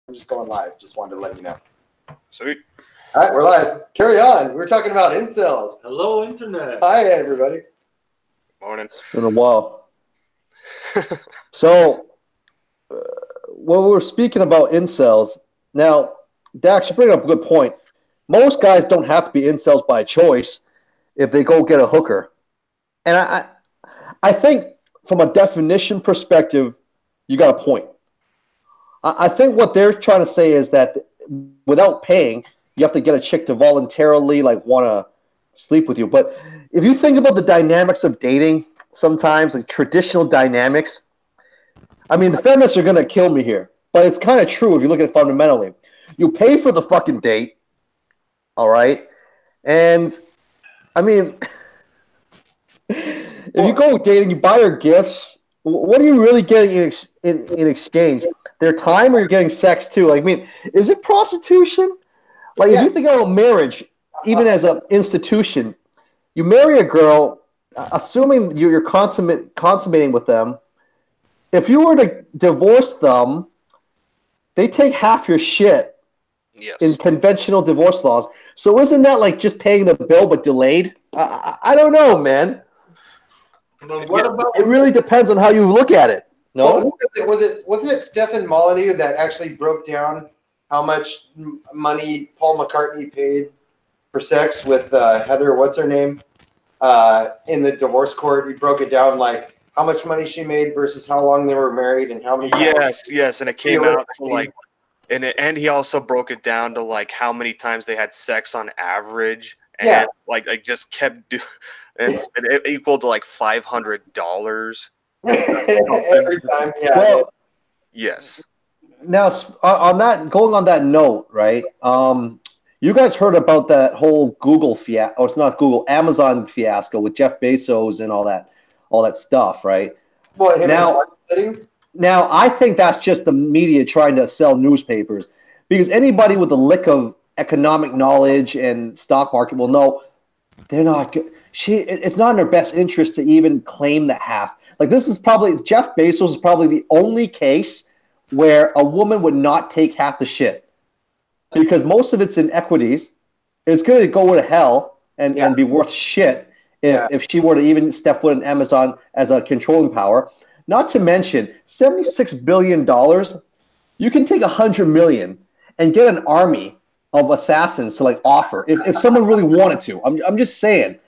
I'm just going live. Just wanted to let you know. Sweet. All right, we're live. Carry on. We're talking about incels. Hello, Internet. Hi, everybody. Morning. It's been a while. So, when we're speaking about incels, now, Dax, you bring up a good point. Most guys don't have to be incels by choice if they go get a hooker. And I think from a definition perspective, you got a point. I think what they're trying to say is that without paying, you have to get a chick to voluntarily want to sleep with you. But if you think about the dynamics of dating, sometimes like traditional dynamics, I mean, the feminists are going to kill me here, but it's kind of true if you look at it fundamentally. You pay for the fucking date, all right? And, I mean, if you go dating, you buy her gifts, what are you really getting in exchange? Their time, or you're getting sex too? Like, I mean, is it prostitution? Like, if you think about marriage, even as an institution, you marry a girl, assuming you're consummating with them. If you were to divorce them, they take half your shit in conventional divorce laws. So isn't that like just paying the bill but delayed? I don't know, man. But what about it really depends on how you look at it. No, well, wasn't it Stephen Molyneux that actually broke down how much money Paul McCartney paid for sex with Heather, what's her name, in the divorce court? He broke it down like how much money she made versus how long they were married and how many. Yes, and it came out to like, and he also broke it down to like how many times they had sex on average, and like just kept doing. It equaled to like $500 every time. Yeah. Well, yes. Now, on that, going on that note, right? You guys heard about that whole Google fiasco? Or it's not Google, Amazon fiasco with Jeff Bezos and all that stuff, right? Well, now I think that's just the media trying to sell newspapers, because anybody with a lick of economic knowledge and stock market will know they're not good. It's not in her best interest to even claim that half. Like, this is probably, Jeff Bezos is probably the only case where a woman would not take half the shit, because most of it's in equities. It's going to go to hell and be worth shit if she were to even step foot in Amazon as a controlling power. Not to mention $76 billion. You can take $100 million and get an army of assassins to like offer if someone really wanted to. I'm just saying.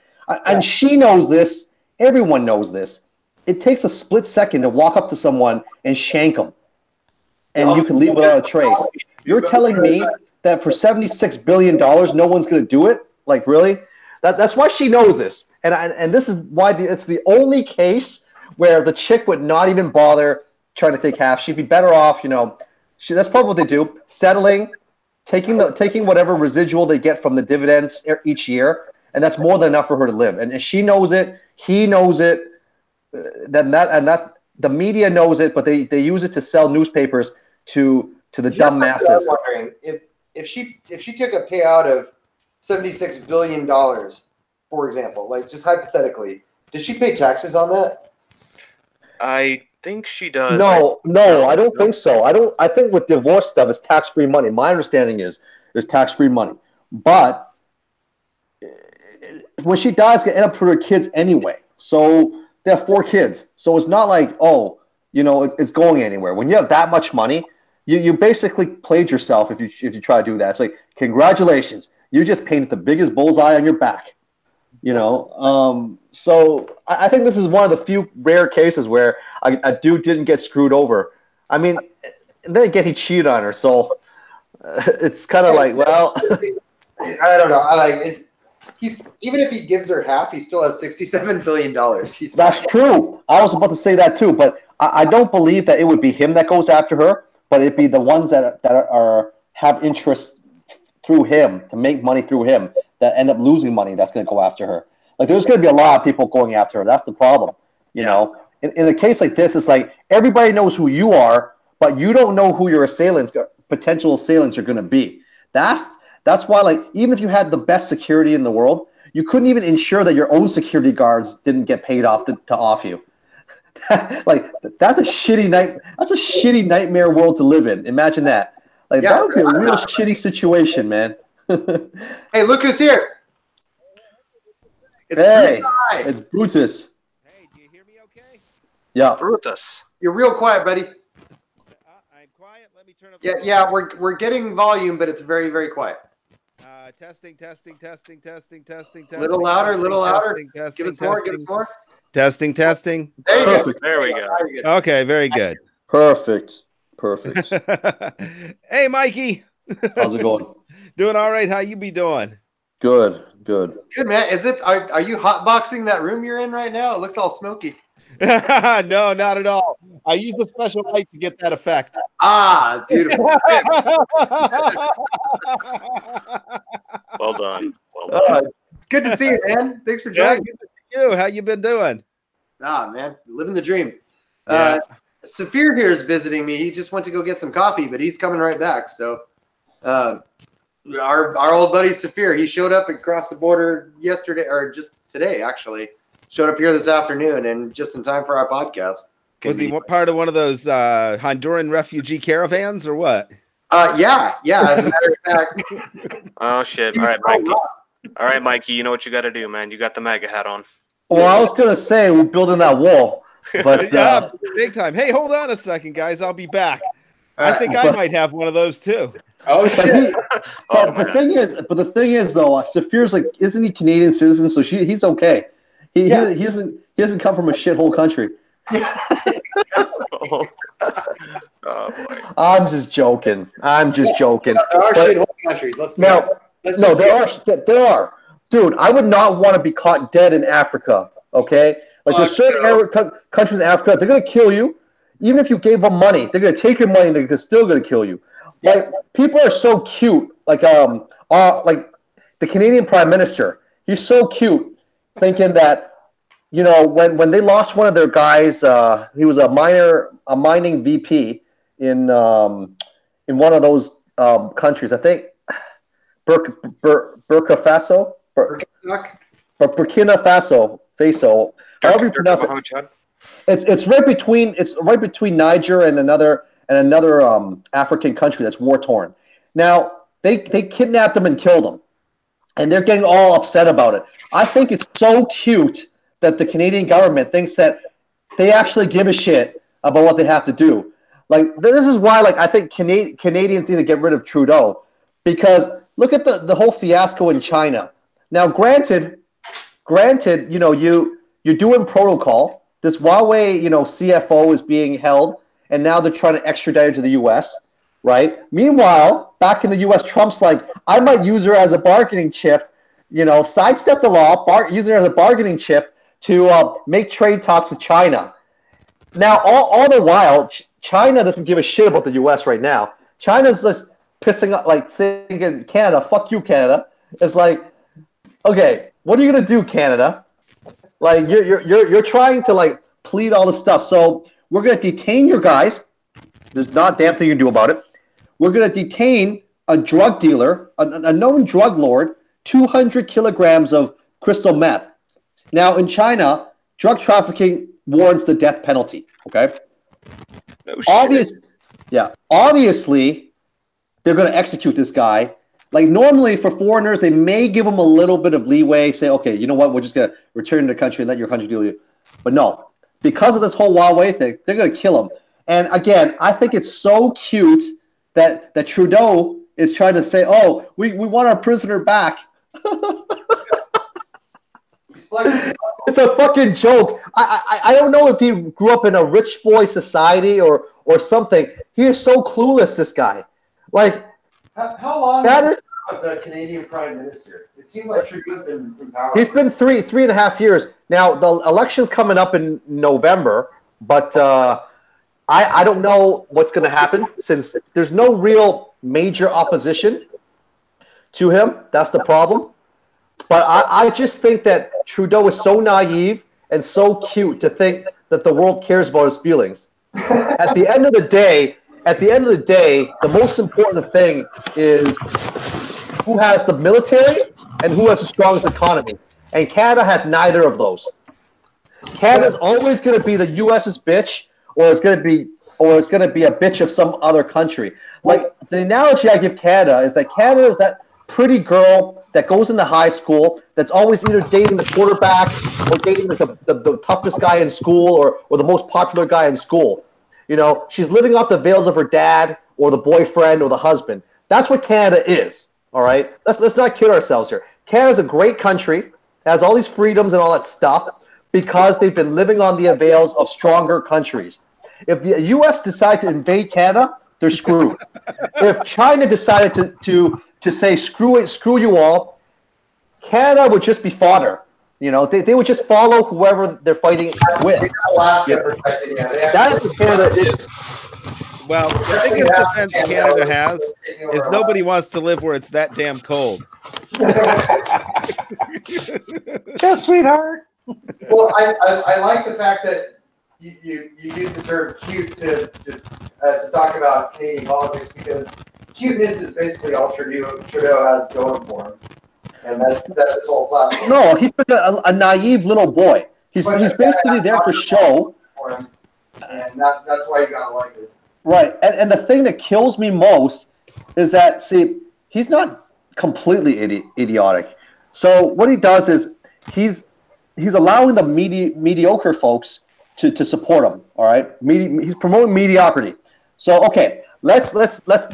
And she knows this. Everyone knows this. It takes a split second to walk up to someone and shank them, and you can leave without a trace. You're telling me that for $76 billion, no one's going to do it? Like, really? That's why she knows this. And this is why it's the only case where the chick would not even bother trying to take half. She'd be better off, that's probably what they do, settling, taking whatever residual they get from the dividends each year, and that's more than enough for her to live. And she knows it. He knows it. The media knows it, but they use it to sell newspapers to the dumb masses. I'm wondering if she took a payout of $76 billion, for example, like just hypothetically, does she pay taxes on that? I think she does. No, I don't think so. I think with divorce stuff, it's tax-free money. My understanding is tax-free money. But when she dies, going to end up for her kids anyway. So they have 4 kids. So it's not like, it's going anywhere. When you have that much money, you basically played yourself if you try to do that. It's like, congratulations, you just painted the biggest bullseye on your back. So I think this is one of the few rare cases where a dude didn't get screwed over. I mean, then again, he cheated on her, so it's kind of like, well, I don't know. He's even if he gives her half, he still has $67 billion. That's true. I was about to say that too, but I don't believe that it would be him that goes after her, but it'd be the ones that have interest through him to make money through him that end up losing money. That's going to go after her. Like, there's going to be a lot of people going after her. That's the problem. You know, in a case like this, it's like everybody knows who you are, but you don't know who your potential assailants are going to be. That's why, like, even if you had the best security in the world, you couldn't even ensure that your own security guards didn't get paid off to off you. Like, that's a shitty nightmare world to live in. Imagine that. Like Yeah. that would be a real shitty situation, man. Hey, look who's here. It's Hey, Brutus. it's Brutus. Hey, do you hear me okay? Yeah. Brutus. You're real quiet, buddy. I'm quiet. Let me turn up. Yeah, we're getting volume, but it's very, very quiet. Testing. Little louder, little louder. Testing. Give us more. Give us more. Testing. There you go. Perfect. There we go. Very good. Okay, very good. Perfect. Hey, Mikey. How's it going? Doing all right. How you be doing? Good. Good, man. Is it? Are you hotboxing that room you're in right now? It looks all smoky. No, not at all. I used a special light to get that effect. Ah, beautiful. Well done. Well done. Good to see you, man. Thanks for Yeah, joining. good to see you. How you been doing? Ah, man, living the dream. Yeah. Saphir here is visiting me. He just went to go get some coffee, but he's coming right back. So, our old buddy Saphir, he showed up and crossed the border yesterday, or just today, actually. Showed up here this afternoon, and just in time for our podcast. Was he part of one of those Honduran refugee caravans or what? Yeah. As a matter of fact. Oh shit! All right, Mikey. You know what you got to do, man. You got the MAGA hat on. Well, I was gonna say we're building that wall, but Yeah, big time. Hey, hold on a second, guys. I'll be back. I think I might have one of those too. Oh but, shit! the thing is, though, Saphir's like, isn't he Canadian citizen? So he's okay. He doesn't come from a shithole country. Oh boy. I'm just joking. There are shithole countries. There are. Dude, I would not want to be caught dead in Africa. Okay, like there's certain countries in Africa, they're gonna kill you. Even if you gave them money, they're gonna take your money and they're still gonna kill you. Like people are so cute. Like the Canadian Prime Minister, he's so cute, thinking that, you know, when they lost one of their guys, he was a mining VP in one of those countries. I think Burkina Faso. However you pronounce it. It's right between Niger and another African country that's war torn. Now they kidnapped them and killed them, and they're getting all upset about it. I think it's so cute that the Canadian government thinks that they actually give a shit about what they have to do. Like, this is why, like, I think Canadians need to get rid of Trudeau, because look at the whole fiasco in China. Now, granted, you know, you're doing protocol. This Huawei, you know, CFO is being held, and now they're trying to extradite her to the U.S., right? Meanwhile, back in the U.S., Trump's like, I might use her as a bargaining chip, you know, sidestep the law, using her as a bargaining chip to make trade talks with China. Now, all the while, China doesn't give a shit about the U.S. right now. China's just pissing up, like, thinking, Canada, fuck you, Canada. It's like, okay, what are you gonna do, Canada? Like, you're trying to, like, plead all this stuff. So we're gonna detain your guys. There's not a damn thing you can do about it. We're gonna detain a drug dealer, a known drug lord, 200 kilograms of crystal meth. Now, in China, drug trafficking warrants the death penalty, okay? No shit. Obviously, they're going to execute this guy. Like, normally, for foreigners, they may give them a little bit of leeway, say, okay, you know what, we're just going to return to the country and let your country deal with you. But no, because of this whole Huawei thing, they're going to kill him. And again, I think it's so cute that Trudeau is trying to say, oh, we want our prisoner back. It's a fucking joke. I don't know if he grew up in a rich boy society or something. He is so clueless, this guy. Like, how long is the Canadian Prime Minister? It seems like Trudeau's been in power. He's been three and a half years. Now, the election's coming up in November, but I don't know what's going to happen since there's no real major opposition to him. That's the problem. But I just think that Trudeau is so naive and so cute to think that the world cares about his feelings. At the end of the day, the most important thing is who has the military and who has the strongest economy. And Canada has neither of those. Canada's always going to be the U.S.'s bitch, or it's going to be or it's going to be a bitch of some other country. Like the analogy I give Canada is that Canada is that pretty girl that goes into high school that's always either dating the quarterback or dating the toughest guy in school or the most popular guy in school. You know, she's living off the veils of her dad or the boyfriend or the husband. That's what Canada is. All right, let's not kid ourselves here. Canada's a great country, has all these freedoms and all that stuff because they've been living on the avails of stronger countries. If the U.S. decide to invade Canada, they're screwed. If China decided to say screw it, screw you all, Canada would just be fodder. You know, they would just follow whoever they're fighting with. Alaska, that is what Canada is. Well, the biggest defense Canada has is nobody wants to live where it's that damn cold. Yeah, sweetheart. Well, I like the fact that you use the term cute to talk about Canadian politics because cuteness is basically all Trudeau has going for him, and that's his whole platform. No, he's a naive little boy. He's basically there for show. For him, and that's why you gotta like it. Right, and the thing that kills me most is that, see, he's not completely idiotic. So what he does is he's allowing the mediocre folks to support him. All right, he's promoting mediocrity. So okay, let's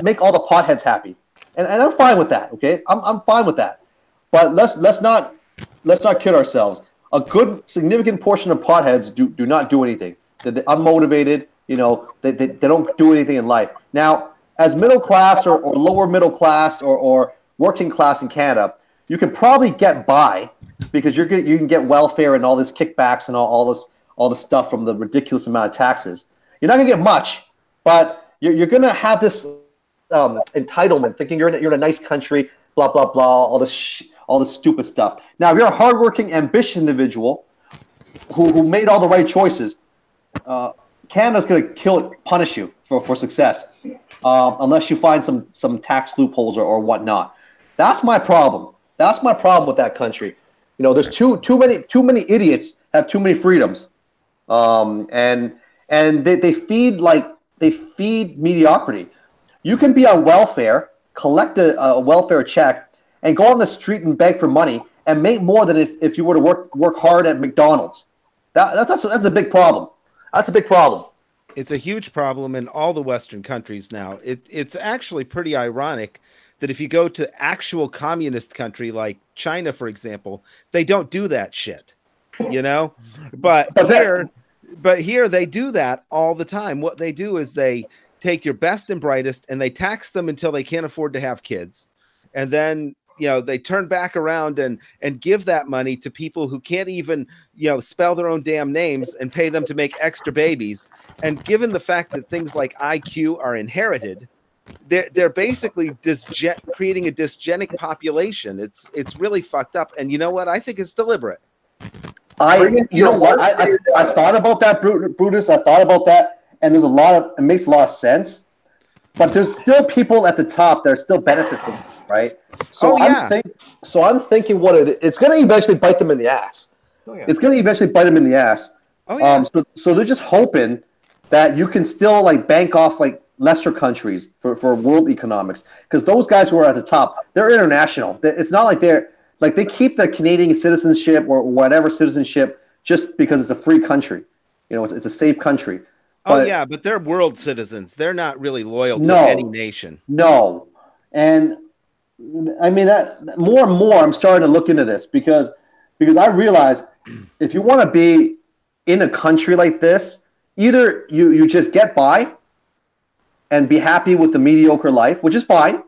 make all the potheads happy, and I'm fine with that. Okay, I'm fine with that. But let's not kid ourselves. A good significant portion of potheads do not do anything. They're unmotivated. You know, they don't do anything in life. Now, as middle class or lower middle class or working class in Canada, you can probably get by because you can get welfare and all this kickbacks and all this stuff from the ridiculous amount of taxes. You're not gonna get much, but you're gonna have this entitlement, thinking you're in a nice country, blah blah blah, all this stupid stuff. Now, if you're a hardworking, ambitious individual who made all the right choices, Canada's going to punish you for success, unless you find some tax loopholes or whatnot. That's my problem. That's my problem with that country. You know, there's too many idiots have too many freedoms, and they feed mediocrity. You can be on welfare, collect a welfare check, and go on the street and beg for money and make more than if you were to work hard at McDonald's. That's a big problem. That's a big problem. It's a huge problem in all the Western countries now. It's actually pretty ironic that if you go to actual communist country like China, for example, they don't do that shit, you know? But here they do that all the time. What they do is they take your best and brightest and they tax them until they can't afford to have kids. And then, you know, they turn back around and give that money to people who can't even, you know, spell their own damn names and pay them to make extra babies. And given the fact that things like IQ are inherited, they're basically creating a dysgenic population. It's really fucked up. And you know what? I think it's deliberate. You know what? I thought about that, Brutus. I thought about that, and it makes a lot of sense. But there's still people at the top that are still benefiting from it, right? So I'm thinking it's going to eventually bite them in the ass. Oh, yeah. It's going to eventually bite them in the ass. Oh, yeah. So they're just hoping that you can still like bank off like lesser countries for world economics, because those guys who are at the top, they're international. It's not like they keep the Canadian citizenship or whatever citizenship just because it's a free country. You know, it's a safe country. But, but they're world citizens. They're not really loyal to any nation. No. And I mean that more and more I'm starting to look into this because I realize if you want to be in a country like this, either you just get by and be happy with the mediocre life, which is fine,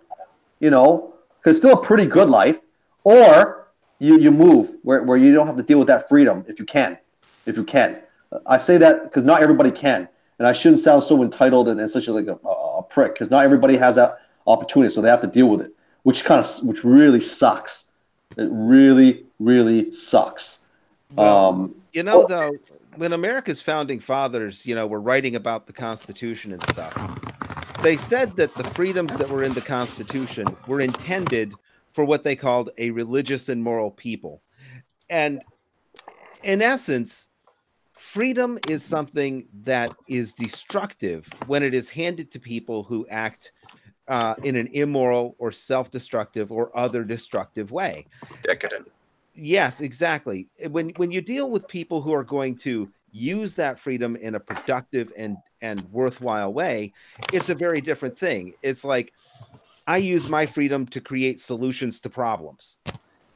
you know, because it's still a pretty good life, or you move where you don't have to deal with that freedom if you can. I say that because not everybody can. And I shouldn't sound so entitled and such a prick, because not everybody has that opportunity, so they have to deal with it, which really sucks. It really, really sucks. Well, you know, though, when America's founding fathers, you know, were writing about the Constitution and stuff, they said that the freedoms that were in the Constitution were intended for what they called a religious and moral people. And in essence, freedom is something that is destructive when it is handed to people who act in an immoral or self-destructive or other destructive way. Decadent. Yes, exactly. When you deal with people who are going to use that freedom in a productive and worthwhile way, it's a very different thing. It's like I use my freedom to create solutions to problems.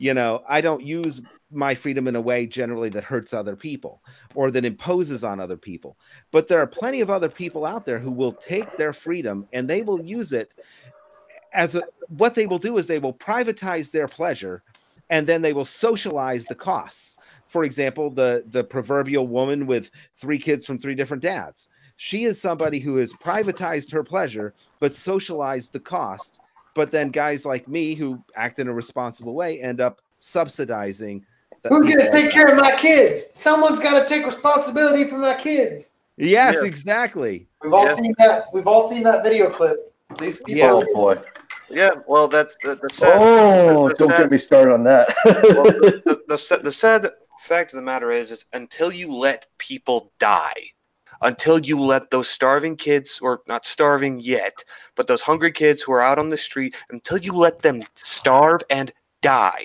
I don't use my freedom in a way generally that hurts other people or that imposes on other people. But there are plenty of other people out there who will take their freedom and they will use it what they will do is they will privatize their pleasure and then they will socialize the costs. For example, the proverbial woman with 3 kids from 3 different dads. She is somebody who has privatized her pleasure, but socialized the cost. But then guys like me who act in a responsible way end up subsidizing. Who's going to take care of my kids? Someone's got to take responsibility for my kids. Yes, exactly. We've all seen that. We've all seen that video clip. These people. Yeah, oh boy. Yeah, well, that's the sad. Don't get me started on that. Well, the sad fact of the matter is until you let people die, until you let those starving kids, or not starving yet, but those hungry kids who are out on the street, until you let them starve and die,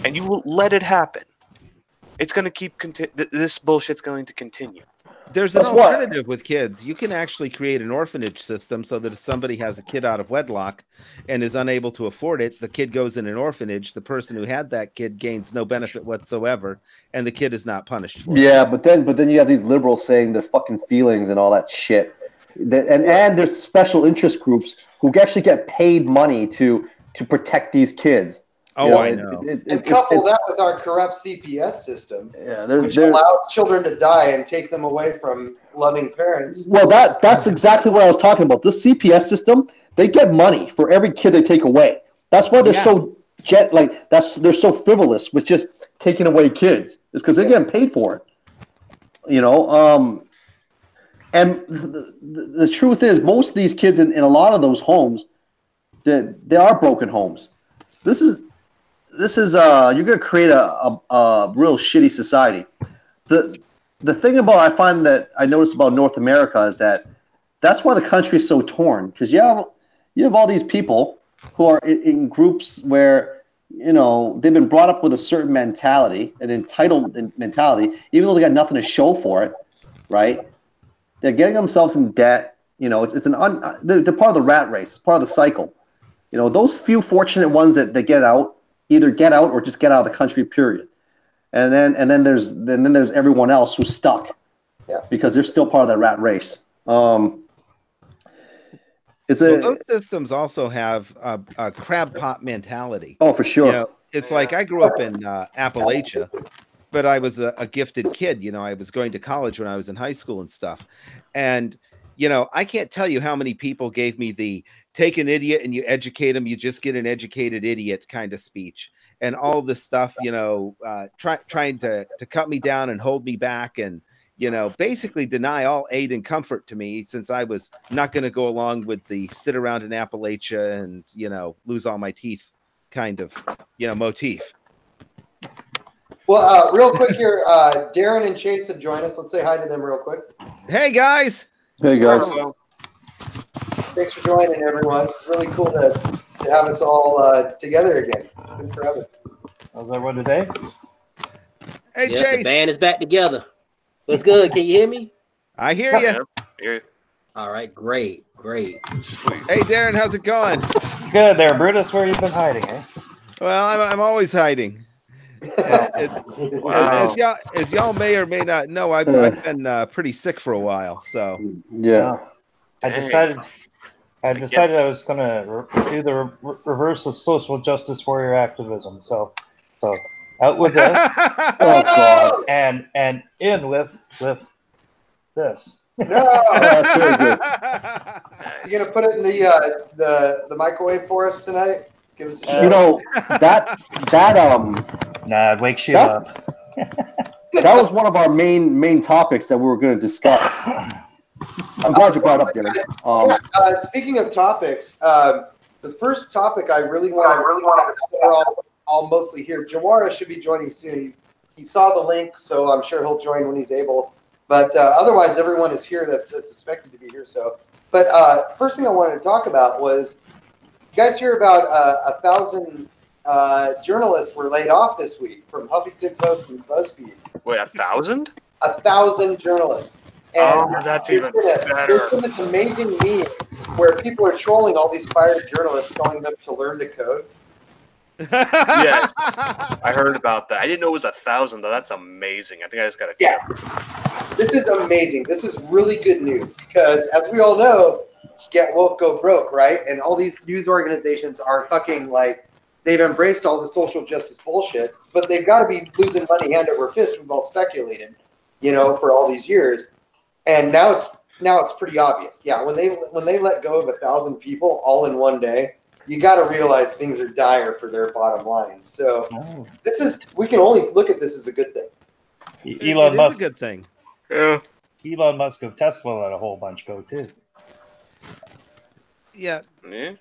and you will let it happen, it's going to keep this bullshit's going to continue. There's an alternative with kids. You can actually create an orphanage system so that if somebody has a kid out of wedlock and is unable to afford it, the kid goes in an orphanage. The person who had that kid gains no benefit whatsoever, and the kid is not punished for it. Yeah, but then you have these liberals saying their fucking feelings and all that shit. And there's special interest groups who actually get paid money to protect these kids. Oh, I know. And couple that with our corrupt CPS system, which they're, allows children to die and take them away from loving parents. Well, that's exactly what I was talking about. This CPS system, they get money for every kid they take away. That's why they're they're so frivolous with just taking away kids. It's because they're getting paid for it. And the truth is, most of these kids in a lot of those homes, they are broken homes. This is you're going to create a real shitty society. The thing I find that I notice about North America is that's why the country is so torn, because you have all these people who are in groups where they've been brought up with a certain mentality, an entitled mentality, even though they got nothing to show for it, right? They're getting themselves in debt. They're part of the rat race, part of the cycle. Those few fortunate ones that get out, either get out or just get out of the country, period. And then there's everyone else who's stuck, because they're still part of that rat race. Those systems also have a crab pot mentality. Oh, for sure. It's like I grew up in Appalachia, but I was a gifted kid. I was going to college when I was in high school and stuff. And I can't tell you how many people gave me the take an idiot and you educate them, you just get an educated idiot kind of speech, and all this stuff, trying to cut me down and hold me back and, basically deny all aid and comfort to me, since I was not going to go along with the sit around in Appalachia and, lose all my teeth kind of, motif. Well, real quick here, Darren and Chase have joined us. Let's say hi to them real quick. Hey, guys. Hey, guys. Thanks for joining, everyone. It's really cool to have us all together again. It's been forever. How's everyone today? Hey, Chase. Chase. The band is back together. What's good? Can you hear me? I hear you. All right, great. Sweet. Hey, Darren, how's it going? Good there, Brutus. Where you been hiding, eh? Well, I'm always hiding. Wow. As y'all may or may not know, I've been pretty sick for a while. So yeah, I decided I was going to do the reverse of social justice warrior activism. So out with this. Oh God. And in with this. No, That's very good. you gonna put it in the microwave for us tonight? Give us a shot. that Nah, it wakes you up. that was one of our main topics that we were going to discuss. I'm glad you brought up, Darren. Speaking of topics, the first topic I really want to all mostly hear. Jawara should be joining soon. he saw the link, so I'm sure he'll join when he's able. But otherwise, everyone is here that's expected to be here. So, but first thing I wanted to talk about was, you guys hear about 1,000 journalists were laid off this week from Huffington Post and BuzzFeed. Wait, 1,000? 1,000 journalists. And That's even there's better. been this amazing meme where people are trolling all these fired journalists, telling them to learn to code. Yes, I heard about that. I didn't know it was 1,000 though. That's amazing. I think I just got to check. Yes, this is amazing. This is really good news because, as we all know, get woke, go broke, right? And all these news organizations are fucking like, they've embraced all the social justice bullshit, but they've got to be losing money hand over fist. We've all speculated, for all these years, and now it's pretty obvious. Yeah, when they let go of 1,000 people all in one day, you got to realize things are dire for their bottom line. So we can only look at this as a good thing. Elon Musk, a good thing. Yeah. Elon Musk of Tesla let a whole bunch go too. Yeah. Yeah.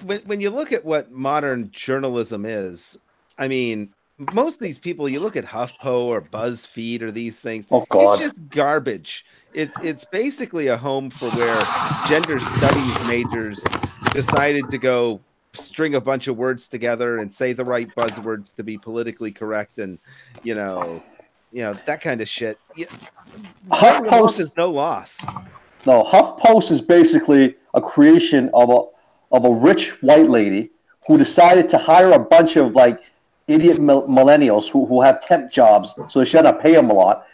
When you look at what modern journalism is, I mean, most of these people, you look at HuffPo or BuzzFeed or these things, Oh, God. it's just garbage. It's basically a home for where gender studies majors decided to go string a bunch of words together and say the right buzzwords to be politically correct, and that kind of shit. HuffPost is no loss. No, HuffPost is basically a creation of a rich white lady who decided to hire a bunch of like idiot millennials who have temp jobs, so she had to pay them a lot.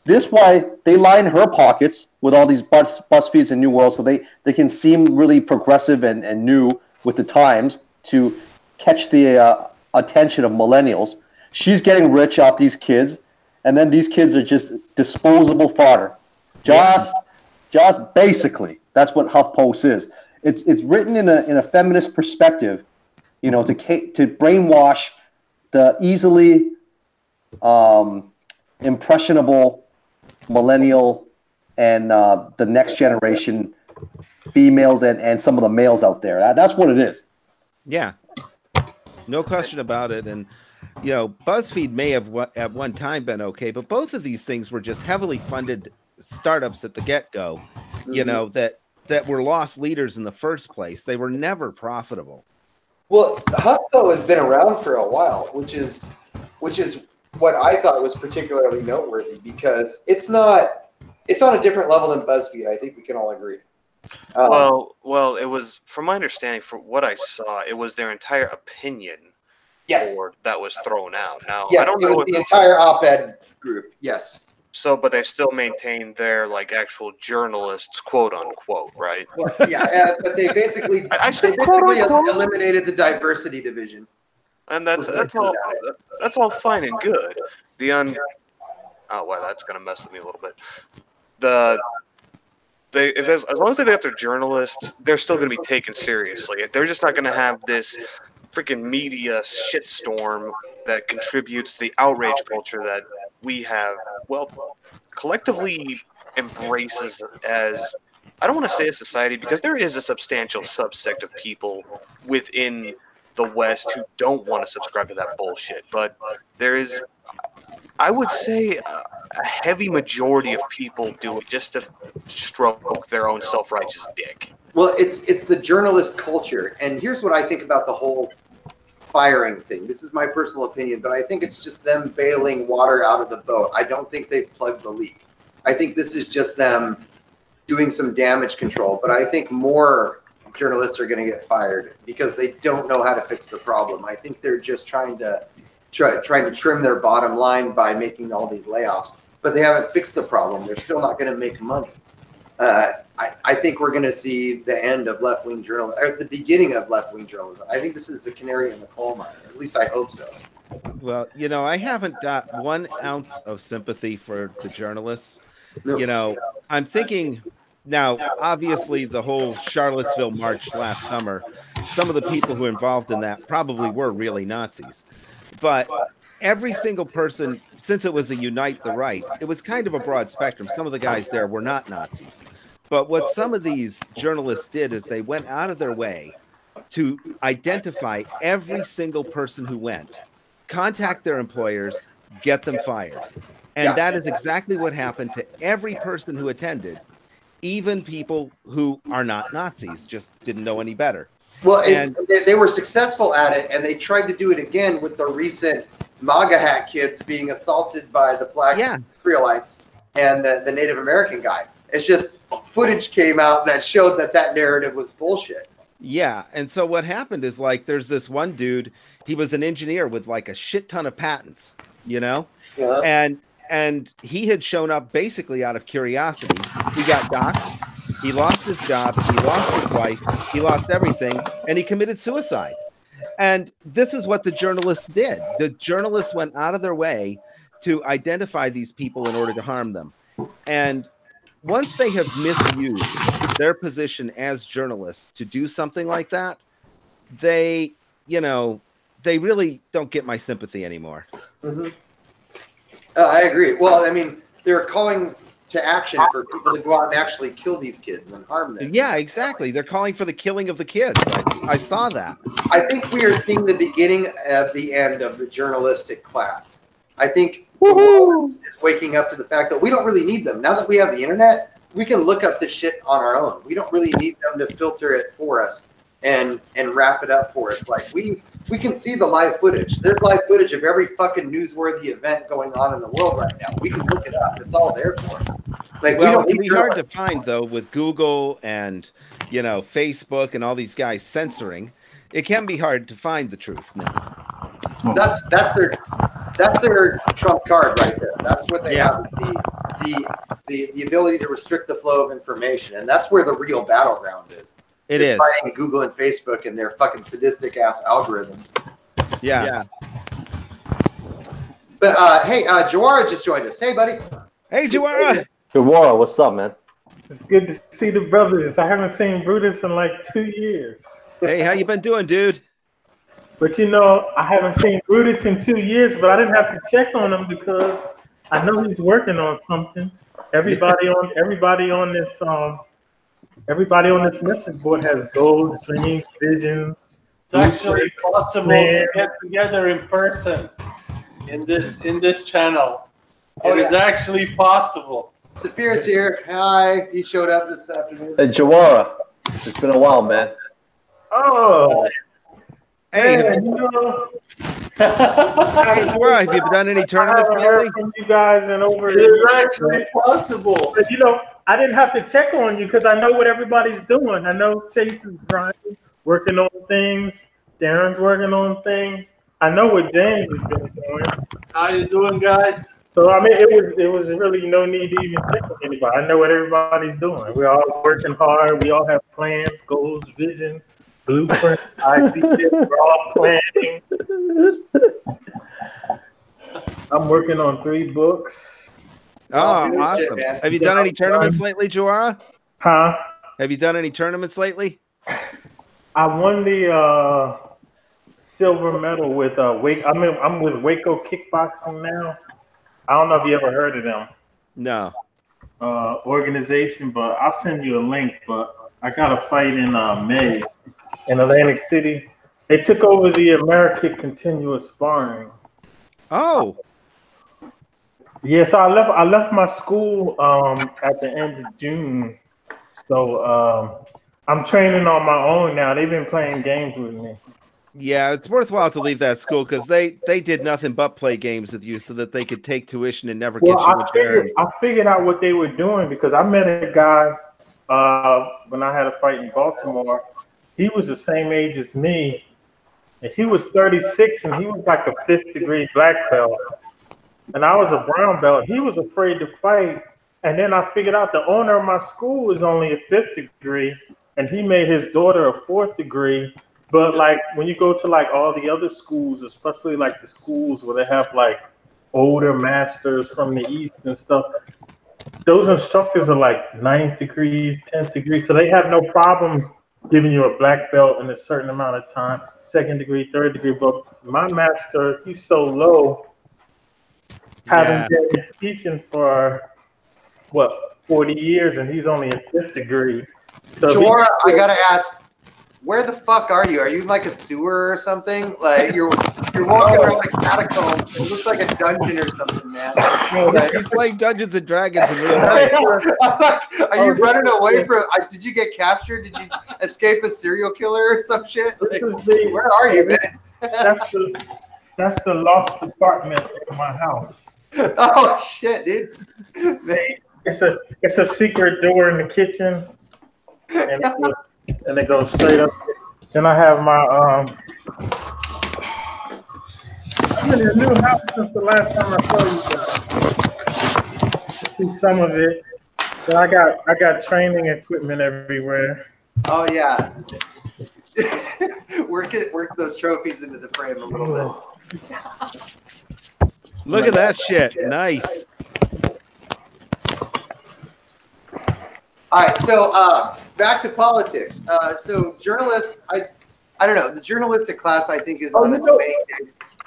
This why they line her pockets with all these BuzzFeeds and New World, so they can seem really progressive and new with the times to catch the attention of millennials. She's getting rich off these kids, and then these kids are just disposable fodder. Just basically, that's what HuffPost is. It's written in a feminist perspective, to brainwash the easily impressionable millennial and the next generation females and some of the males out there. That's what it is. Yeah, no question about it. And BuzzFeed may have at one time been okay, but both of these things were just heavily funded startups at the get-go, that were lost leaders in the first place. They were never profitable. Well, HuffPo has been around for a while, which is what I thought was particularly noteworthy, because it's on a different level than BuzzFeed. I think we can all agree. Well, it was, from my understanding, from what I saw, it was their entire opinion board that was thrown out. Now, yes, I don't know the entire op-ed group. Yes. So, but they still maintain their like actual journalists, quote unquote, right? Well, yeah, but they basically eliminated the diversity division, and that's all fine and good. Oh wow, that's gonna mess with me a little bit. As long as they got their journalists, they're still gonna be taken seriously. They're just not gonna have this freaking media shitstorm that contributes to the outrage culture that we have, collectively embraces as, I don't want to say a society, because there is a substantial subsect of people within the West who don't want to subscribe to that bullshit. But there is, I would say, a heavy majority of people do it just to stroke their own self-righteous dick. Well, it's the journalist culture. And here's what I think about the whole firing thing. This is my personal opinion, but I think it's just them bailing water out of the boat. I don't think they've plugged the leak. I think this is just them doing some damage control, but I think more journalists are going to get fired because they don't know how to fix the problem. I think they're just trying to trim their bottom line by making all these layoffs, but they haven't fixed the problem. They're still not going to make money. I think we're going to see the end of left-wing journalism, or the beginning of left-wing journalism. I think this is the canary in the coal mine. At least I hope so. Well, I haven't got 1 ounce of sympathy for the journalists. No. I'm thinking now, obviously, the whole Charlottesville march last summer, some of the people who were involved in that probably were really Nazis. But every single person, since it was a Unite the Right, it was kind of a broad spectrum. Some of the guys there were not Nazis. But what some of these journalists did is they went out of their way to identify every single person who went, contact their employers, get them fired. And that is exactly what happened to every person who attended, even people who are not Nazis, just didn't know any better. Well, they were successful at it, and they tried to do it again with the recent MAGA hat kids being assaulted by the black Creolites and the Native American guy. It's just footage came out that showed that narrative was bullshit. Yeah, and so what happened is, like, there's this one dude, he was an engineer with like a shit ton of patents, you know? Yeah. And he had shown up basically out of curiosity. He got doxxed, he lost his job, he lost his wife, he lost everything, and he committed suicide. And this is what the journalists did. The journalists went out of their way to identify these people in order to harm them. And once they have misused their position as journalists to do something like that, they really don't get my sympathy anymore. Mm-hmm. I agree. Well, I mean, they're calling to action for people to go out and actually kill these kids and harm them. Yeah, exactly. They're calling for the killing of the kids. I saw that. I think we are seeing the beginning of the end of the journalistic class. I think the world is waking up to the fact that we don't really need them. Now that we have the internet, we can look up this shit on our own. We don't really need them to filter it for us and wrap it up for us. Like we can see the live footage. There's live footage of every fucking newsworthy event going on in the world right now. We can look it up. It's all there for us. Like, well, it'd be hard to find though with Google and Facebook and all these guys censoring. It can be hard to find the truth now. That's their trump card right there. That's what they have, the ability to restrict the flow of information, and that's where the real battleground is. It is fighting Google and Facebook and their fucking sadistic ass algorithms. Yeah. But hey, Jawara just joined us. Hey, buddy. Hey, Jawara. Jawara, what's up, man? It's good to see the brothers. I haven't seen Brutus in like 2 years. Hey, how you been doing, dude? But I haven't seen Brutus in 2 years, but I didn't have to check on him because I know he's working on something. Everybody on this message board has goals, dreams, visions. It's actually possible to get together in person in this channel. It is actually possible. Saphir's here. Hi. He showed up this afternoon. Hey, Jawara. It's been a while, man. Oh. Hey, man, Jawara, have you done any tournaments lately? From you guys and over. It is actually possible. But I didn't have to check on you because I know what everybody's doing. I know Chase is grinding, working on things. Darren's working on things. I know what James has been doing. How you doing, guys? So I mean, it was really no need to even check on anybody. I know what everybody's doing. We're all working hard. We all have plans, goals, visions, blueprints, ideas. We're all planning. I'm working on 3 books. Oh, awesome. Have you done any tournaments lately, Jawara? Huh? Have you done any tournaments lately? I won the silver medal with I'm with Waco Kickboxing now. I don't know if you ever heard of them. No. Organization, but I'll send you a link. But I got a fight in May in Atlantic City. They took over the American Continuous Sparring. Oh. Yeah, so I left my school at the end of June. So I'm training on my own now. They've been playing games with me. Yeah, it's worthwhile to leave that school because they did nothing but play games with you so that they could take tuition and never get you a charity. I figured out what they were doing because I met a guy when I had a fight in Baltimore. He was the same age as me. And he was 36 and he was like a 5th degree black belt. And I was a brown belt. He was afraid to fight. And then I figured out the owner of my school was only a 5th degree and he made his daughter a 4th degree. But like when you go to like all the other schools, especially like the schools where they have like older masters from the East and stuff, those instructors are like 9th degree, 10th degree. So they have no problem giving you a black belt in a certain amount of time, 2nd degree, 3rd degree. But my master, he's so low, having been teaching for 40 years, and he's only a 5th degree. So Jawara, I gotta ask, where the fuck are you? Are you like a sewer or something? Like you're walking around like catacombs. It looks like a dungeon or something, man. He's playing Dungeons and Dragons in real life. Are you running away from? Did you get captured? Did you escape a serial killer or some shit? Like, where are you, man? That's the loft apartment in my house. Oh shit, dude! It's a secret door in the kitchen, and it goes straight up. Then I have my I'm in a new house since the last time I saw you guys. See some of it. But I got training equipment everywhere. Oh yeah. work those trophies into the frame a little bit. Look at that shit. Nice. All right, so back to politics. So journalists, I don't know. The journalistic class, I think, is on its way.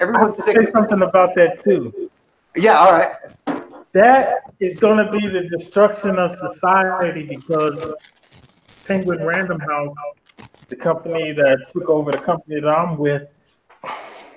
Everyone's sick. Say something about that too. Yeah, all right. That is going to be the destruction of society because Penguin Random House, the company that took over the company that I'm with,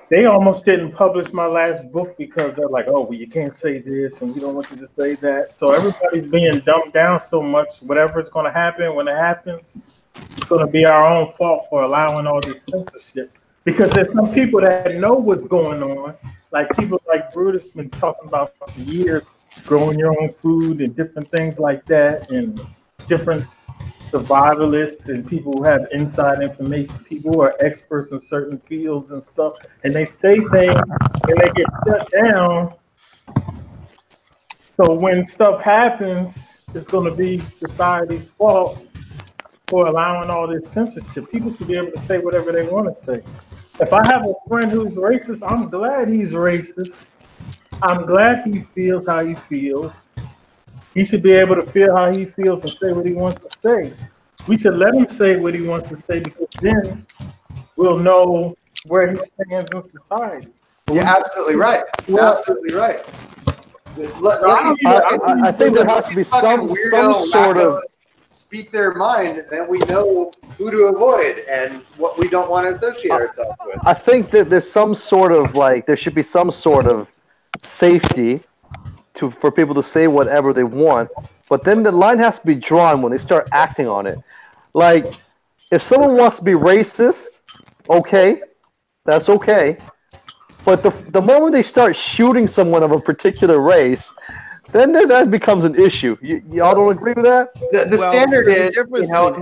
they almost didn't publish my last book because they're like, oh, well, you can't say this and we don't want you to say that. So everybody's being dumbed down so much. Whatever's going to happen, when it happens, it's going to be our own fault for allowing all this censorship. Because there's some people that know what's going on, like people like Brutus been talking about for years, growing your own food and different things like that, and different survivalists and people who have inside information, people who are experts in certain fields and stuff, and they say things and they get shut down. So when stuff happens, it's going to be society's fault for allowing all this censorship. People should be able to say whatever they want to say. If I have a friend who's racist, I'm glad he's racist. I'm glad he feels how he feels. He should be able to feel how he feels and say what he wants to say. We should let him say what he wants to say because then we'll know where he stands in society. You're absolutely right. You're absolutely right. I think there has to be some sort of speak their mind, then we know who to avoid and what we don't want to associate ourselves with. I think that there's some sort of there should be some sort of safety for people to say whatever they want, but then the line has to be drawn when they start acting on it. Like, if someone wants to be racist, okay, that's okay. But the moment they start shooting someone of a particular race, then that becomes an issue. Y'all don't agree with that? The standard is,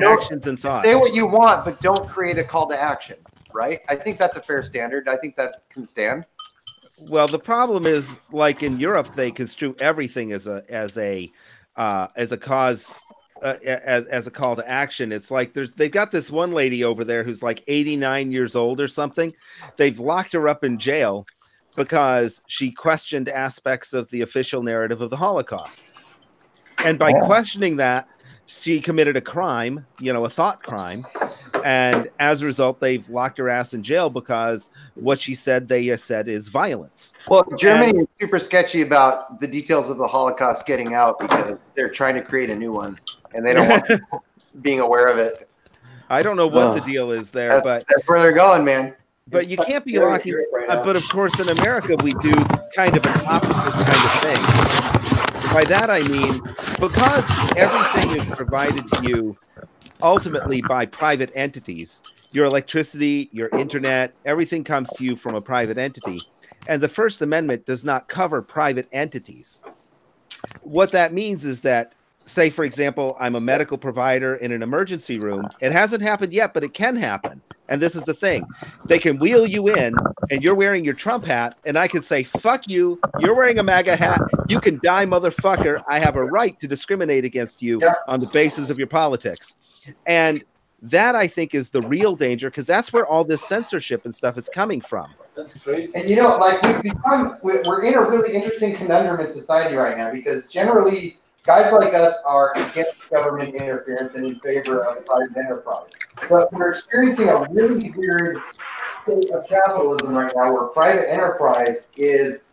actions and thoughts. Say what you want, but don't create a call to action, right? I think that's a fair standard. I think that can stand. Well, the problem is, like in Europe, they construe everything as a cause, as a call to action. It's like they've got this one lady over there who's like 89 years old or something. They've locked her up in jail because she questioned aspects of the official narrative of the Holocaust. And by questioning that, she committed a crime, a thought crime. And as a result, they've locked her ass in jail because what she said, they said, is violence. Well, Germany is super sketchy about the details of the Holocaust getting out because they're trying to create a new one. And they don't want people being aware of it. I don't know what the deal is there, but that's where they're going, man. But you can't be locking. But of course, in America, we do kind of an opposite kind of thing. By that I mean, because everything is provided to you ultimately by private entities. Your electricity, your internet, everything comes to you from a private entity. And the First Amendment does not cover private entities. What that means is that, say, for example, I'm a medical provider in an emergency room. It hasn't happened yet, but it can happen. And this is the thing. They can wheel you in and you're wearing your Trump hat and I can say, fuck you. You're wearing a MAGA hat. You can die, motherfucker. I have a right to discriminate against you on the basis of your politics. And that, I think, is the real danger because that's where all this censorship and stuff is coming from. That's crazy. And we're in a really interesting conundrum in society right now because generally guys like us are against government interference and in favor of private enterprise. But we're experiencing a really weird state of capitalism right now where private enterprise has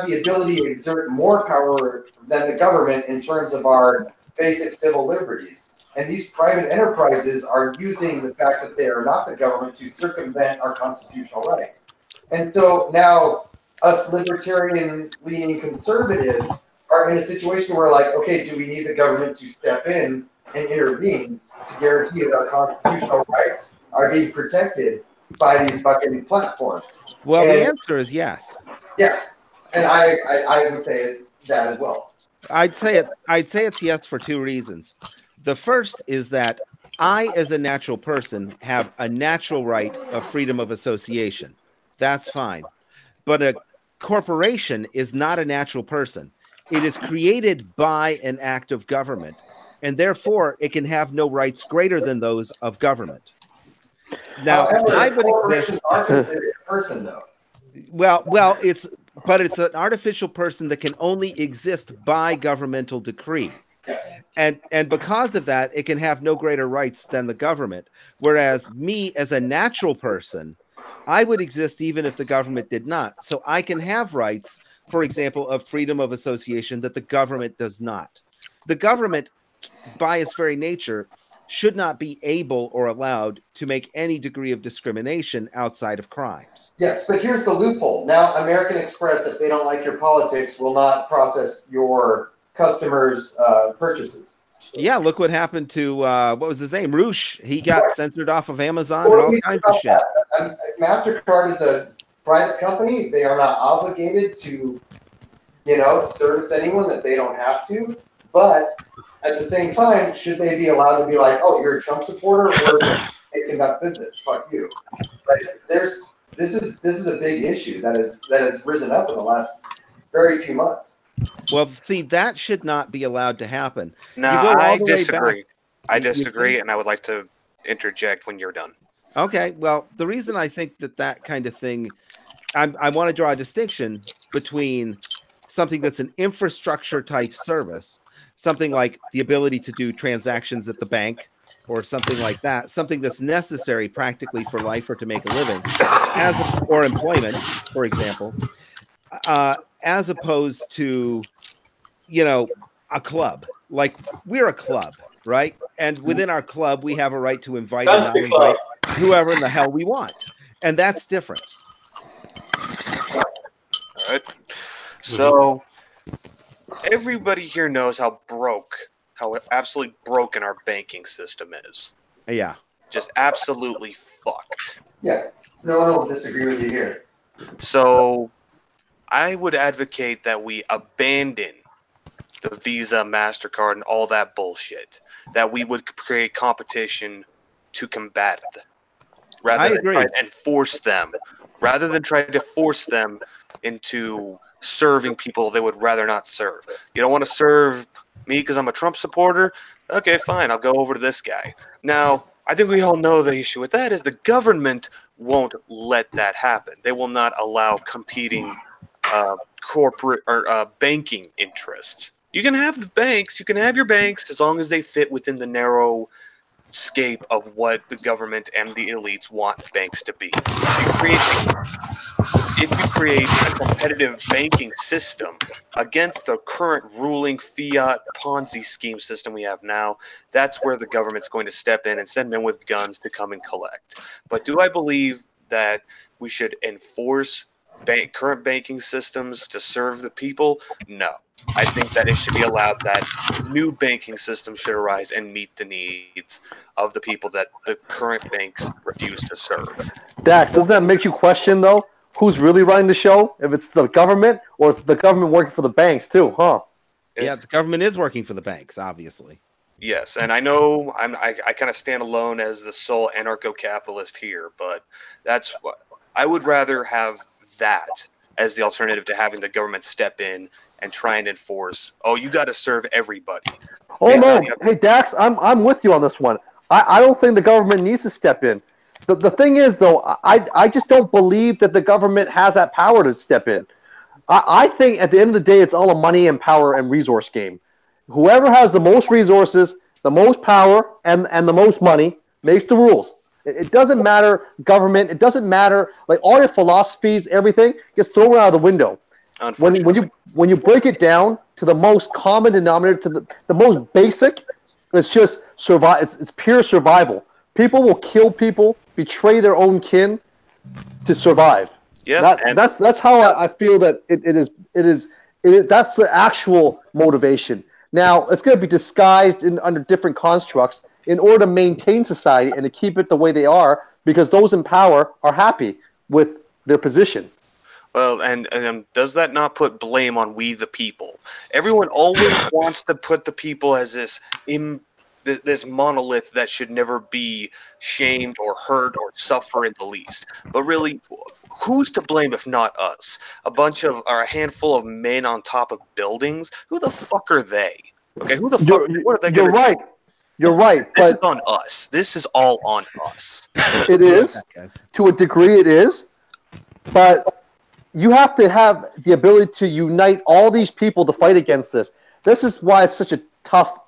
the ability to exert more power than the government in terms of our basic civil liberties. And these private enterprises are using the fact that they are not the government to circumvent our constitutional rights. And so now us libertarian-leaning conservatives are in a situation where, like, okay, do we need the government to step in and intervene to guarantee that our constitutional rights are being protected by these fucking platforms? Well, the answer is yes. Yes, and I would say that as well. I'd say it's yes for two reasons. The first is that I, as a natural person, have a natural right of freedom of association. That's fine. But a corporation is not a natural person. It is created by an act of government, and therefore it can have no rights greater than those of government. Now, However, I would corporations are considered a person, though. Well, it's an artificial person that can only exist by governmental decree. And because of that, it can have no greater rights than the government. Whereas me, as a natural person, I would exist even if the government did not. So I can have rights, for example, of freedom of association that the government does not. The government, by its very nature, should not be able or allowed to make any degree of discrimination outside of crimes. Yes, but here's the loophole. Now, American Express, if they don't like your politics, will not process your customers' purchases. Yeah, look what happened to, what was his name? Roosh. He got censored off of Amazon and all kinds of shit. MasterCard is a private company. They are not obligated to, service anyone that they don't have to. But at the same time, should they be allowed to be like, oh, you're a Trump supporter, or they conduct business? Fuck you. Like, this is a big issue that has risen up in the last very few months. Well, see, that should not be allowed to happen. No, I disagree. I disagree, and I would like to interject when you're done. Okay, well, the reason I think that kind of thing, I want to draw a distinction between something that's an infrastructure type service, something like the ability to do transactions at the bank or something like that, something that's necessary practically for life or to make a living, or employment, for example, as opposed to, a club. Like, we're a club, right? And within our club, we have a right to invite and not invite whoever in the hell we want. And that's different. All right. So everybody here knows how absolutely broken our banking system is. Yeah. Just absolutely fucked. Yeah. No one will disagree with you here. So I would advocate that we abandon the Visa, MasterCard, and all that bullshit. That we would create competition to combat it. Rather than try to enforce them. Rather than try to force them into serving people they would rather not serve. You don't want to serve me because I'm a Trump supporter? Okay, fine. I'll go over to this guy. Now, I think we all know the issue with that is the government won't let that happen. They will not allow competing corporate or banking interests. You can have the banks. You can have your banks as long as they fit within the narrow scape of what the government and the elites want banks to be. If you create a competitive banking system against the current ruling fiat Ponzi scheme system we have now, that's where the government's going to step in and send men with guns to come and collect. But do I believe that we should enforce current banking systems to serve the people? No. I think that it should be allowed that new banking systems should arise and meet the needs of the people that the current banks refuse to serve. Dax, doesn't that make you question, though, who's really running the show? If it's the government or is the government working for the banks, too, huh? Yeah, the government is working for the banks, obviously. Yes, and I know I kind of stand alone as the sole anarcho-capitalist here, but that's what I would rather have that as the alternative to having the government step in and try and enforce, oh, you got to serve everybody. Oh, no. Hey, Dax, I'm with you on this one. I don't think the government needs to step in. The thing is, though, I just don't believe that the government has that power to step in. I think at the end of the day, it's all a money and power and resource game. Whoever has the most resources, the most power, and the most money makes the rules. It doesn't matter government. It doesn't matter, like, all your philosophies, everything gets thrown out of the window. When you break it down to the most common denominator, to the most basic, It's just survive. It's pure survival. People will kill people, betray their own kin to survive. Yeah, That's how I feel that it is. That's the actual motivation. Now it's going to be disguised under different constructs in order to maintain society and to keep it the way they are, because those in power are happy with their position. Well, and does that not put blame on we the people? Everyone always wants to put the people as this monolith that should never be shamed or hurt or suffer in the least. But really, who's to blame if not us? A handful of men on top of buildings? Who the fuck are they? Okay, who the fuck? What are they You're right. You're right. This is on us. This is all on us. It is. To a degree, it is. But you have to have the ability to unite all these people to fight against this. This is why it's such a tough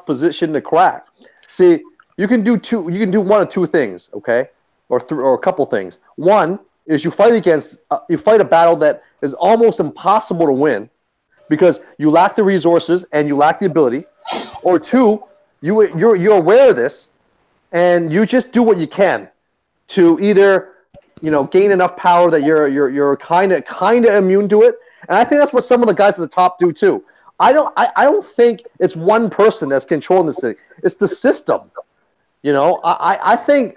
position to crack. See, you can do one of two things, okay, or a couple things. One is you fight a battle that is almost impossible to win because you lack the resources and you lack the ability. Or two, you're aware of this and you just do what you can to either gain enough power that you're kind of immune to it. And I think that's what some of the guys at the top do too. I don't think it's one person that's controlling this thing. It's the system. I think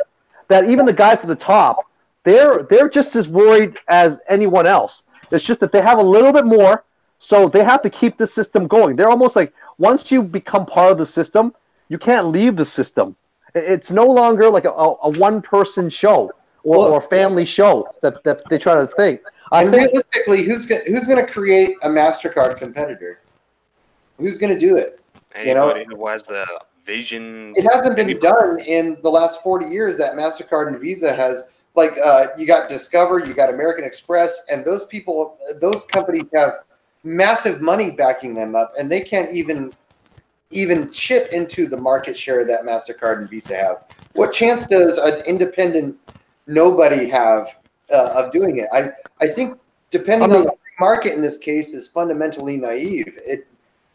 that even the guys at the top, they're just as worried as anyone else. It's just that they have a little bit more, so they have to keep the system going. They're almost like, once you become part of the system, you can't leave the system. It's no longer like a one-person show or family show that they try to think. Realistically, who's going to create a MasterCard competitor? Who's going to do it? Anybody who has the vision. It hasn't been done in the last 40 years that MasterCard and Visa has. Like, you got Discover, you got American Express, and those companies have massive money backing them up, and they can't even chip into the market share that MasterCard and Visa have. What chance does an independent nobody have of doing it? I think depending on the market in this case is fundamentally naive.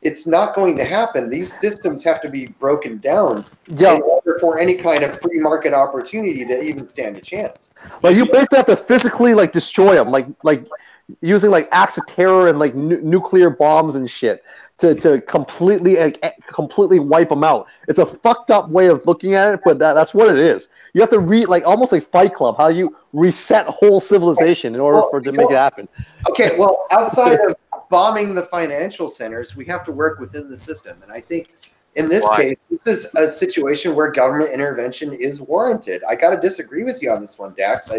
It's not going to happen. These systems have to be broken down in order for any kind of free market opportunity to even stand a chance. Well, you basically have to physically destroy them, like using acts of terror and nuclear bombs and shit to completely wipe them out. It's a fucked up way of looking at it, but that's what it is. You have to almost like Fight Club, how you reset whole civilization in order for it to make it happen. Okay, well, outside of bombing the financial centers, we have to work within the system. And I think in this case, this is a situation where government intervention is warranted. I got to disagree with you on this one, Dax.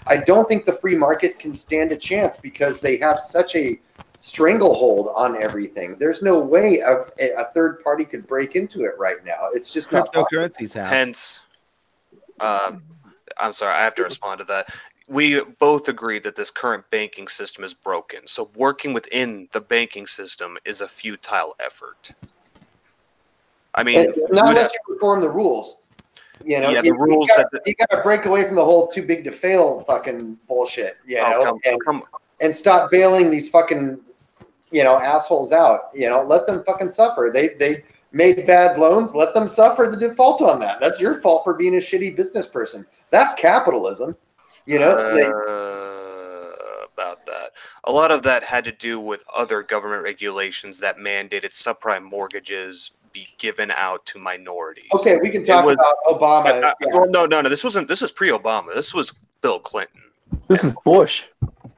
I don't think the free market can stand a chance because they have such a stranglehold on everything. There's no way a third party could break into it right now. It's just not possible. Cryptocurrencies have. Hence, I'm sorry, I have to respond to that. We both agree that this current banking system is broken. So working within the banking system is a futile effort. I mean, not unless you reform the rules. You got to break away from the whole too big to fail fucking bullshit. And stop bailing these fucking assholes out. Let them fucking suffer. They made bad loans. Let them suffer the default on that. That's your fault for being a shitty business person. That's capitalism. About that. A lot of that had to do with other government regulations that mandated subprime mortgages be given out to minorities. Okay, we can talk about Obama. No. This was pre-Obama. This was Bill Clinton. This is Bush.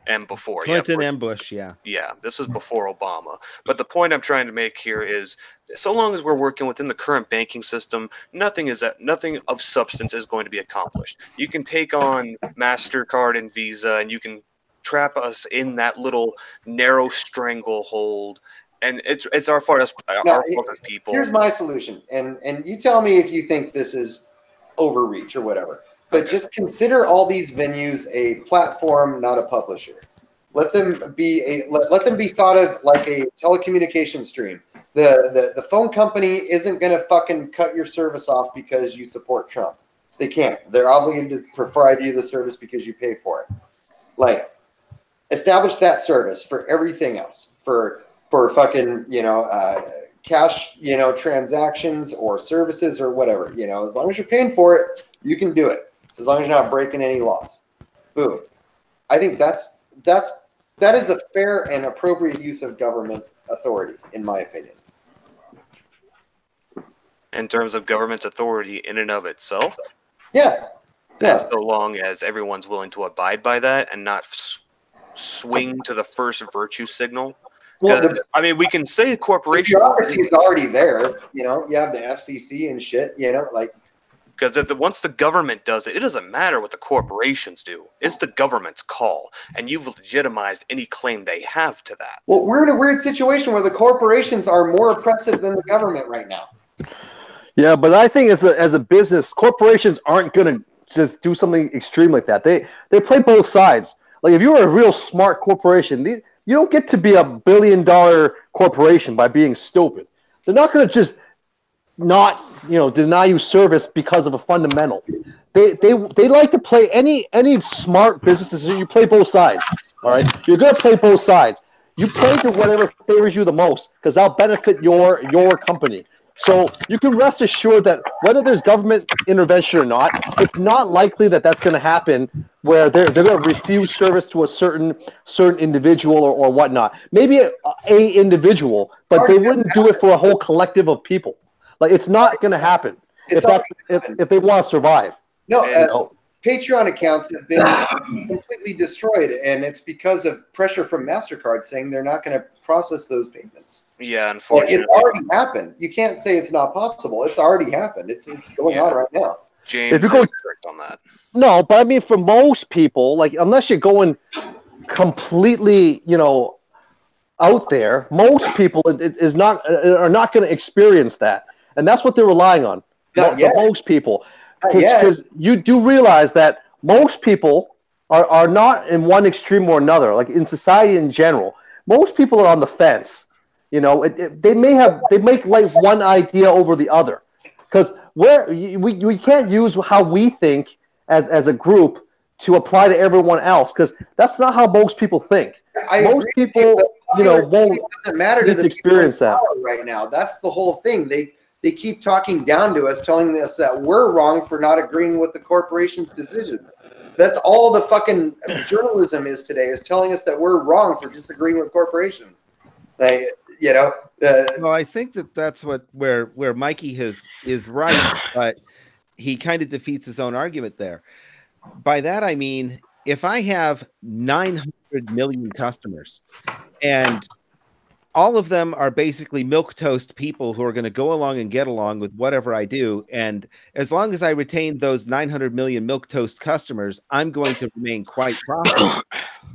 And before. Clinton and Bush, yeah. Yeah, this is before Obama. But the point I'm trying to make here is, so long as we're working within the current banking system, nothing of substance is going to be accomplished. You can take on MasterCard and Visa, and you can trap us in that little narrow stranglehold, and it's our fault as people. Here's my solution, and you tell me if you think this is overreach or whatever. But just consider all these venues a platform, not a publisher. Let them be thought of like a telecommunication stream. The phone company isn't going to fucking cut your service off because you support Trump. They can't. They're obligated to provide you the service because you pay for it. Establish that service for everything else. For fucking cash, transactions or services or whatever. As long as you're paying for it, you can do it. As long as you're not breaking any laws. Boom. I think that is a fair and appropriate use of government authority, in my opinion. In terms of government authority in and of itself? Yeah. And so long as everyone's willing to abide by that and not swing to the first virtue signal. Well, we can say corporations. The bureaucracy is already there. You have the FCC and shit. Because once the government does it, it doesn't matter what the corporations do. It's the government's call, and you've legitimized any claim they have to that. Well, we're in a weird situation where the corporations are more oppressive than the government right now. Yeah, but I think as a business, corporations aren't going to just do something extreme like that. They play both sides. Like if you're a real smart corporation, you don't get to be a $1 billion corporation by being stupid. They're not going to just not deny you service because of a fundamental. They like to play any smart business decision. You play both sides. All right, you're going to play both sides. You play to whatever favors you the most because that'll benefit your company. So you can rest assured that whether there's government intervention or not, it's not likely that that's going to happen where they're going to refuse service to a certain individual or whatnot. Maybe a individual, but they wouldn't do it for a whole collective of people. Like it's not going to happen if they want to survive. No, Patreon accounts have been completely destroyed, and it's because of pressure from MasterCard saying they're not going to process those payments. Yeah, unfortunately. It's already happened. You can't say it's not possible. It's already happened. It's going on right now. James is correct on that. No, but I mean, for most people, like unless you're going completely, out there, most people are not going to experience that, and that's what they're relying on. Most people. Because you do realize that most people are not in one extreme or another. Like in society in general, most people are on the fence. They make like one idea over the other. Because we can't use how we think as a group to apply to everyone else. Because that's not how most people think. Most people, won't doesn't matter to get to experience that right now. That's the whole thing. They keep talking down to us, telling us that we're wrong for not agreeing with the corporation's decisions. That's all the fucking journalism is today, is telling us that we're wrong for disagreeing with corporations. Well, I think that's where Mikey is right, but he kind of defeats his own argument there. By that I mean, if I have 900 million customers and all of them are basically milquetoast people who are going to go along and get along with whatever I do. And as long as I retain those 900 million milquetoast customers, I'm going to remain quite profitable.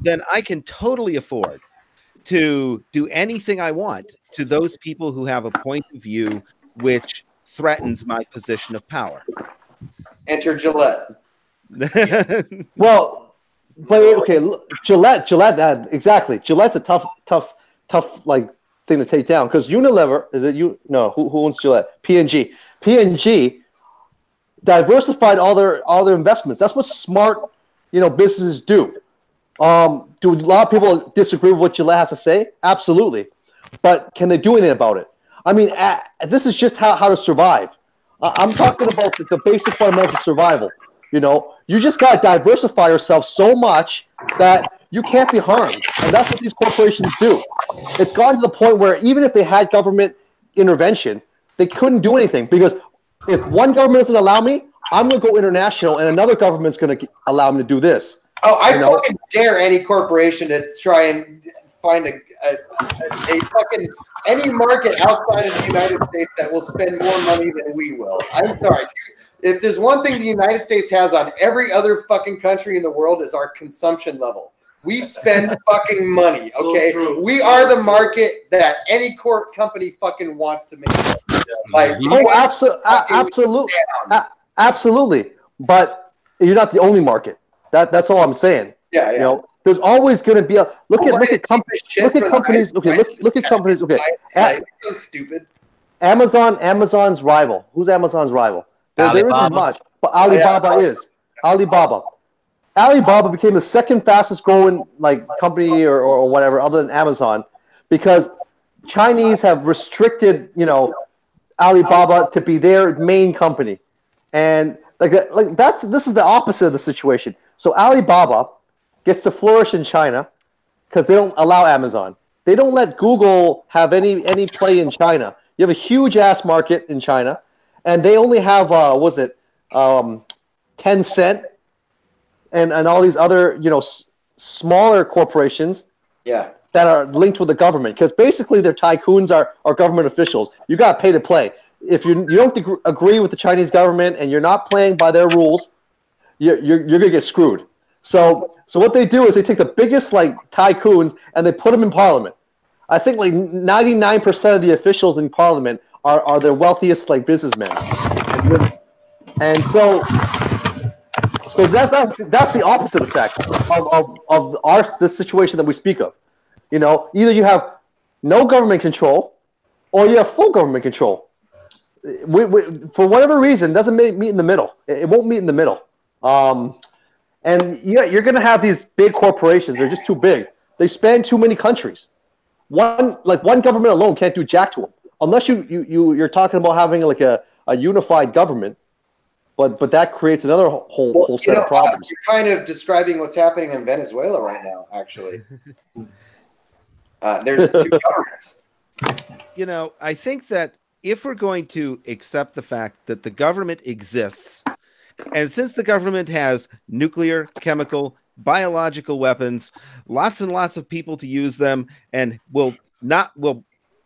Then I can totally afford to do anything I want to those people who have a point of view which threatens my position of power. Enter Gillette. Well, but okay, Gillette, exactly. Gillette's a tough like thing to take down because Unilever who owns Gillette? P&G diversified all their investments. That's what smart businesses do. Do a lot of people disagree with what Gillette has to say? Absolutely, but can they do anything about it? I mean, this is just how to survive. I'm talking about the basic fundamentals of survival. You just got to diversify yourself so much that you can't be harmed. And that's what these corporations do. It's gotten to the point where even if they had government intervention, they couldn't do anything because if one government doesn't allow me, I'm going to go international and another government's going to allow me to do this. Oh, I fucking dare any corporation to try and find a fucking any market outside of the United States that will spend more money than we will. I'm sorry. If there's one thing the United States has on every other fucking country in the world is our consumption level. We spend fucking money, okay? So we are the market that any corp company fucking wants to make. Like, absolutely. But you're not the only market. That's all I'm saying. Yeah. There's always going to be a look at companies. Okay, look at companies. Okay, it's so stupid. Amazon's rival. Who's Amazon's rival? There isn't much, but Alibaba is. Alibaba became the second fastest growing company or whatever other than Amazon because Chinese have restricted, Alibaba to be their main company, and this is the opposite of the situation. So Alibaba gets to flourish in China because they don't allow Amazon. They don't let Google have any play in China. You have a huge ass market in China, and they only have Tencent and all these other smaller corporations. Yeah. That are linked with the government, because basically their tycoons are government officials. You got to pay to play. If you don't agree with the Chinese government and you're not playing by their rules, you're gonna get screwed. So what they do is they take the biggest tycoons and they put them in parliament. I think 99% of the officials in parliament are their wealthiest businessmen, and so that's the opposite effect of this situation that we speak of. Either you have no government control or you have full government control. For whatever reason, it doesn't meet in the middle. It won't meet in the middle. And you're going to have these big corporations. They're just too big. They span too many countries. One government alone can't do jack to them, unless you're talking about having a unified government. But that creates another whole set of problems. You're kind of describing what's happening in Venezuela right now, actually. There's two governments. I think that if we're going to accept the fact that the government exists, and since the government has nuclear, chemical, biological weapons, lots and lots of people to use them, and will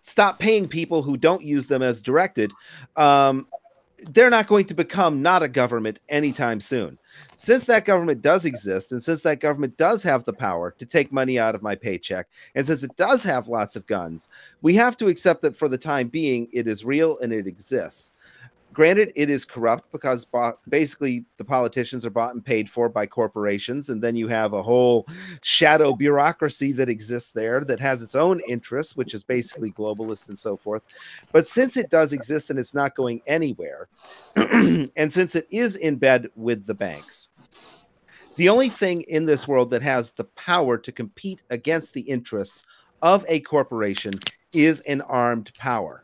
stop paying people who don't use them as directed, they're not going to become not a government anytime soon. Since that government does exist, and since that government does have the power to take money out of my paycheck, and since it does have lots of guns, we have to accept that for the time being, it is real and it exists. Granted, it is corrupt because basically the politicians are bought and paid for by corporations, and then you have a whole shadow bureaucracy that exists there that has its own interests, which is basically globalist and so forth. But since it does exist and it's not going anywhere, and since it is in bed with the banks, the only thing in this world that has the power to compete against the interests of a corporation is an armed power.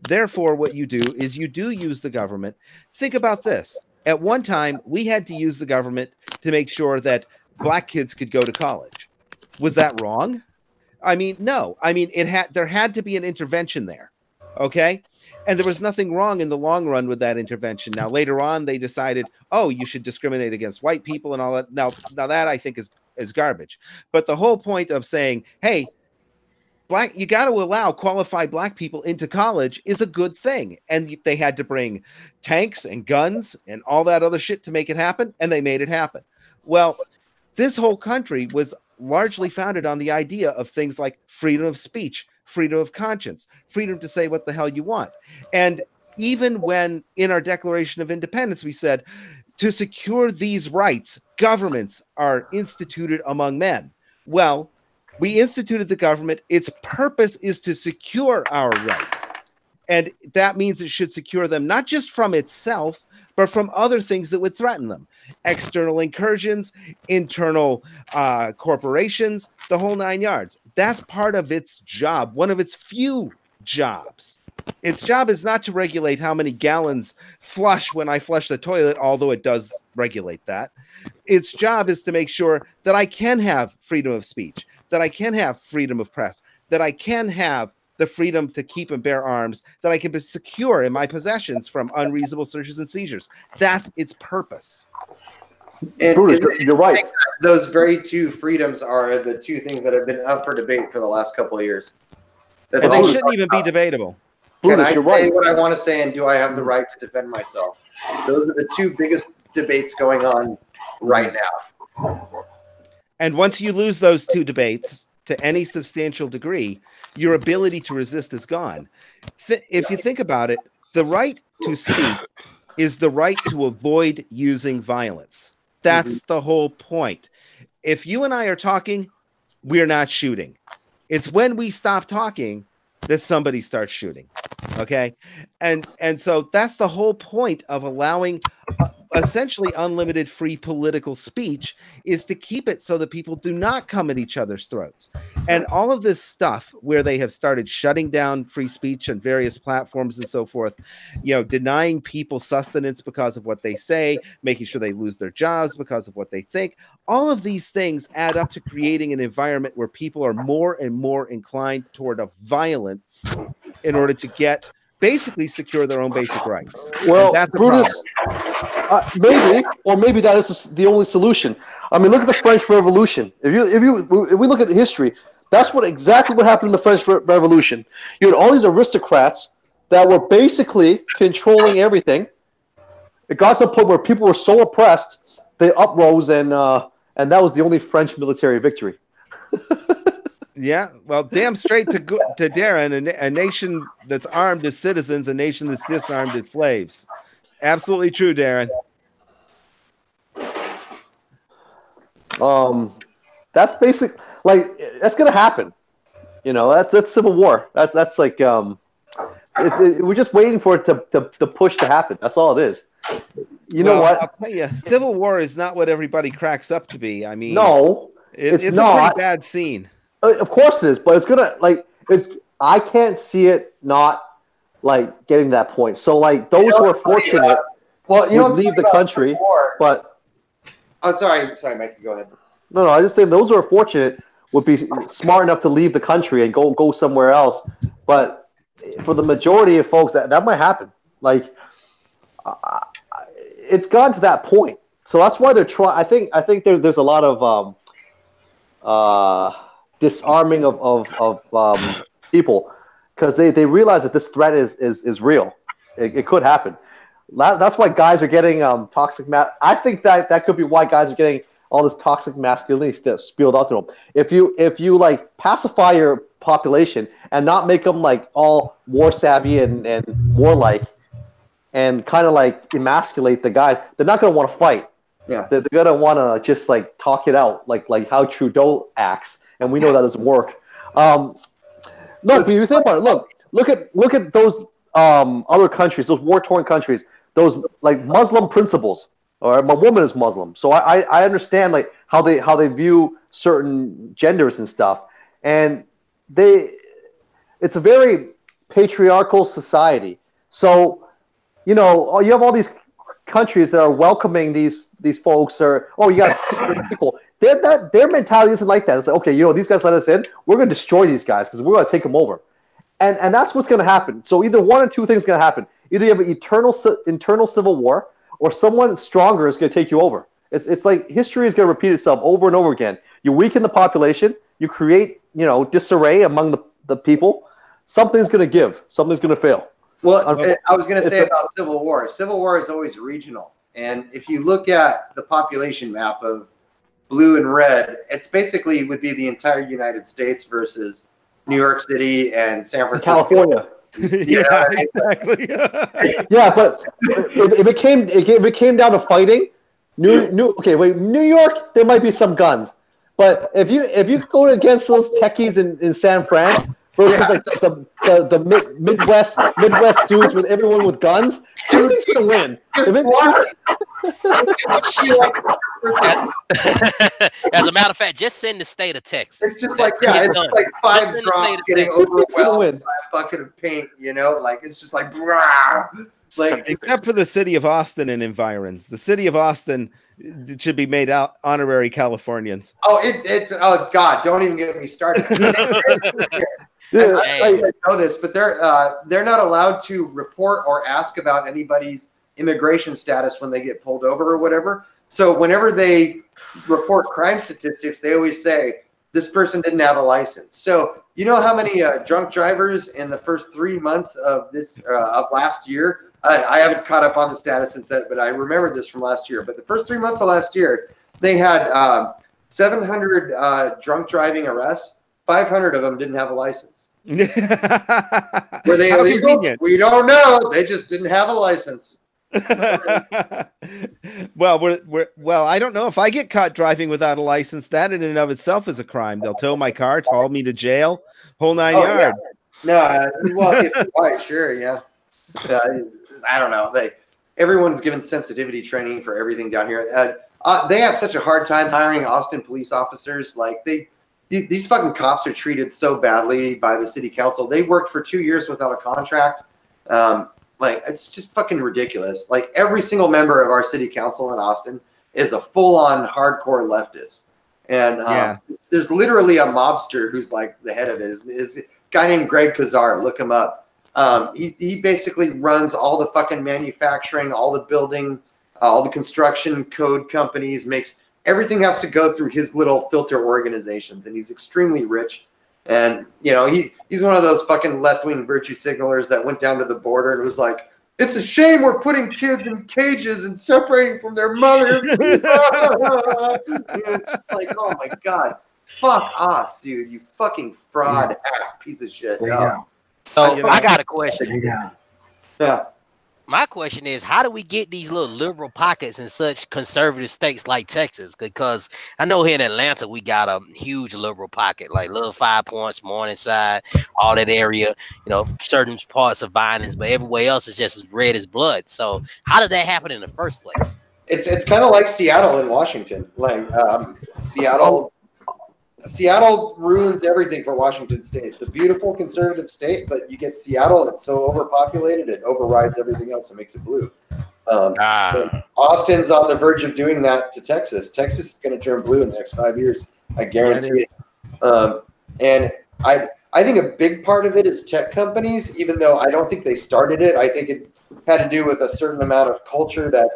Therefore, what you do is you do use the government. Think about this. At one time, we had to use the government to make sure that black kids could go to college. Was that wrong? I mean, no. I mean, there had to be an intervention there. Okay? And there was nothing wrong in the long run with that intervention. Now, later on, they decided, oh, you should discriminate against white people and all that. Now that I think is garbage. But the whole point of saying, hey, you got to allow qualified black people into college is a good thing. And they had to bring tanks and guns and all that other shit to make it happen. And they made it happen. Well, this whole country was largely founded on the idea of things like freedom of speech, freedom of conscience, freedom to say what the hell you want. And even when in our Declaration of Independence, we said to secure these rights, governments are instituted among men. Well, we instituted the government. Its purpose is to secure our rights. And that means it should secure them not just from itself, but from other things that would threaten them. External incursions, internal corporations, the whole 9 yards. That's part of its job, one of its few jobs. Its job is not to regulate how many gallons flush when I flush the toilet, although it does regulate that. Its job is to make sure that I can have freedom of speech, that I can have freedom of press, that I can have the freedom to keep and bear arms, that I can be secure in my possessions from unreasonable searches and seizures. That's its purpose. And you're right. Those very two freedoms are the two things that have been up for debate for the last couple of years. And they shouldn't even be debatable. Can I say what I want to say, and do I have the right to defend myself? Those are the two biggest debates going on right now. And once you lose those two debates to any substantial degree, your ability to resist is gone. If you think about it, the right to speak is the right to avoid using violence. That's the whole point. If you and I are talking, we're not shooting. It's when we stop talking that somebody starts shooting. Okay. And so that's the whole point of allowing essentially unlimited free political speech is to keep it so that people do not come at each other's throats. And all of this stuff where they have started shutting down free speech on various platforms and so forth, denying people sustenance because of what they say, making sure they lose their jobs because of what they think. All of these things add up to creating an environment where people are more and more inclined toward a violence in order to basically secure their own basic rights. Well, that's Brutus, maybe that is the only solution. I mean, look at the French Revolution. If we look at history, that's exactly what happened in the French Revolution. You had all these aristocrats that were basically controlling everything. It got to the point where people were so oppressed, they uprose, and that was the only French military victory. Yeah, well, damn straight to Darren. A nation that's armed is citizens, a nation that's disarmed is slaves. Absolutely true, Darren. That's basic. Like, that's gonna happen. That's civil war. That's like we're just waiting for it to push to happen. That's all it is. You know what? I'll tell you, civil war is not what everybody cracks up to be. I mean, no, it's not. a pretty bad scene. Of course it is, but it's gonna I can't see it not getting to that point. So those who are fortunate, would leave the country. But sorry, Mike, go ahead. No, I just saying those who are fortunate would be smart enough to leave the country and go somewhere else. But for the majority of folks, that might happen. It's gone to that point. So that's why they're trying. I think there's a lot of disarming of people because they realize that this threat is real. It could happen. That's why guys are getting toxic. I think that could be why guys are getting all this toxic masculinity stuff spilled out to them. If you pacify your population and not make them all war savvy and warlike, and kind of emasculate the guys, they're not going to want to fight. Yeah, they're going to want to just talk it out, like how Trudeau acts, and we know that doesn't work. Look, when you think about it, look at those other countries, those war-torn countries, those Muslim principles. Or my woman is Muslim, so I understand how they view certain genders and stuff, and it's a very patriarchal society. So you have all these countries that are welcoming these folks, or you got people. Their mentality isn't like that. It's okay, these guys let us in, we're going to destroy these guys because we're going to take them over, and that's what's going to happen. So either one or two things are going to happen. Either you have an internal civil war, or someone stronger is going to take you over. It's like history is going to repeat itself over and over again. You weaken the population, you create disarray among the people. Something's going to give. Something's going to fail. Well, I was going to say about civil war. Civil war is always regional, and if you look at the population map of blue and red, it's basically would be the entire United States versus New York City and San Francisco, California. Yeah, exactly. Yeah, but if it came down to fighting, New York, there might be some guns, but if you go against those techies in San Fran versus the Midwest dudes with everyone with guns, who thinks gonna win? As a matter of fact, just send the state of Texas. It's just it's 5 drops getting overwhelmed by a bucket of paint, it's just except for the city of Austin and environs. The city of Austin should be made out honorary Californians. Oh God, don't even get me started. I know this, but they're not allowed to report or ask about anybody's immigration status when they get pulled over or whatever. So whenever they report crime statistics, they always say this person didn't have a license. So you know how many drunk drivers in the first 3 months of last year? I haven't caught up on the status since then, but I remember this from last year. But the first 3 months of last year, they had 700 drunk driving arrests. 500 of them didn't have a license. Were they illegal? We don't know. They just didn't have a license. Well, I don't know if I get caught driving without a license. That in and of itself is a crime. They'll tow my car, haul me to jail, whole 9 yards. Yeah. No, well, if you're white, sure, yeah. I don't know. everyone's given sensitivity training for everything down here. They have such a hard time hiring Austin police officers. Like these fucking cops are treated so badly by the city council. They worked for 2 years without a contract. Like it's just fucking ridiculous. Like every single member of our city council in Austin is a full-on hardcore leftist. And there's literally a mobster who's like the head of it. Is a guy named Greg Kazar. Look him up. He basically runs all the fucking manufacturing, all the building, all the construction code companies, makes everything has to go through his little filter organizations, and he's extremely rich. And you know, he's one of those fucking left-wing virtue signalers that went down to the border and was like, "It's a shame we're putting kids in cages and separating from their mothers." It's just like, oh my god, fuck off, dude, you fucking fraud hack piece of shit. No. So I got a question. Yeah. My question is, how do we get these little liberal pockets in such conservative states like Texas? Because I know here in Atlanta, we got a huge liberal pocket, like Little 5 Points, Morningside, all that area, you know, certain parts of Vinings, but everywhere else is just as red as blood. So how did that happen in the first place? It's kind of like Seattle and Washington. Like Seattle ruins everything for Washington State. It's a beautiful conservative state, but you get Seattle and it's so overpopulated, it overrides everything else and makes it blue. Austin's on the verge of doing that to Texas. Texas is going to turn blue in the next 5 years. I guarantee it. And I think a big part of it is tech companies, even though I don't think they started it. I think it had to do with a certain amount of culture that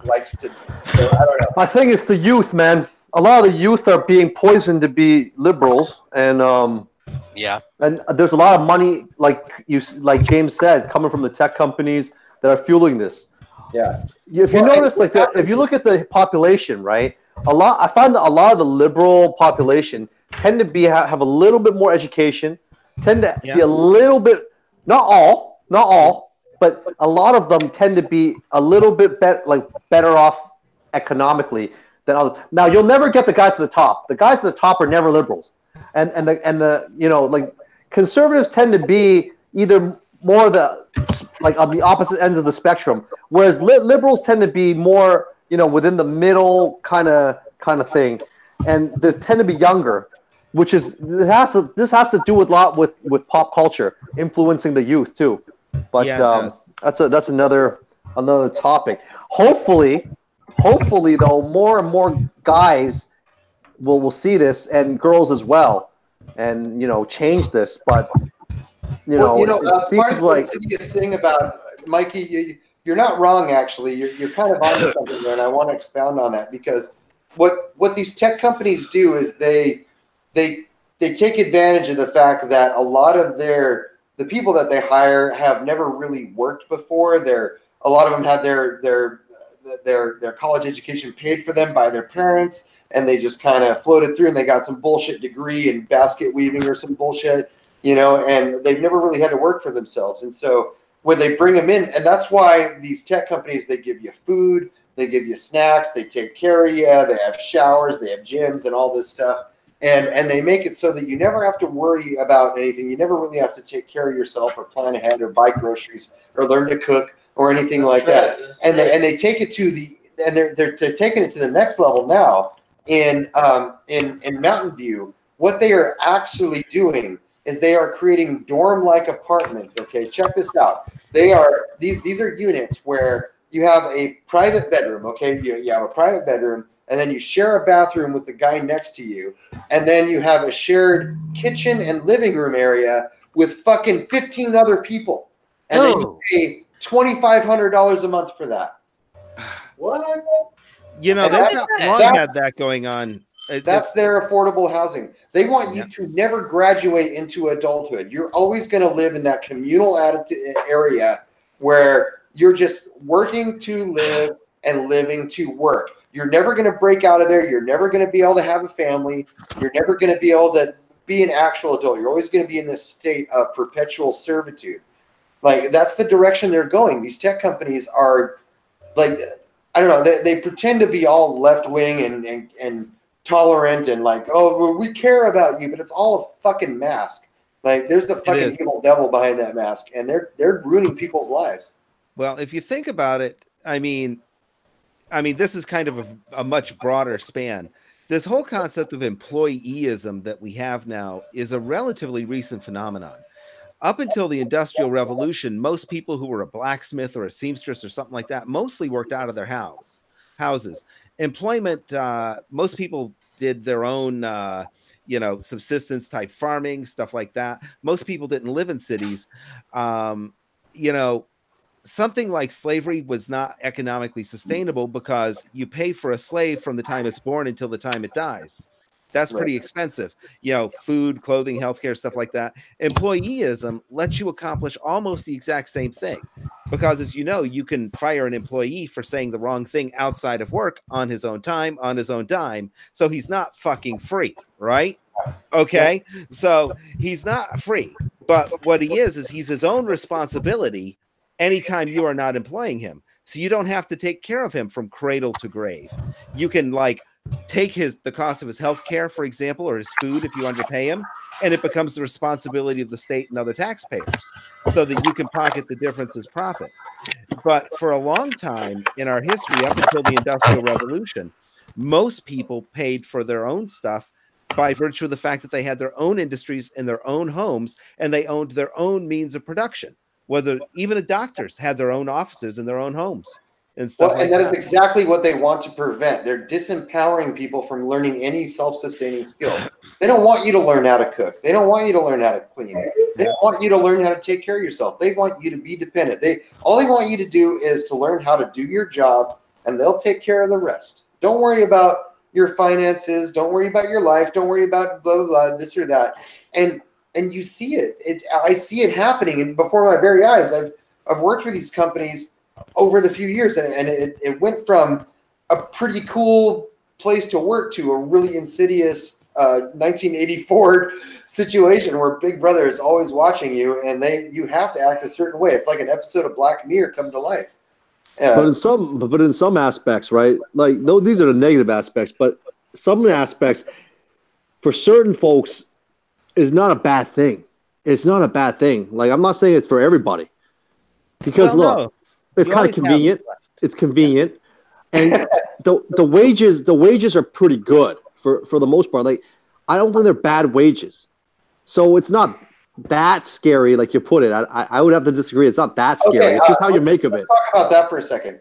likes to, so I don't know. I think it's the youth, man. A lot of the youth are being poisoned to be liberals, and and there's a lot of money, like James said, coming from the tech companies that are fueling this. Yeah. If you notice, like if you look at the population, right? I find that a lot of the liberal population tend to be have a little bit more education, tend to be a little bit, not all, but a lot of them tend to be a little bit better off economically than others. Now you'll never get the guys at the top. The guys at the top are never liberals, and the you know, like conservatives tend to be either more on the opposite ends of the spectrum, whereas liberals tend to be more, you know, within the middle kind of thing, and they tend to be younger, which is this has to do with a lot with pop culture influencing the youth too. But that's another topic. Hopefully, though, more and more guys will see this, and girls as well, and you know, change this. But part of the insidious thing about Mikey, you're not wrong. Actually, you're kind of onto something there, and I want to expound on that, because what these tech companies do is they take advantage of the fact that a lot of the people that they hire have never really worked before. A lot of them had their college education paid for them by their parents, and they just kind of floated through, and they got some bullshit degree in basket weaving or some bullshit, you know, and they've never really had to work for themselves. And so when they bring them in, and that's why these tech companies, they give you food, they give you snacks, they take care of you, they have showers, they have gyms and all this stuff. And they make it so that you never have to worry about anything. You never really have to take care of yourself or plan ahead or buy groceries or learn to cook or anything like that. And they take it to they're taking it to the next level now in Mountain View. What they are actually doing is they are creating dorm-like apartments. Okay, check this out. These are units where you have a private bedroom. Okay, you have a private bedroom, and then you share a bathroom with the guy next to you, and then you have a shared kitchen and living room area with fucking 15 other people, and then you pay $2,500 a month for that. What? You know, they've long had that going on. That's their affordable housing. They want you to never graduate into adulthood. You're always going to live in that communal area where you're just working to live and living to work. You're never going to break out of there. You're never going to be able to have a family. You're never going to be able to be an actual adult. You're always going to be in this state of perpetual servitude. Like, that's the direction they're going. These tech companies are, like, I don't know, they pretend to be all left-wing and tolerant and like, oh, we care about you, but it's all a fucking mask. Like, there's the fucking evil devil behind that mask, and they're ruining people's lives. Well, if you think about it, I mean, this is kind of a much broader span. This whole concept of employeeism that we have now is a relatively recent phenomenon. Up until the Industrial Revolution, most people who were a blacksmith or a seamstress or something like that mostly worked out of their houses. Employment, most people did their own, subsistence type farming, stuff like that. Most people didn't live in cities. Something like slavery was not economically sustainable because you pay for a slave from the time it's born until the time it dies. That's pretty expensive. Food, clothing, healthcare, stuff like that. Employeeism lets you accomplish almost the exact same thing because, as you know, you can fire an employee for saying the wrong thing outside of work on his own time, on his own dime. So he's not fucking free, right? Okay. So he's not free. But what he is he's his own responsibility anytime you are not employing him. So you don't have to take care of him from cradle to grave. You can take the cost of his health care, for example, or his food if you underpay him, and it becomes the responsibility of the state and other taxpayers so that you can pocket the difference as profit. But for a long time in our history, up until the Industrial Revolution, most people paid for their own stuff by virtue of the fact that they had their own industries in their own homes and they owned their own means of production. Whether even the doctors had their own offices in their own homes and stuff. And that is exactly what they want to prevent. They're disempowering people from learning any self-sustaining skill. They don't want you to learn how to cook. They don't want you to learn how to clean. They don't want you to learn how to take care of yourself. They want you to be dependent. All they want you to do is to learn how to do your job, and they'll take care of the rest. Don't worry about your finances. Don't worry about your life. Don't worry about blah, blah, blah, this or that. And you see it. I see it happening, and before my very eyes. I've worked for these companies over the few years, and it went from a pretty cool place to work to a really insidious 1984 situation where Big Brother is always watching you, and you have to act a certain way. It's like an episode of Black Mirror come to life. But in some aspects, right? These are the negative aspects, but some aspects for certain folks is not a bad thing. It's not a bad thing. I'm not saying it's for everybody. Because it's kind of convenient. It's convenient. And the wages are pretty good for the most part. I don't think they're bad wages. So it's not that scary, like you put it. I would have to disagree. It's not that scary. Okay, it's just how you make of it. Let's talk about that for a second.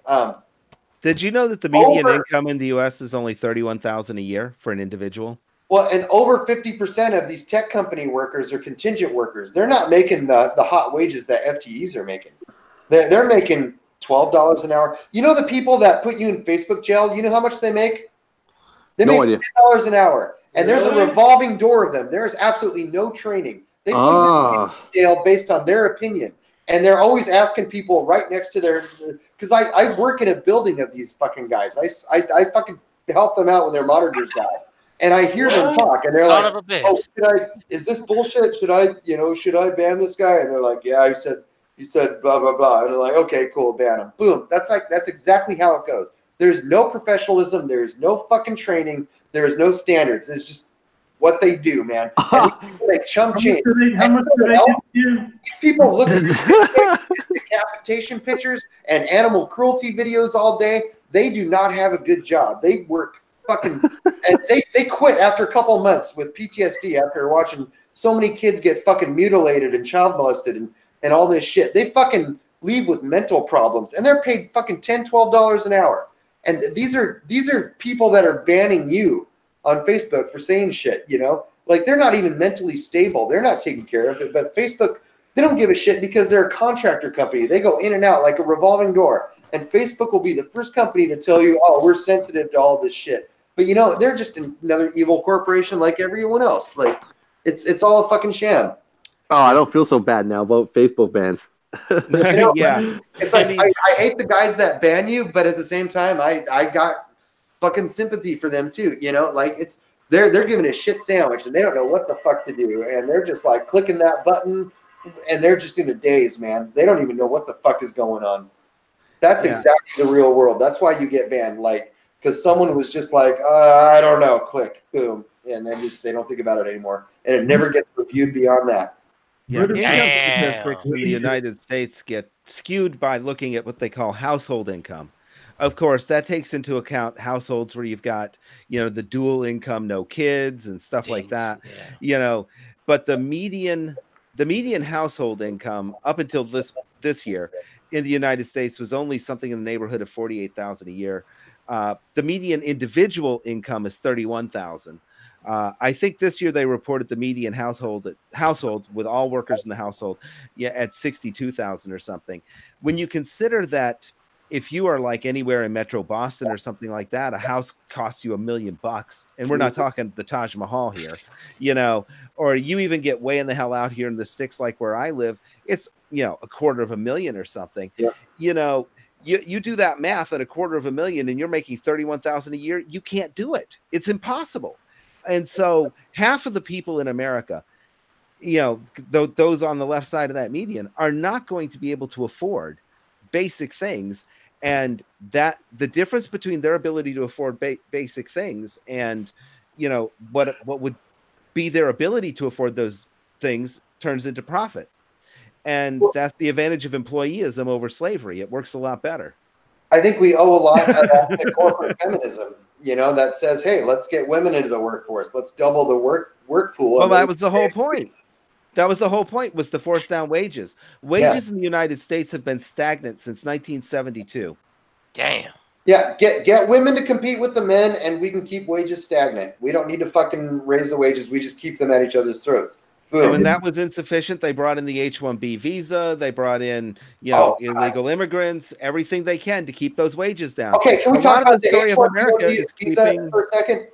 Did you know that the median income in the U.S. is only $31,000 a year for an individual? Well, and over 50% of these tech company workers are contingent workers. They're not making the hot wages that FTEs are making. They're making $12 an hour. You know the people that put you in Facebook jail, you know how much they make? They make $10 an hour. And there's a revolving door of them. There is absolutely no training. They put you in jail based on their opinion. And they're always asking people right next to their – because I work in a building of these fucking guys. I fucking help them out when their monitors die. And I hear them talk, and they're like, "Oh, is this bullshit? Should I ban this guy?" And they're like, "Yeah, you said blah blah blah." And they're like, "Okay, cool, ban him." Boom. That's exactly how it goes. There's no professionalism. There is no fucking training. There is no standards. It's just what they do, man. Like chump change. These people look at decapitation pictures and animal cruelty videos all day. They do not have a good job. They work. And they quit after a couple months with PTSD after watching so many kids get fucking mutilated and child molested and all this shit. They fucking leave with mental problems, and they're paid fucking $10, $12 an hour. And these are people that are banning you on Facebook for saying shit, they're not even mentally stable. They're not taking care of it. But Facebook, they don't give a shit because they're a contractor company. They go in and out like a revolving door. And Facebook will be the first company to tell you, "Oh, we're sensitive to all this shit." But they're just another evil corporation like everyone else. It's all a fucking sham. Oh, I don't feel so bad now about Facebook bans. Yeah. It's like I hate the guys that ban you, but at the same time I got fucking sympathy for them too. They're giving a shit sandwich and they don't know what the fuck to do. And they're just clicking that button and they're just in a daze, man. They don't even know what the fuck is going on. That's exactly the real world. That's why you get banned. Because someone was just I don't know, click, boom, and then they don't think about it anymore, and it never gets reviewed beyond that. Yeah, income statistics in the United States get skewed by looking at what they call household income. Of course, that takes into account households where you've got, the dual income, no kids and stuff like that, but the median household income up until this year in the United States was only something in the neighborhood of 48,000 a year. The median individual income is 31,000. I think this year they reported the median household with all workers in the household, at 62,000 or something. When you consider that if you are like anywhere in Metro Boston or something like that, a house costs you $1 million, and we're not talking the Taj Mahal here, or you even get way in the hell out here in the sticks, like where I live, it's, $250,000 or something. Yeah. You do that math at $250,000 and you're making 31,000 a year. You can't do it. It's impossible. And so half of the people in America, those on the left side of that median, are not going to be able to afford basic things. And that the difference between their ability to afford basic things and, what would be their ability to afford those things turns into profit. And that's the advantage of employeeism over slavery. It works a lot better. I think we owe a lot of that to corporate feminism, that says, hey, let's get women into the workforce. Let's double the work pool. Well, that was the whole point. That was the whole point, was to force down wages. Wages in the United States have been stagnant since 1972. Damn. Yeah, get women to compete with the men, and we can keep wages stagnant. We don't need to fucking raise the wages. We just keep them at each other's throats. Boom. And when that was insufficient, they brought in the H-1B visa. They brought in, illegal immigrants, everything they can to keep those wages down. Okay, can we talk about the H-1B visa for a second?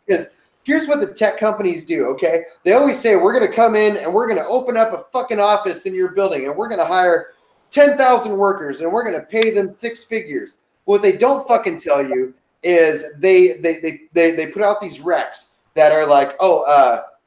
Because here's what the tech companies do, okay? They always say, we're going to come in and we're going to open up a fucking office in your building and we're going to hire 10,000 workers and we're going to pay them 6 figures. What they don't fucking tell you is they put out these recs that are like,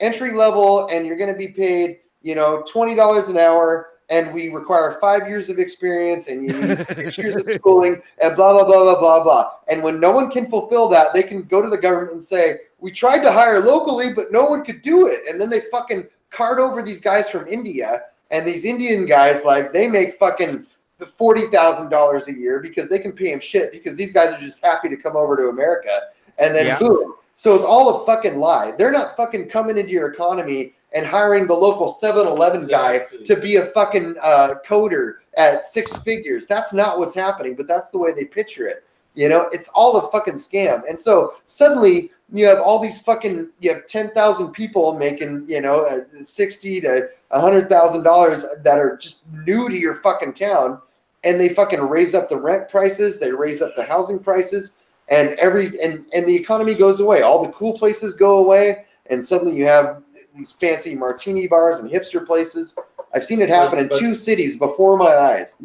entry level, and you're going to be paid, $20 an hour, and we require 5 years of experience, and you need 6 years of schooling, and blah, blah, blah, blah, blah, blah. And when no one can fulfill that, they can go to the government and say, we tried to hire locally, but no one could do it. And then they fucking cart over these guys from India, and these Indian guys, like, they make fucking $40,000 a year because they can pay them shit because these guys are just happy to come over to America. And then boom. So it's all a fucking lie. They're not fucking coming into your economy and hiring the local 7-Eleven guy to be a fucking coder at 6 figures. That's not what's happening, but that's the way they picture it. It's all a fucking scam. And so suddenly you have all these you have 10,000 people making, $60,000 to $100,000 that are just new to your fucking town. And they fucking raise up the rent prices. They raise up the housing prices. And the economy goes away. All the cool places go away, and suddenly you have these fancy martini bars and hipster places. I've seen it happen in 2 cities before my eyes.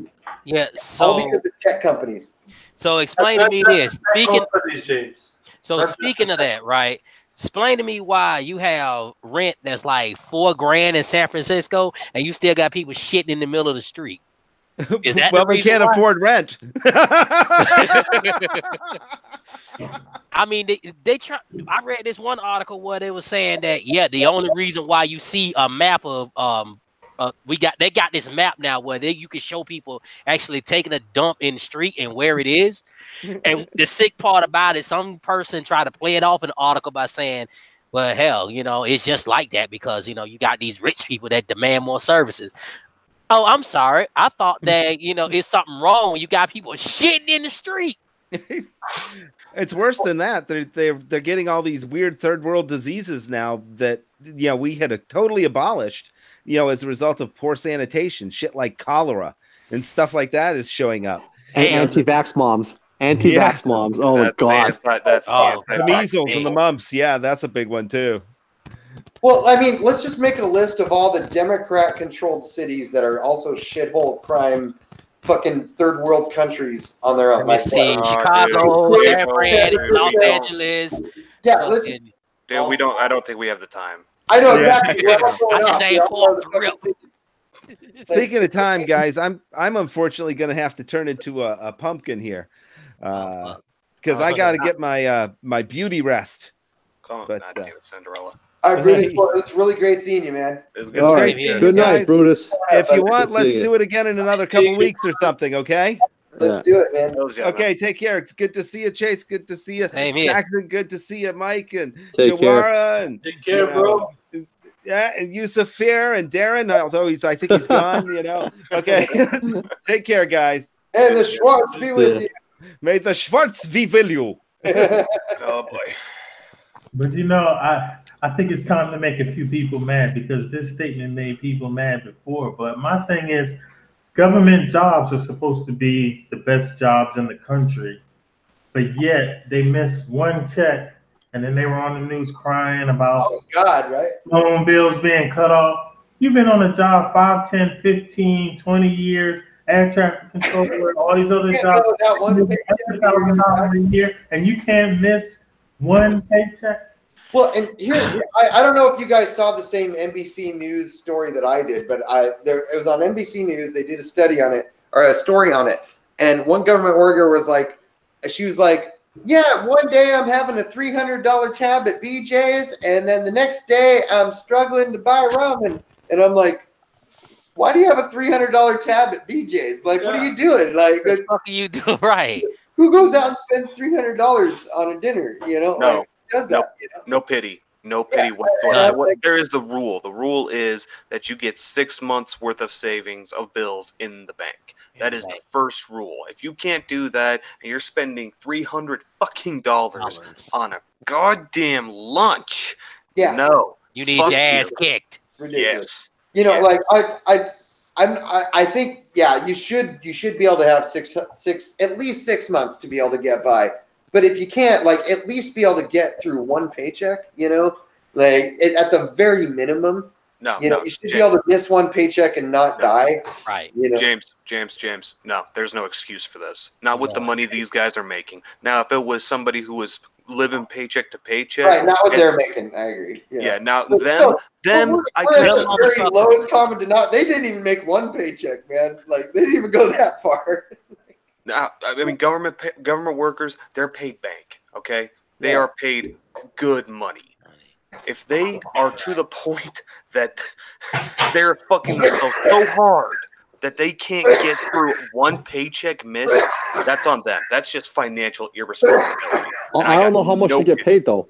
Yeah, all because of tech companies. So explain to me this. Speaking of that, right? Explain to me why you have rent that's like $4,000 in San Francisco, and you still got people shitting in the middle of the street. Is that well, we can't afford rent. I mean, they try. I read this one article where they were saying that the only reason why you see a map of they got this map now where you can show people actually taking a dump in the street and where it is. And the sick part about it, some person tried to play it off in the article by saying, well, hell, it's just like that because you got these rich people that demand more services. Oh, I'm sorry. I thought that, it's something wrong when you got people shitting in the street. It's worse than that. They're getting all these weird third world diseases now that, we had totally abolished, as a result of poor sanitation. Shit like cholera and stuff like that is showing up. Anti-vax moms. Anti-vax moms. Oh, my God. The measles and the mumps. Yeah, that's a big one, too. Well, I mean, let's just make a list of all the Democrat-controlled cities that are also shithole crime, fucking third world countries on their own. Let's see, Chicago, San Fran, Los Angeles. Yeah, fucking, dude, I don't think we have the time. I know exactly. Speaking of time, guys, I'm unfortunately going to have to turn into a pumpkin here, because I got to get my beauty rest. Come on, Cinderella. All right, Brutus. Well, it was really great seeing you, man. It was good. All seeing right. you. Good night, Brutus. If you want, Good seeing let's you. do it again in another couple weeks or something, okay? Let's do it, man. Okay, take care. It's good to see you, Chase. Good to see you. Same here. Jackson, good to see you, Mike and Take care. Jawara and Take care, bro. Yeah, and Yusuf Fair and Darren, although I think he's gone, Okay. Take care, guys. And the Schwartz be with you. May the Schwartz be with you. Oh boy. But I think it's time to make a few people mad because this statement made people mad before. But my thing is, government jobs are supposed to be the best jobs in the country, but yet they miss one check, and then they were on the news crying about phone bills being cut off. You've been on a job 5, 10, 15, 20 years, air traffic controller, all these other jobs, $100,000 a year, and you can't miss one paycheck. Well, and I don't know if you guys saw the same NBC News story that I did, but it was on NBC News. They did a study on it, or a story on it, and one government worker was like, yeah, one day I'm having a $300 tab at BJ's, and then the next day I'm struggling to buy ramen, and I'm like, why do you have a $300 tab at BJ's? Like, what are you doing? Like, what the fuck are you doing? Right? Who goes out and spends $300 on a dinner? No. Like, does that? No pity. No pity whatsoever. There is the rule. The rule is that you get 6 months worth of savings of bills in the bank. That is the first rule. If you can't do that and you're spending $300 fucking dollars on a goddamn lunch, no, you need your ass kicked. Ridiculous. Like I think you should be able to have at least 6 months to be able to get by. But if you can't, at least be able to get through one paycheck, at the very minimum, you should be able to miss one paycheck and not die. Right. James, no, there's no excuse for this. Not with the money these guys are making. Now, if it was somebody who was living paycheck to paycheck. Right, not what they're making, I agree. Yeah, now but them, we're at the very lowest common denominator. They didn't even make one paycheck, man. They didn't even go that far. Now, I mean, government workers, they're paid bank, okay? They are paid good money. If they are to the point that they're fucking themselves so hard that they can't get through one paycheck miss, that's on them. That's just financial irresponsibility. I don't know how much they get paid, though.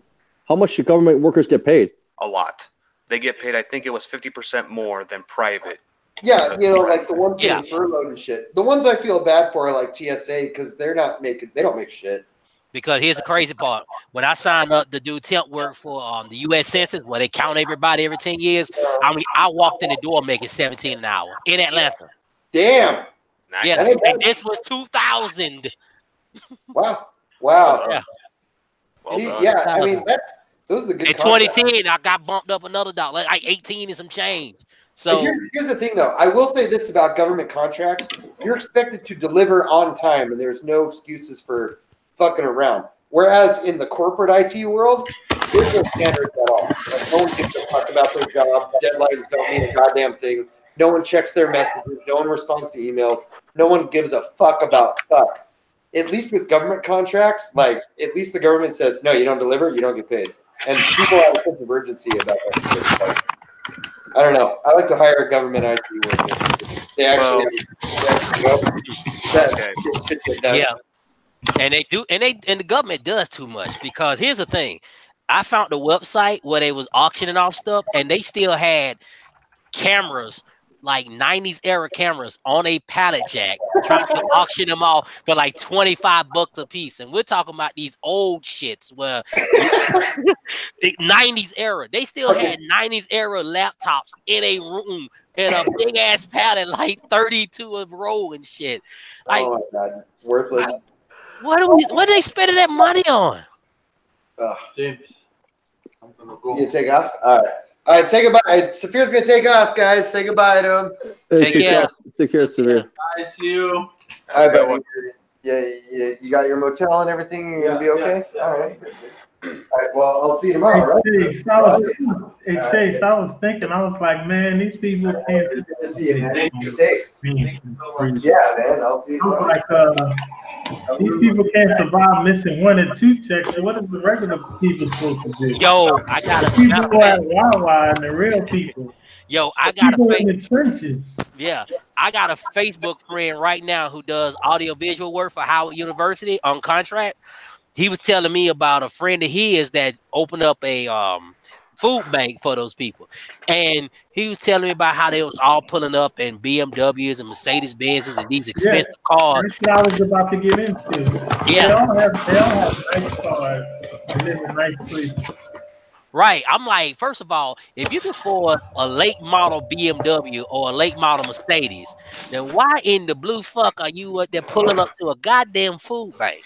How much do government workers get paid? A lot. They get paid, I think it was 50% more than private. Yeah, like the ones getting furloughed and shit. The ones I feel bad for are like TSA because they don't make shit. Because here's the crazy part. When I signed up to do temp work for the U.S. Census, where they count everybody every 10 years, I walked in the door making $17 an hour in Atlanta. Damn. Nice. Yes, and this was 2000. Wow. Yeah. I mean, those are the good. In 2010, I got bumped up another dollar, like 18 and some change. So here's the thing, though. I will say this about government contracts: you're expected to deliver on time, and there's no excuses for fucking around. Whereas in the corporate IT world, there's no standards at all. No one gives a fuck about their job. Deadlines don't mean a goddamn thing. No one checks their messages. No one responds to emails. No one gives a fuck about fuck. At least with government contracts, at least the government says, no, you don't deliver, you don't get paid. And people have a sense of urgency about that. I don't know. I like to hire a government IT worker. They actually get done. Yeah. And they do, and the government does too much because here's the thing. I found the website where they was auctioning off stuff and they still had cameras, like 90s era cameras on a pallet jack, trying to auction them off for like $25 a piece. And we're talking about these old shits where the 90s era, they still had 90s era laptops in a room in a big ass pallet, like 32 a row and shit. Like, oh my God, worthless. What are they spending that money on? James, I'm gonna go. You take off? All right, say goodbye. Saphir's gonna take off, guys. Say goodbye to him. Take care. Take care, Saphir. I see you. All right, buddy. Yeah, you got your motel and everything. You're gonna be okay. Yeah. All right. All right. Well, I'll see you tomorrow, right? Chase, I was thinking, I was like, man, these people can't. Good to see you, man. Be safe. Yeah, man. I'll see you tomorrow. I was like, These people can't survive missing 1 and 2 checks. So what is the regular people supposed to do? Yo, I got The a people who at Wawa and the real people. Yo, I The got people a in the trenches. Yeah, I got a Facebook friend right now who does audiovisual work for Howard University on contract. He was telling me about a friend of his that opened up a food bank for those people, and he was telling me about how they was all pulling up in BMWs and Mercedes Benzes and these expensive cars. That's what I was about to get into. Yeah, they all have nice cars and live in nice places. right. I'm like, first of all, if you can afford a late model BMW or a late model Mercedes, then why in the blue fuck are you there pulling up to a goddamn food bank?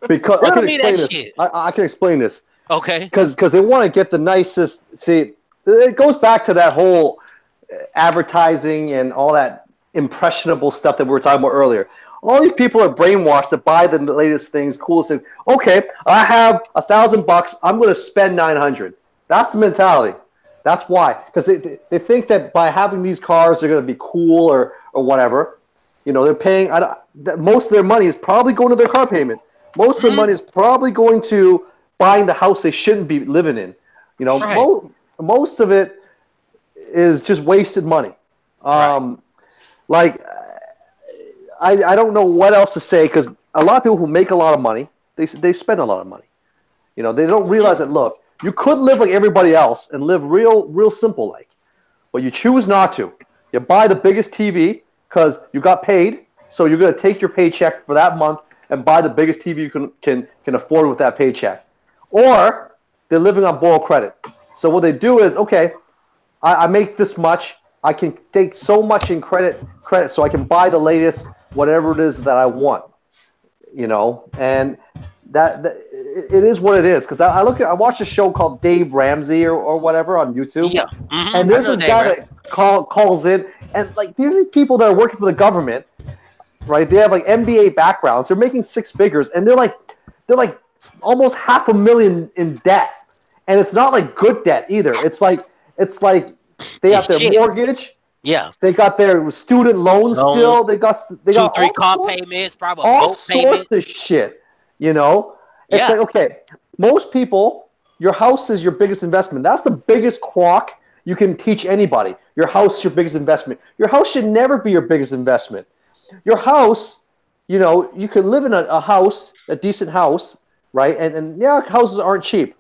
Because I Tell can me explain that this. shit. I can explain this. Okay. Because they want to get the nicest. See, it goes back to that whole advertising and all that impressionable stuff that we were talking about earlier. All these people are brainwashed to buy the latest things, coolest things. Okay, I have $1,000. I'm going to spend 900. That's the mentality. That's why. Because they think that by having these cars, they're going to be cool or whatever. You know, they're paying. Most of their money is probably going to their car payment. Most of the money is probably going to buying the house they shouldn't be living in. You know, Right. most of it is just wasted money. Like, I don't know what else to say, because a lot of people who make a lot of money, they spend a lot of money. You know, they don't realize that, look, you could live like everybody else and live real simple like, but you choose not to. You buy the biggest TV because you got paid, so you're going to take your paycheck for that month and buy the biggest TV you can afford with that paycheck. Or they're living on borrowed credit. So what they do is, okay, I make this much. I can take so much in credit so I can buy the latest whatever it is that I want. You know, and that it is what it is. Because I watched a show called Dave Ramsey or whatever on YouTube. Yeah. And there's this guy that calls in, and like there's these people that are working for the government, right? They have like MBA backgrounds. They're making 6 figures, and they're like almost $500,000 in debt, and it's not like good debt either. It's like they have their mortgage. Yeah, they got their student loans still. They got 2-3 car payments, probably all boat sorts payment. of shit. You know, it's like, okay, most people, your house is your biggest investment. That's the biggest crock you can teach anybody. Your house is your biggest investment. Your house should never be your biggest investment. Your house, you know, you can live in a house, a decent house, right? And yeah, houses aren't cheap.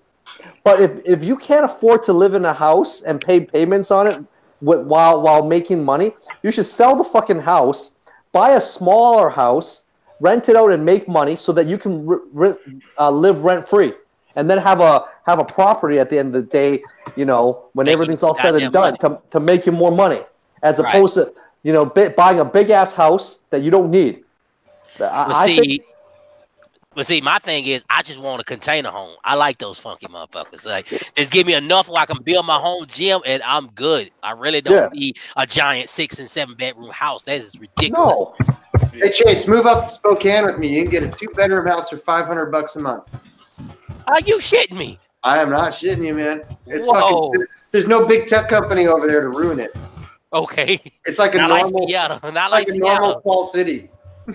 But if you can't afford to live in a house and pay payments on it while making money, you should sell the fucking house, buy a smaller house, rent it out, and make money so that you can live rent free, and then have a property at the end of the day. You know, when everything's all said and done, to make you more money, as opposed to, you know, buying a big ass house that you don't need. But see, my thing is, I just want a container home. I like those funky motherfuckers. Like, just give me enough where I can build my home gym, and I'm good. I really don't need a giant 6 and 7 bedroom house. That is ridiculous. No. Hey Chase, move up to Spokane with me. You can get a 2-bedroom house for $500 a month. Are you shitting me? I am not shitting you, man. It's fucking. There's no big tech company over there to ruin it. Okay. It's like a not normal, like Seattle. Not like like a normal small city.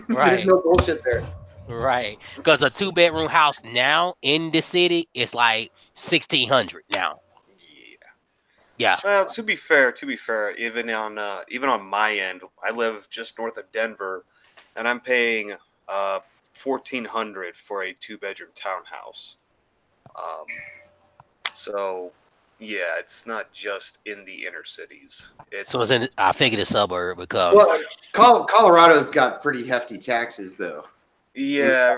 Right. There's no bullshit there. Right, because a 2-bedroom house now in the city is like $1,600 now. Yeah. Well, to be fair, even on my end, I live just north of Denver, and I'm paying $1,400 for a 2-bedroom townhouse. So yeah, it's not just in the inner cities. So it's in. I figured a suburb because. Well, Colorado's got pretty hefty taxes, though. Yeah,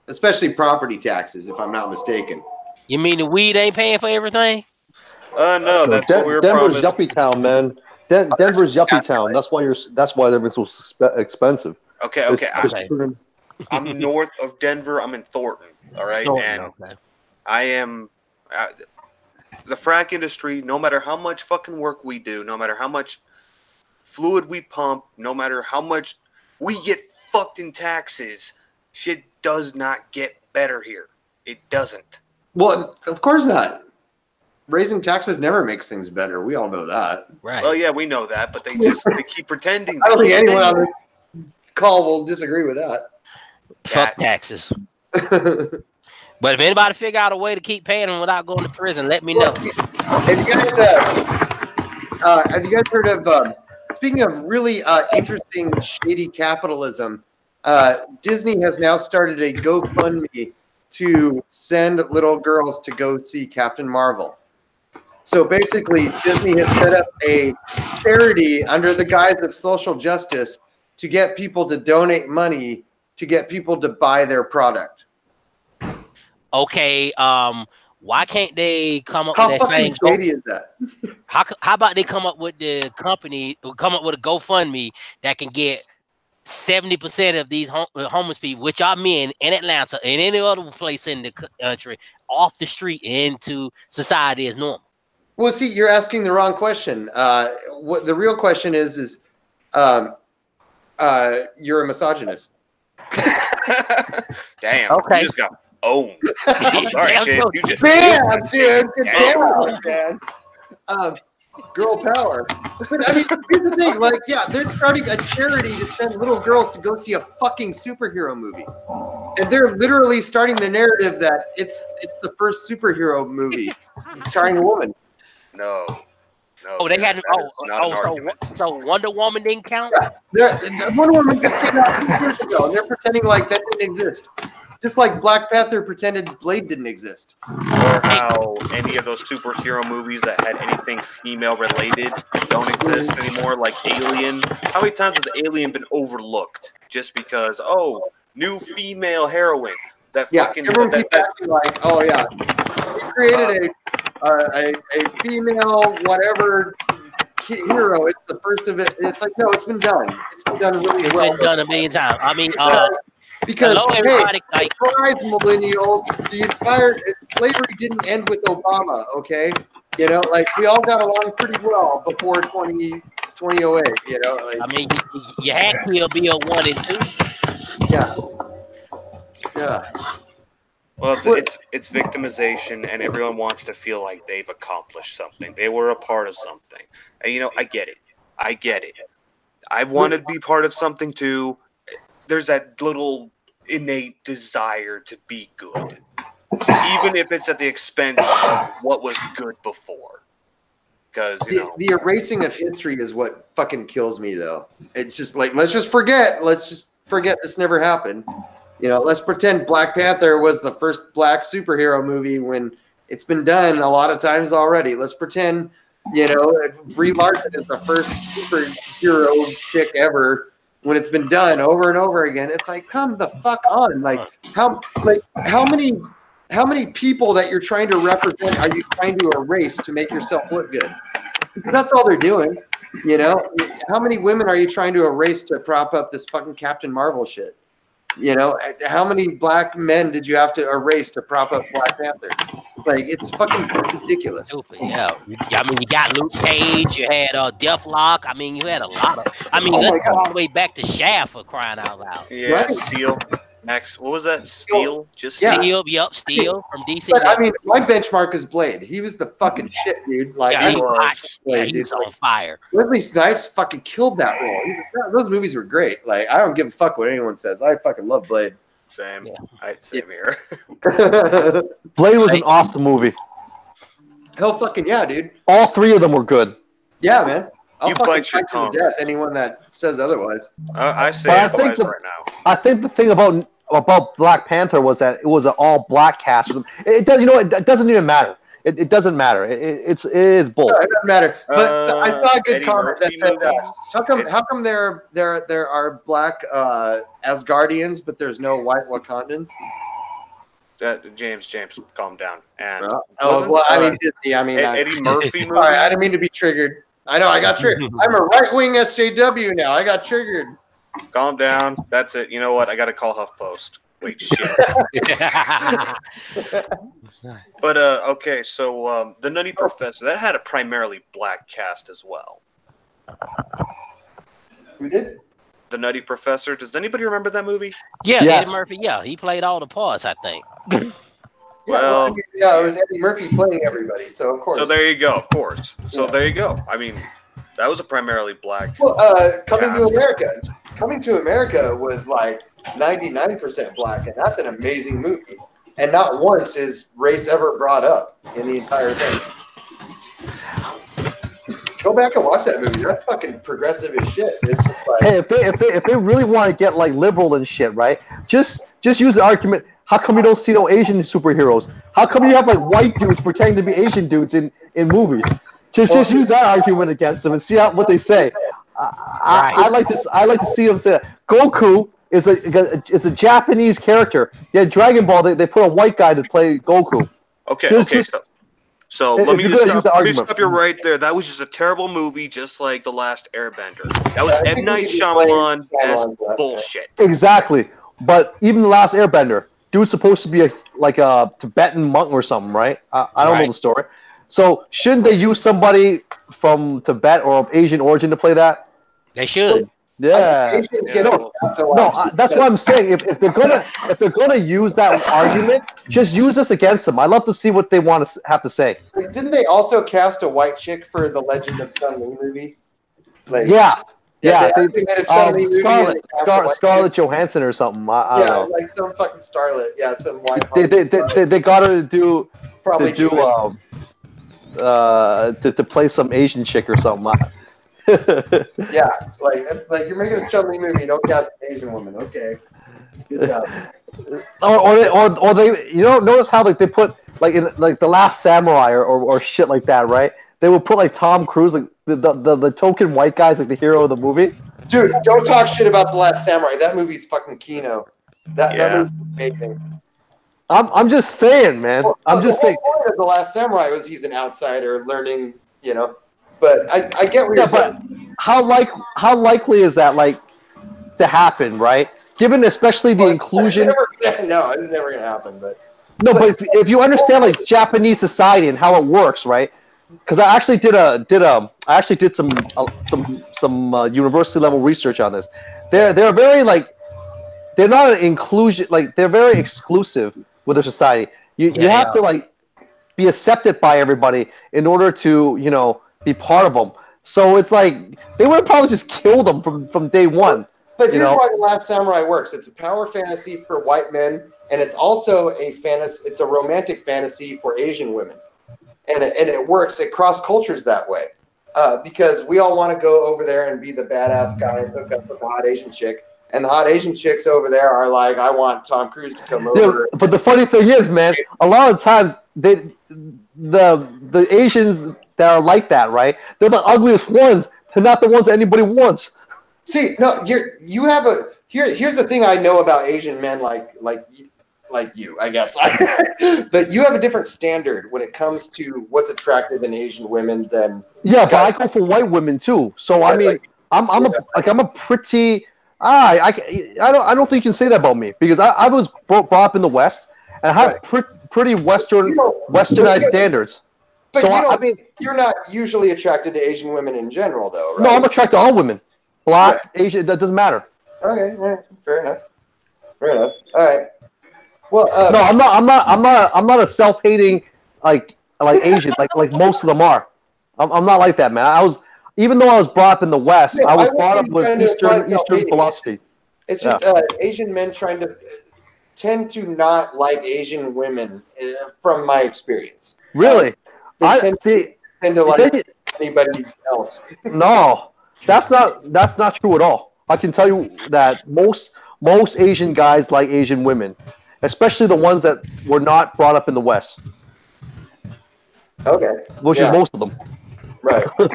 especially property taxes, if I'm not mistaken. You mean the weed ain't paying for everything? No, that's what we were Denver's promised. yuppie town, man. Denver's yuppie town. That's why everything's so expensive. Okay. I'm north of Denver. I'm in Thornton. All right, I am the frack industry. No matter how much fucking work we do, no matter how much fluid we pump, no matter how much we get fucked in taxes, shit does not get better here. It doesn't. Well, of course not. Raising taxes never makes things better. We all know that. Right. Well, yeah, we know that, but they keep pretending. I don't think anyone on this Call will disagree with that. Fuck taxes. But if anybody figure out a way to keep paying them without going to prison, let me know. Have you guys heard of? Speaking of really interesting shady capitalism, Disney has now started a GoFundMe to send little girls to go see Captain Marvel. So basically, Disney has set up a charity under the guise of social justice to get people to donate money to get people to buy their product. Okay, why can't they come up How with that fucking same? shady is that? How about they come up with the company, come up with a GoFundMe that can get 70% of these homeless people, which are men in Atlanta and any other place in the country, off the street into society as normal? Well, see, you're asking the wrong question. What the real question is you're a misogynist. Damn. Okay. You just got owned. I'm sorry, Chip. You just Damn, dude. Damn, man. Girl power. But I mean, here's the thing. Like, yeah, they're starting a charity to send little girls to go see a fucking superhero movie, and they're literally starting the narrative that it's the first superhero movie starring a woman. No. Oh, they had. Oh, so Wonder Woman didn't count. Yeah, Wonder Woman just came out 2 years ago, and they're pretending like that didn't exist. Just like Black Panther pretended Blade didn't exist. Or how any of those superhero movies that had anything female related don't exist anymore, like Alien. How many times has Alien been overlooked just because, new female heroine? Everyone keeps acting like, oh yeah, we created a female whatever hero. It's the first of it. It's like, no, it's been done. It's been done really well. It's been done a million times. I mean, because hello, everybody. Surprise, millennials, the entire slavery didn't end with Obama, okay? You know, like we all got along pretty well before 2008, you know? Like, I mean, you had Kill Bill 1 and 2. Yeah. Yeah. Well, it's victimization, and everyone wants to feel like they've accomplished something. They were a part of something. And, you know, I get it. I want to be part of something too. There's that little innate desire to be good, even if it's at the expense of what was good before. Because the erasing of history is what fucking kills me, though. It's just like let's just forget this never happened. You know, let's pretend Black Panther was the first black superhero movie when it's been done a lot of times already. Let's pretend, Brie Larson is the first superhero chick ever when it's been done over and over again. It's like, come the fuck on. How many people that you're trying to represent are you trying to erase to make yourself look good? That's all they're doing. You know, how many women are you trying to erase to prop up this fucking Captain Marvel shit? You know, how many black men did you have to erase to prop up Black Panther? Like, it's fucking ridiculous. Yeah, I mean, you got Luke Cage, you had Deathlock. I mean, you had a lot of. I mean, let's go all the way back to Shaft for crying out loud. Yeah, right. Steel. Max, what was that? Steel? Steel. Yep, Steel from DC. But I mean, my benchmark is Blade. He was the fucking shit, dude. Like, he was on fire. Wesley Snipes fucking killed that role. Those movies were great. Like, I don't give a fuck what anyone says. I fucking love Blade. Same. Yeah. Same here. Blade was an awesome movie. Hell fucking yeah, dude. All 3 of them were good. Yeah, man. I'll fucking bite your fight tongue. to the death anyone that says otherwise. I say otherwise right now. I think the thing about Black Panther was that it was an all black cast. It does, it doesn't even matter. It doesn't matter. It is bull. No, it doesn't matter. But I saw a good comment that said, "How come there are black Asgardians, but there's no white Wakandans?" James, calm down. And Disney. Eddie Murphy movie. Sorry, I didn't mean to be triggered. I know I got triggered. I'm a right-wing SJW now. I got triggered. Calm down. That's it. You know what? I got to call HuffPost. Wait, shit. But okay, so the Nutty Professor, that had a primarily black cast as well. We did? The Nutty Professor. Does anybody remember that movie? Yeah, yes. Eddie Murphy. Yeah, he played all the parts, I think. Well, it was Eddie Murphy playing everybody, so of course. So there you go, of course. So there you go. I mean, that was a primarily black. Well, Coming to America. Coming to America was like 99% black, and that's an amazing movie. And not once is race ever brought up in the entire thing. Go back and watch that movie. That's fucking progressive as shit. It's just like, Hey, if they really want to get like liberal and shit, right? Just use the argument. How come you don't see no Asian superheroes? How come you have like white dudes pretending to be Asian dudes in movies? Just use that argument against them and see what they say. I like to see them say that. Goku is a Japanese character. Yeah, Dragon Ball. They put a white guy to play Goku. Okay. So let me stop you right there. That was just a terrible movie, just like The Last Airbender. That was M. Night Shyamalan as bullshit. Exactly. But even The Last Airbender, dude's supposed to be a Tibetan monk or something, right? I don't know the story. So shouldn't they use somebody from Tibet or of Asian origin to play that? They should. Yeah. No, that's what I'm saying. If they're gonna use that argument, just use this against them. I love to see what they want to have to say. Didn't they also cast a white chick for the Legend of Chun-Li movie? Yeah. They made a Chun-Li movie Scarlett Johansson or something. I don't know. Like some fucking starlet. Yeah, some white. They got her to play some Asian chick or something. Yeah, like it's like you're making a Chun-Li movie, don't cast an Asian woman. Okay, good job. Or they notice how like they put like in like The Last Samurai or shit like that, right? They would put like Tom Cruise, like the token white guy's like the hero of the movie. Dude, don't talk shit about The Last Samurai. That movie's fucking Kino. That movie's amazing. I'm just saying, man. I'm just saying. The point of The Last Samurai was he's an outsider learning, But I get what you're saying. But how likely is that to happen, right? Given especially the inclusion. It's never gonna happen. But if you understand like Japanese society and how it works, right? Because I actually did some university level research on this. They're very they're not an inclusion, they're very exclusive with their society. You have to be accepted by everybody in order to be part of them. So it's like they would have probably just killed them from day one. But here's why The Last Samurai works. It's a power fantasy for white men, and it's also it's a romantic fantasy for Asian women. And it works. It cross cultures that way. Because we all want to go over there and be the badass guy and hook up with the hot Asian chick. And the hot Asian chicks over there are like, I want Tom Cruise to come over. But the funny thing is, man, a lot of times the Asians that are like that, right? They're the ugliest ones. They're not the ones that anybody wants. See, no, here's the thing I know about Asian men like you, I guess. But you have a different standard when it comes to what's attractive in Asian women than but I go for white women too. So I mean, I'm a pretty. I don't think you can say that about me because I was brought up in the West and I have pretty westernized standards. But so I mean, you're not usually attracted to Asian women in general, though, right? No, I'm attracted to all women, black, Asian. That doesn't matter. Okay, right. Fair enough. All right. Well, no, I'm not a self-hating like Asian like most of them are. I'm not like that, man. Even though I was brought up in the West, I was brought up with Eastern philosophy. It's just Asian men tend to not like Asian women, from my experience. Really? They tend to like anybody else. No, that's not true at all. I can tell you that most Asian guys like Asian women, especially the ones that were not brought up in the West. Okay. Which is most of them. Right. Well,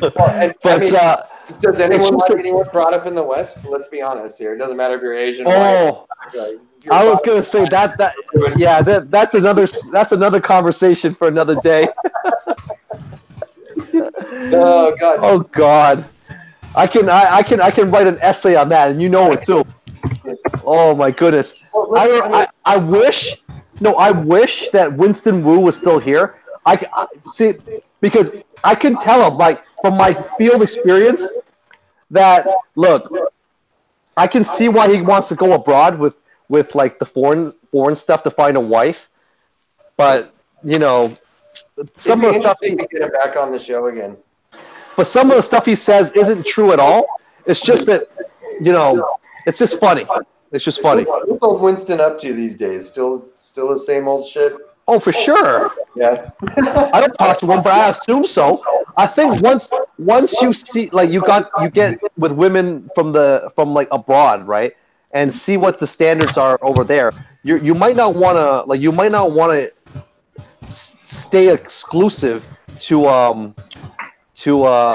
does anyone like anyone brought up in the West? Let's be honest here. It doesn't matter if you're Asian. Oh, I was gonna say that's another conversation for another day. Oh God. Oh God. I can write an essay on that, and you know it too. Oh my goodness. I wish that Winston Wu was still here. I see, because I can tell him from my field experience that look, I can see why he wants to go abroad with the foreign stuff to find a wife, but some of the stuff. To get him back on the show again. But some of the stuff he says isn't true at all. It's just that It's just funny. It's just funny. What's old Winston up to these days? Still the same old shit? Oh, for sure. Yeah. I don't talk to him, but I assume so. I think once you see, like, you get with women from like abroad, right, and see what the standards are over there. You might not want to stay exclusive to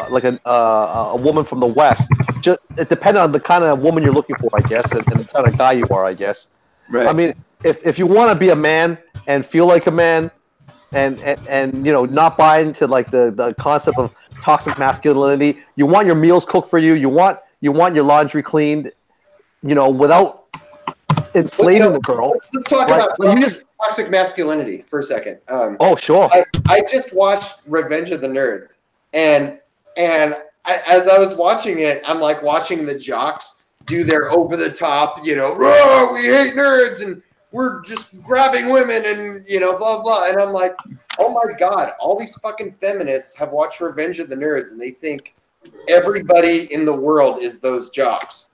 like a woman from the West. Just it depends on the kind of woman you're looking for, I guess, and the kind of guy you are, I guess. Right. I mean, if you want to be a man and feel like a man, and not buy into like the concept of toxic masculinity, you want your meals cooked for you. You want your laundry cleaned, without enslaving the girl. Let's talk about toxic masculinity for a second. Oh, sure. I just watched Revenge of the Nerds, and as I was watching it, I'm like watching the jocks do their over the top, we hate nerds and we're just grabbing women and blah blah. And I'm like, oh my god, all these fucking feminists have watched Revenge of the Nerds and they think everybody in the world is those jocks.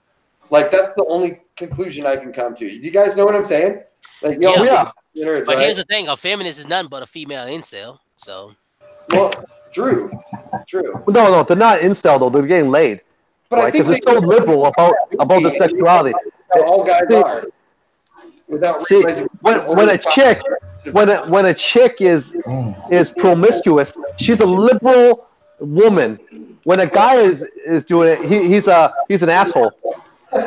Like, that's the only conclusion I can come to. Do you guys know what I'm saying? Like, yeah. Nerds, but right? here's the thing: a feminist is nothing but a female incel. So, well, true. No, they're not incel though. They're getting laid. But right? Because they're so liberal about their sexuality. That's how all guys are. Without when a chick is promiscuous, she's a liberal woman. When a guy is doing it, he's an asshole. He's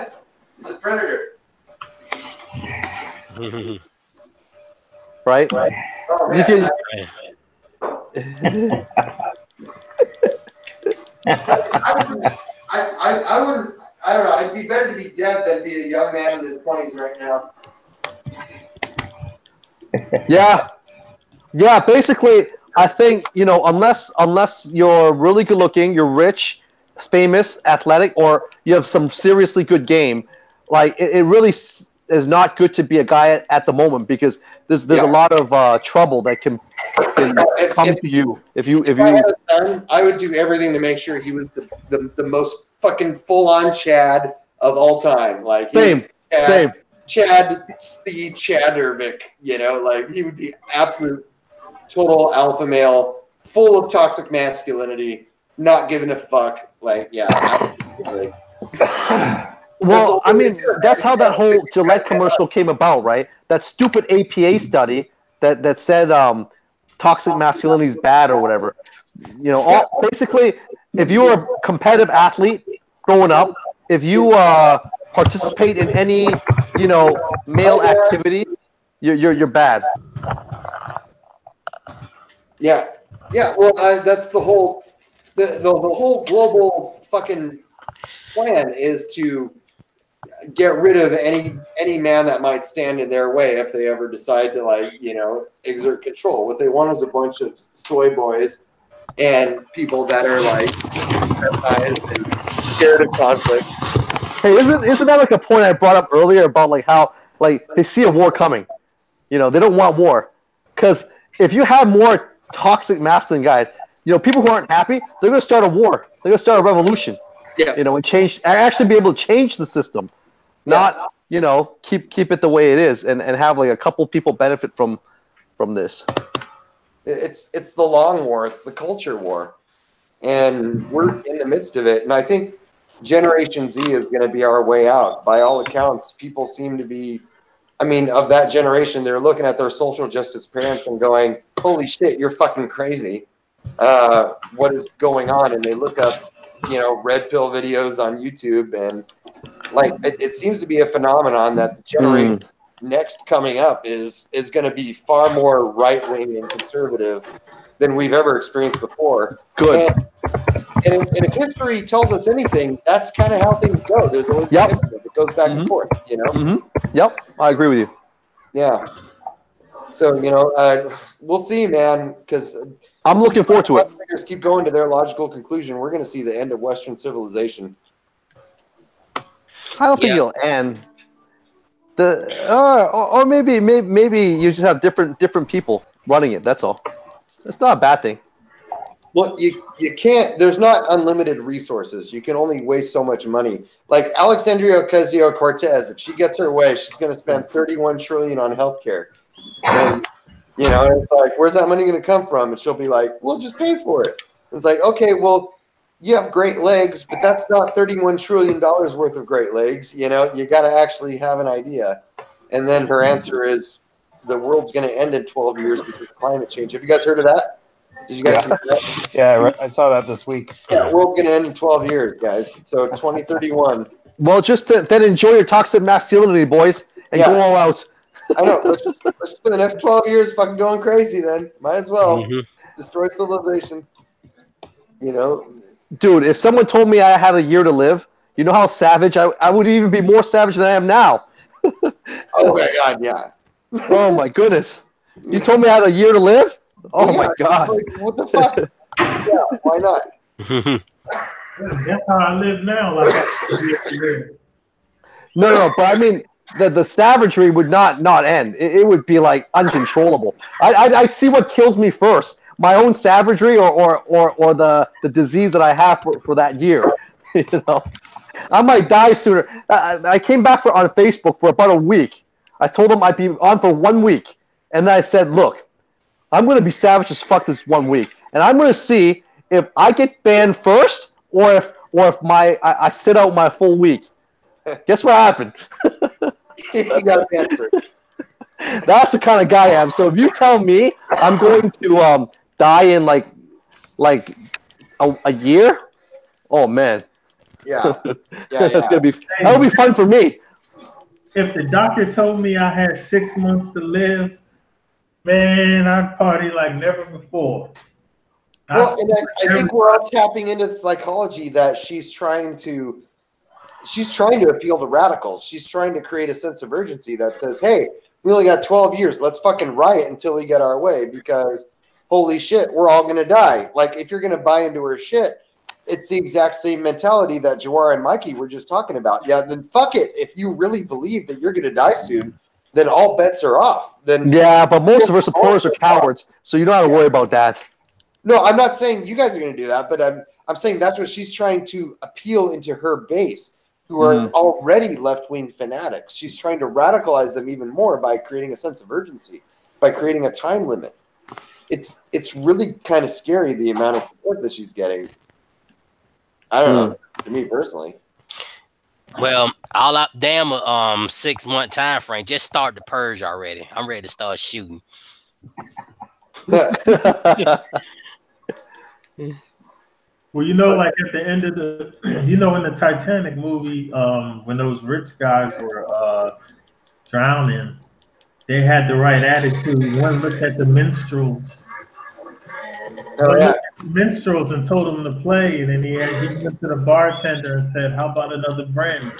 a predator. Right? Oh, you can, I wouldn't. I don't know. I'd be better to be dead than be a young man in his 20s right now. Yeah. Basically, I think unless you're really good looking, you're rich, famous, athletic, or you have some seriously good game, like it really is not good to be a guy at the moment, because there's a lot of trouble that can come to you if you. I had a son, I would do everything to make sure he was the most fucking full on Chad of all time. Like same. Chad C. Chaddervick, like he would be absolute total alpha male, full of toxic masculinity, not giving a fuck. Like, yeah. Well, I mean, that's how that whole Gillette commercial came about, right? That stupid APA study that said toxic masculinity is bad or whatever. Basically, if you were a competitive athlete growing up, if you participate in any male activity, you're bad. Yeah. Well, that's the whole whole global fucking plan is to get rid of any man that might stand in their way if they ever decide to exert control. What they want is a bunch of soy boys and people that are like and scared of conflict. Hey, isn't that like a point I brought up earlier about like how like they see a war coming? They don't want war, because if you have more toxic masculine guys, people who aren't happy, they're going to start a war. They're going to start a revolution. Yeah. And actually be able to change the system, not keep it the way it is and have like a couple people benefit from this. It's the long war. It's the culture war, and we're in the midst of it. And I think Generation Z is going to be our way out. By all accounts, people seem to be, of that generation, they're looking at their social justice parents and going, holy shit, you're fucking crazy. What is going on? And they look up, red pill videos on YouTube, and like, it seems to be a phenomenon that the generation next coming up is going to be far more right-wing and conservative than we've ever experienced before. Good. And if history tells us anything, that's kind of how things go. There's always it goes back and forth, Yep, I agree with you. Yeah. So, we'll see, man, because I'm looking forward to it. Figures keep going to their logical conclusion. We're going to see the end of Western civilization. I don't think it'll end. Or maybe you just have different people running it. That's all. It's not a bad thing. Well, you can't. There's not unlimited resources. You can only waste so much money. Like Alexandria Ocasio-Cortez, if she gets her way, she's going to spend 31 trillion on healthcare. And it's like, where's that money going to come from? And she'll be like, "We'll just pay for it." And it's like, okay, well, you have great legs, but that's not $31 trillion worth of great legs. You got to actually have an idea. And then her answer is, the world's going to end in 12 years because of climate change. Have you guys heard of that? Did you guys hear that? Yeah, I saw that this week. Yeah, the world's going to end in 12 years, guys. So 2031. Well, just then enjoy your toxic masculinity, boys, and go all out. I know. Let's spend the next 12 years fucking going crazy then. Might as well. Destroy civilization. Dude, if someone told me I had a year to live, you know how savage I would even be more savage than I am now. Oh my God, yeah. Oh my goodness. You told me I had a year to live? Oh my God. Like, what the fuck? Yeah, why not? That's how I live now. Like No, but I mean, the savagery would not end. It would be like uncontrollable. I'd see what kills me first. My own savagery or the disease that I have for that year. I might die sooner. I came back on Facebook for about a week. I told them I'd be on for 1 week. And then I said, look, I'm going to be savage as fuck this 1 week. And I'm going to see if I get banned first or if I sit out my full week. Guess what happened? You got banned first. That's the kind of guy I am. So if you tell me I'm going to die in like a year, oh man. Yeah. That's gonna be that'll be fun for me. If the doctor told me I had 6 months to live, man, I'd party like never before. Well, and I think we're all tapping into the psychology that she's trying to appeal to radicals. She's trying to create a sense of urgency that says, hey, we only got 12 years. Let's fucking riot until we get our way because holy shit, we're all going to die. Like, if you're going to buy into her shit, it's the exact same mentality that Jawar and Mikey were just talking about. Yeah, then fuck it. If you really believe that you're going to die soon, then all bets are off. Then yeah, but most of her supporters are cowards, so you don't have to worry about that. No, I'm not saying you guys are going to do that, but I'm saying that's what she's trying to appeal into her base, who are already left-wing fanatics. She's trying to radicalize them even more by creating a sense of urgency, by creating a time limit. It's really kind of scary, the amount of support that she's getting. I don't know, to me personally. Well, all up damn 6 month time frame. Just start the purge already. I'm ready to start shooting. Well, like at the end of the, in the Titanic movie, when those rich guys were drowning, they had the right attitude. One looked at the minstrels. Minstrels and told them to play, and then he went to the bartender and said, "How about another brand?"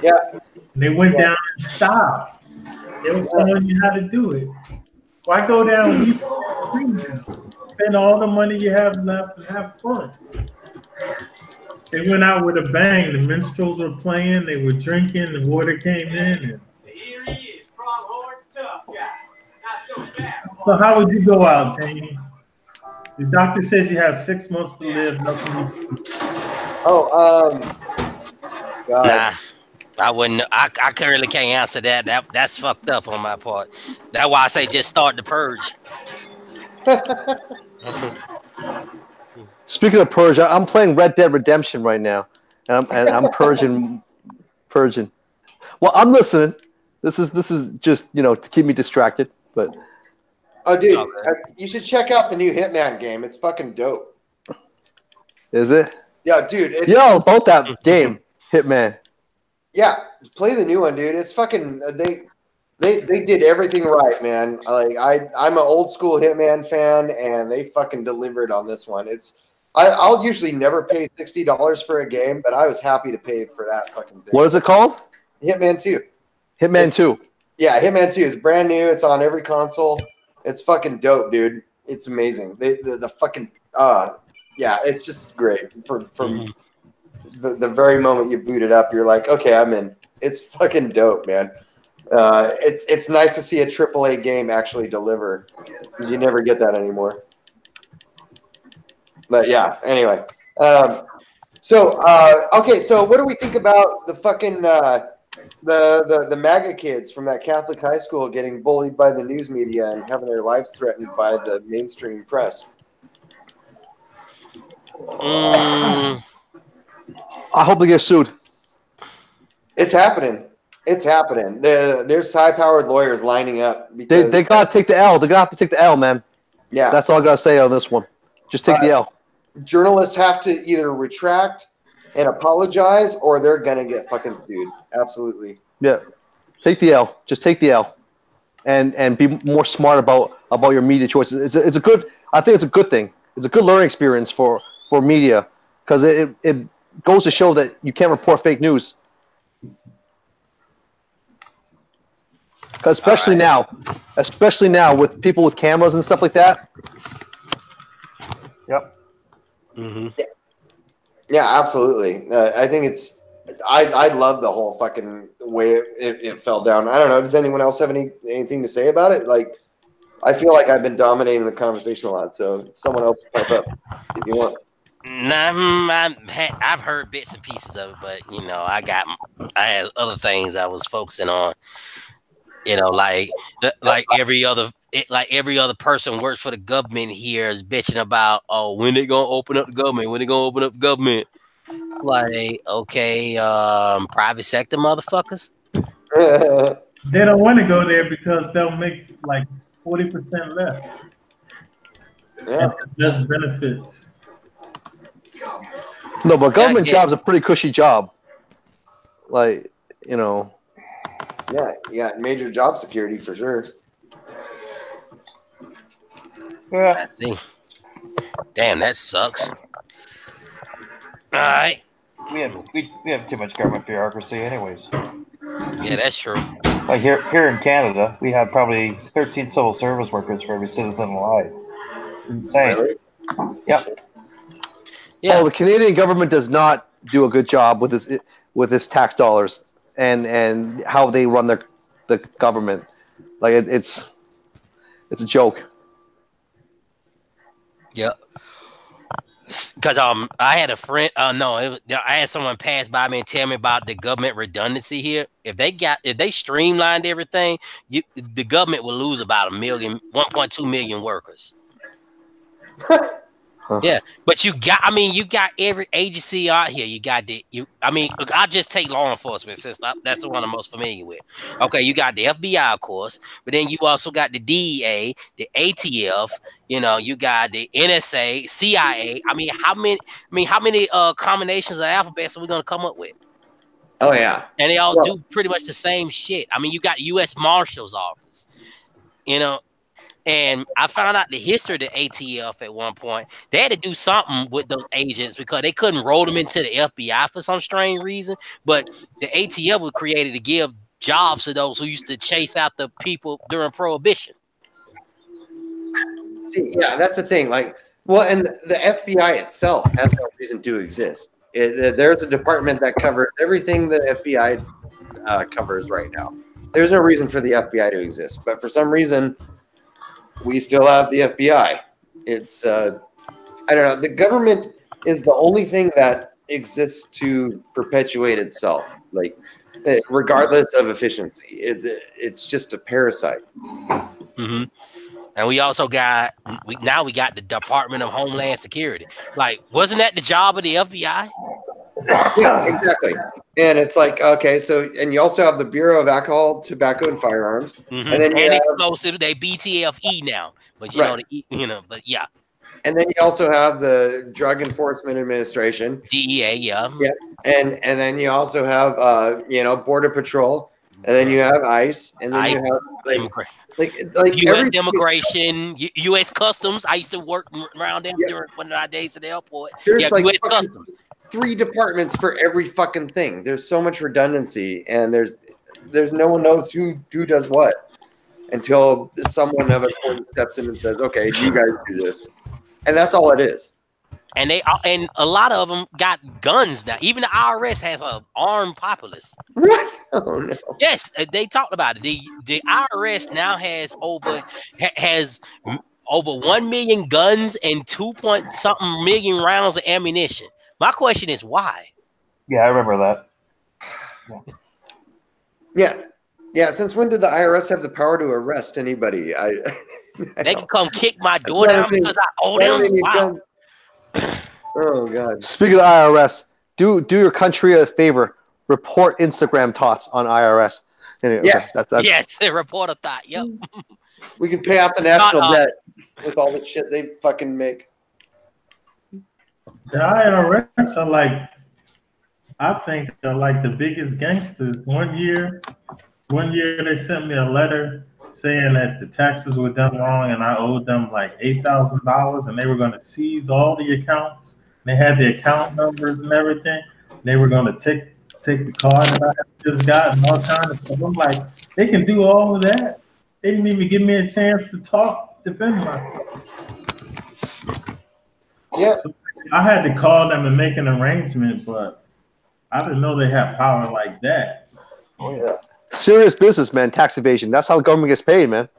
Yeah. And they went down and stopped. They were showing you how to do it. Why go down? Spend all the money you have left and have fun. They went out with a bang. The minstrels were playing. They were drinking. The water came in. And here he is, Pronghorn's tough guy. Not so fast. So how would you go out, Jamie? The doctor says you have 6 months to live. Nothing you do. God. Nah, I wouldn't. I currently can't answer that. That's fucked up on my part. That's why I say just start the purge. Speaking of purge, I'm playing Red Dead Redemption right now, and I'm purging. Well, I'm listening. This is just to keep me distracted, but. Oh, dude, you should check out the new Hitman game. It's fucking dope. Is it? Yeah, dude. About that game, Hitman. Yeah, play the new one, dude. It's fucking they did everything right, man. Like I'm an old school Hitman fan, and they fucking delivered on this one. I'll usually never pay $60 for a game, but I was happy to pay for that fucking thing. What is it called? Hitman 2. Hitman 2. Yeah, Hitman 2 is brand new. It's on every console. It's fucking dope, dude. It's amazing. The fucking yeah, it's just great. From the very moment you boot it up, you're like, okay, I'm in. It's fucking dope, man. It's nice to see a AAA game actually deliver, because you never get that anymore. But yeah, anyway. So what do we think about the fucking the MAGA kids from that Catholic high school getting bullied by the news media and having their lives threatened by the mainstream press? I hope they get sued. It's happening. It's happening. There's high-powered lawyers lining up because They gotta take the L. They're gonna have to take the L, man. yeah, That's all I gotta say on this one. Just take the L. journalists have to either retract and apologize, or they're gonna get fucking sued. Absolutely. Yeah, take the L. Just take the L, and be more smart about your media choices. It's a good. I think it's a good thing. It's a good learning experience for media because it goes to show that you can't report fake news. Because especially now with people with cameras and stuff like that. Yep. Mm-hmm. Yeah, absolutely. I think it's. I love the whole fucking way it fell down. I don't know. Does anyone else have anything to say about it? Like, I feel like I've been dominating the conversation a lot. So someone else pop up if you want. Nah, I've heard bits and pieces of it, but you know, I had other things I was focusing on. You know, like every other person works for the government here is bitching about, oh, when they gonna open up the government? When they gonna open up the government? Like, okay, private sector motherfuckers. They don't want to go there because they'll make like 40% less. Yeah. Less benefits. No, but government job's a pretty cushy job. Like, you know. Yeah, you got major job security for sure. Yeah. I see. Damn, that sucks. All right. We have too much government bureaucracy, anyways. Yeah, that's true. Like here in Canada, we have probably 13 civil service workers for every citizen alive. Insane. Really? Yep. Yeah. Oh, the Canadian government does not do a good job with its tax dollars and how they run the government. Like it's a joke. Yep. Because I had a friend. I had someone pass by me and tell me about the government redundancy here. If they streamlined everything, the government will lose about 1.2 million workers. Yeah, but you got every agency out here. I'll just take law enforcement since that's the one I'm most familiar with. Okay, you got the FBI, of course, but then you also got the DEA, the ATF. You know, you got the NSA, CIA. How many combinations of alphabets are we gonna come up with? Oh yeah, and they all do pretty much the same shit. You got U.S. Marshal's office. You know. And I found out the history of the ATF at one point. They had to do something with those agents because they couldn't roll them into the FBI for some strange reason. But the ATF was created to give jobs to those who used to chase out the people during Prohibition. See, yeah, that's the thing. Like, well, and the FBI itself has no reason to exist. There's a department that covers everything the FBI covers right now. There's no reason for the FBI to exist. But for some reason, we still have the FBI. It's, I don't know. The government is the only thing that exists to perpetuate itself, like regardless of efficiency. It's just a parasite. Mm-hmm. And we also got we got the Department of Homeland Security. Like, wasn't that the job of the FBI? Yeah, exactly. And it's like, okay, so, and you also have the Bureau of Alcohol, Tobacco, and Firearms, mm-hmm. and then explosive. They BTFE now, but but yeah. And then you also have the Drug Enforcement Administration, DEA, yeah. And then you also have Border Patrol, and then you have ICE, and then you have like U.S. Immigration, U.S. Customs. I used to work around them during one of our days at the airport. There's U.S. Customs. 3 departments for every fucking thing. There's so much redundancy, and there's no one knows who does what until someone of authority steps in and says, "Okay, you guys do this," and that's all it is. And a lot of them got guns now. Even the IRS has an armed populace. What? Oh no. Yes, they talked about it. The IRS now has over 1 million guns and 2-point-something million rounds of ammunition. My question is why? Yeah, I remember that. Yeah. Since when did the IRS have the power to arrest anybody? They can come kick my door down because I owe them. Wow. Oh God. Speaking of IRS, do your country a favor. Report Instagram thoughts on IRS. Anyway, Yes. that's Yes, report a thought. Yep. We can pay off the national debt with all the shit they fucking make. The IRS are like, I think they're like the biggest gangsters. One year they sent me a letter saying that the taxes were done wrong and I owed them like $8,000 and they were going to seize all the accounts. They had the account numbers and everything. They were going to take the card that I just got and all kinds of stuff. I'm like, they can do all of that. They didn't even give me a chance to defend myself. Yeah. So I had to call them and make an arrangement, but I didn't know they had power like that. Oh yeah. serious business, man. Tax evasion. That's how the government gets paid, man.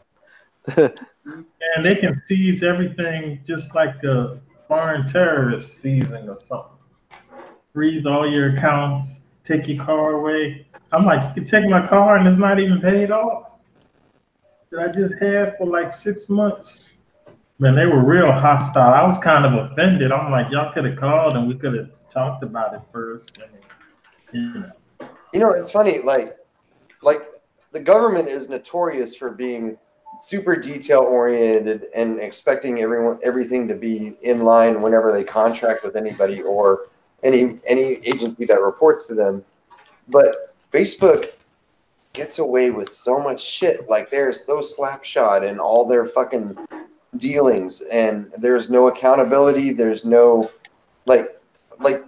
And they can seize everything just like a foreign terrorist seizing or something. Freeze all your accounts, take your car away. I'm like, you can take my car and it's not even paid off. That I just had for like 6 months. Man, they were real hostile. I was kind of offended. I'm like, y'all could have called and we could have talked about it first. And, You know, it's funny, like the government is notorious for being super detail oriented and expecting everything to be in line whenever they contract with anybody or any agency that reports to them. But Facebook gets away with so much shit. Like, they're so slapshot in all their fucking dealings, and there's no accountability. There's no like